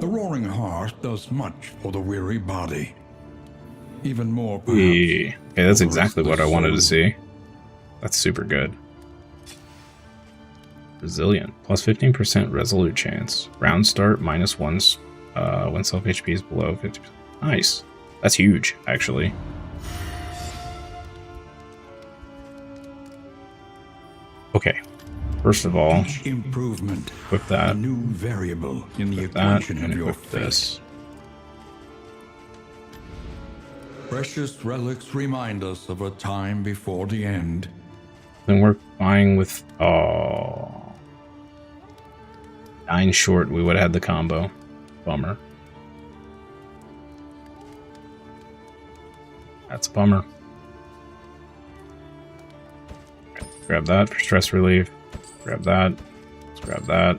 The roaring heart does much for the weary body. Even more, perhaps. Okay, that's exactly what I wanted to see. That's super good. Resilient. Plus 15% resolute chance. Round start -1 when self HP is below 50%. Nice. That's huge, actually. Okay. First of all, Each improvement, equip that. a new variable in the Equip that, equation and of your equip fate. this. Precious relics remind us of a time before the end. Then we're buying with... Oh. 9 short, we would have had the combo. Bummer. That's a bummer. Grab that for stress relief. Grab that. Let's grab that.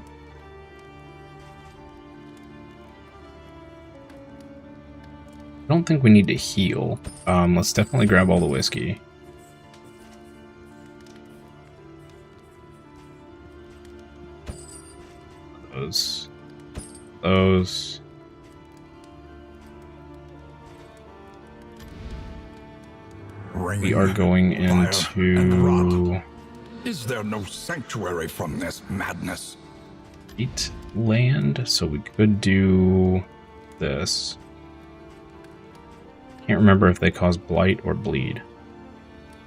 I don't think we need to heal. Let's definitely grab all the whiskey. Those. We are going into... Is there no sanctuary from this madness? Land, so we could do this. Can't remember if they cause blight or bleed.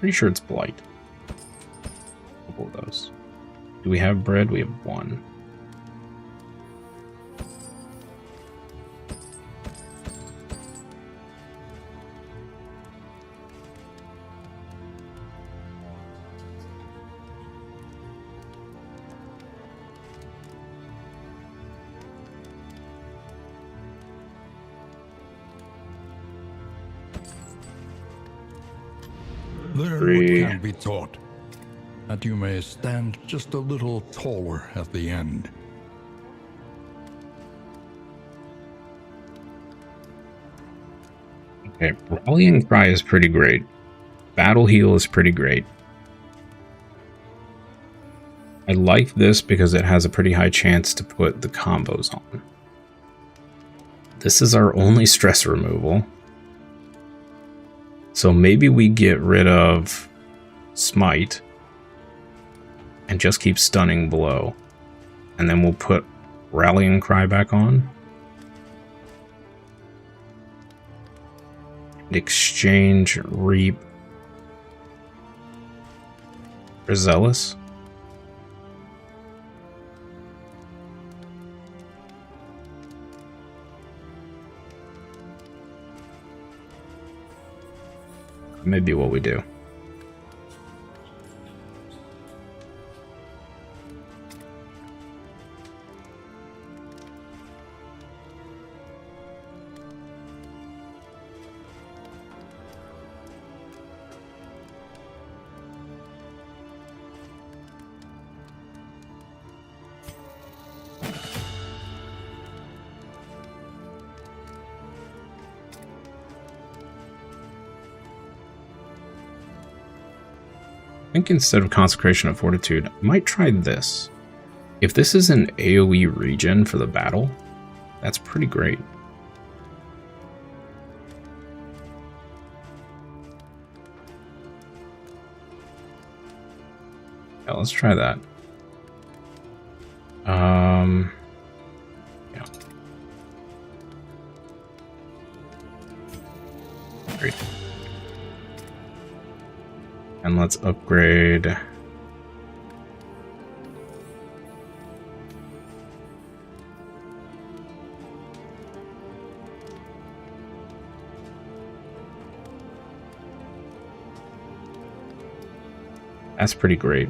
Pretty sure it's blight. A couple of those. Do we have bread? We have 1. Learn 3. what can be taught, that you may stand just a little taller at the end. Okay, Rallying Cry is pretty great. Battle Heal is pretty great. I like this because it has a pretty high chance to put the combos on. This is our only stress removal. So maybe we get rid of Smite and just keep stunning below. And then we'll put Rallying Cry back on. Exchange Reap for Zealous. Maybe what we do. I think instead of Consecration of Fortitude, I might try this. If this is an AoE regen for the battle, that's pretty great. Yeah, let's try that. Yeah. Great. And let's upgrade. That's pretty great.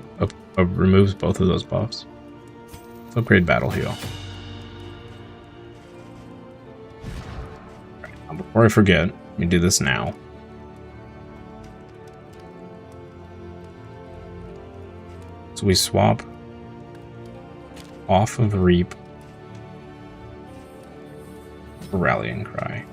Removes both of those buffs. Let's upgrade Battle Heal. Right. Before I forget, let me do this now. So we swap off of Reap for Rallying Cry.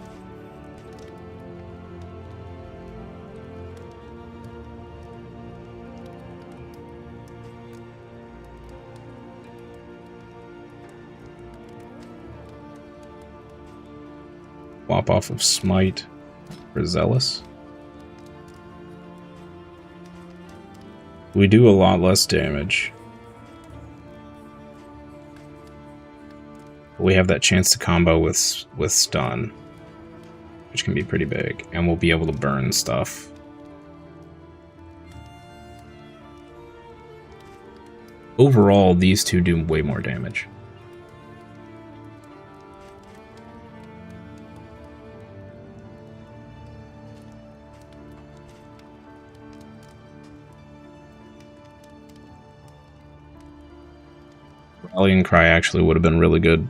Swap off of Smite for Zealous. We do a lot less damage. We have that chance to combo with Stun, which can be pretty big, and we'll be able to burn stuff. Overall, these two do way more damage. Rallying Cry actually would have been really good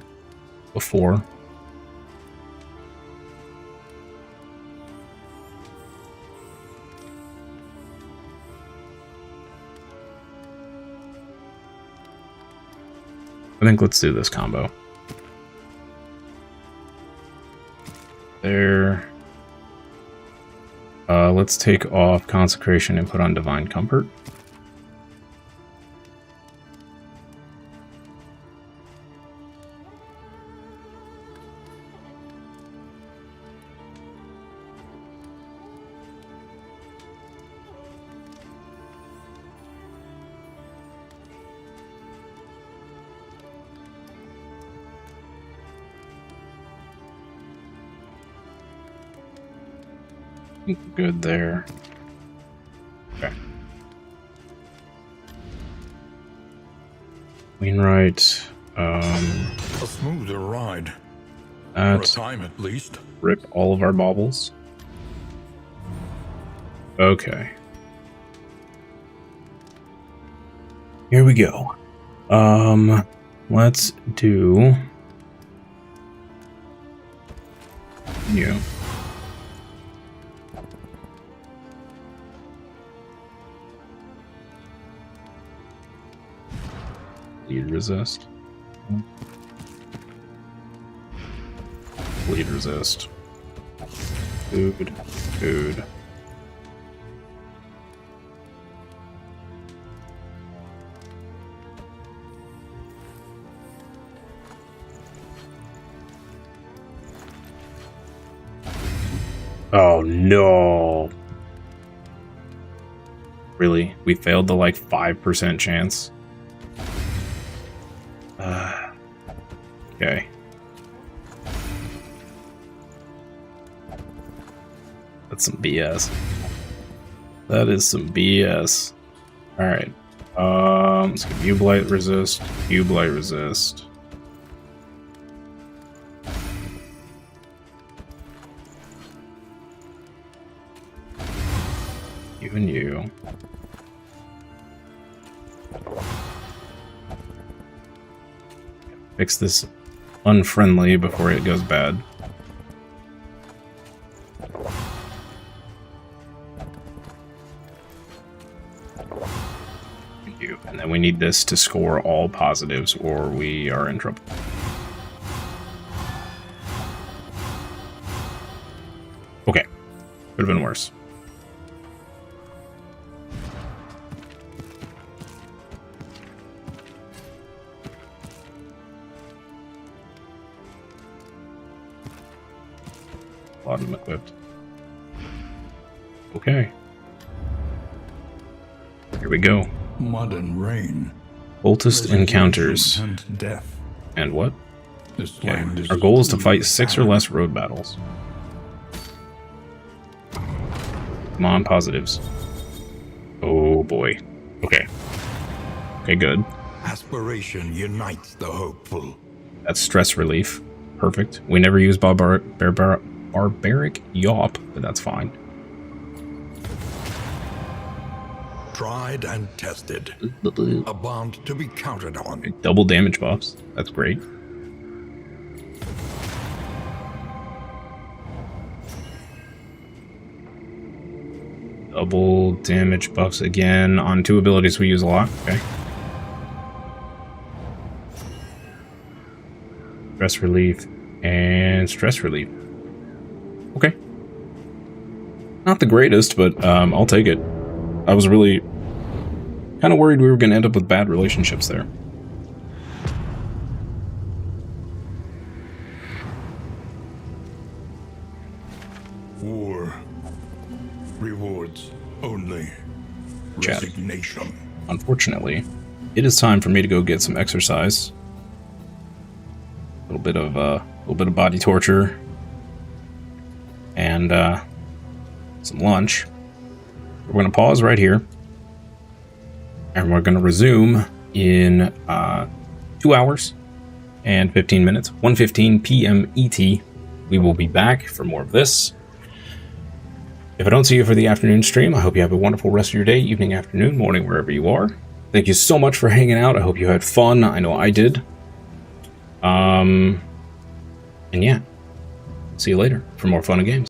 before. I think let's do this combo. There. Let's take off Consecration and put on Divine Comfort. Good there. Okay. Wainwright. A smoother ride. For a time at least. Rip all of our baubles. Okay. Here we go. Let's do you. Bleed resist. Bleed resist. Food. Food. Oh no. Really? We failed the like 5% chance? Okay. That's some BS. That is some BS. Alright. Let's get you blight resist. You blight resist. You and you. Fix this unfriendly before it goes bad. And then we need this to score all positives or we are in trouble. Okay. Could have been worse. A lot of them equipped. Okay. Here we go. Mud and rain. Cultist encounters. And death. And what? This Yeah. land is Our goal is to fight 6 or less road battles. Come on, positives. Oh boy. Okay. Okay, good. Aspiration unites the hopeful. That's stress relief. Perfect. We never use barbaric yawp, but that's fine. Tried and tested. A bond to be counted on. Double damage buffs. That's great. Double damage buffs again on 2 abilities we use a lot. Okay. Stress relief and stress relief. Okay. Not the greatest, but I'll take it. I was really kind of worried we were going to end up with bad relationships there. War. Rewards only. Chat. Resignation. Unfortunately, it is time for me to go get some exercise. A little bit of body torture, and some lunch. We're going to pause right here, and we're going to resume in 2 hours and 15 minutes, 1:15 p.m. ET. We will be back for more of this. If I don't see you for the afternoon stream, I hope you have a wonderful rest of your day, evening, afternoon, morning, wherever you are. Thank you so much for hanging out. I hope you had fun. I know I did. And yeah, see you later for more fun and games.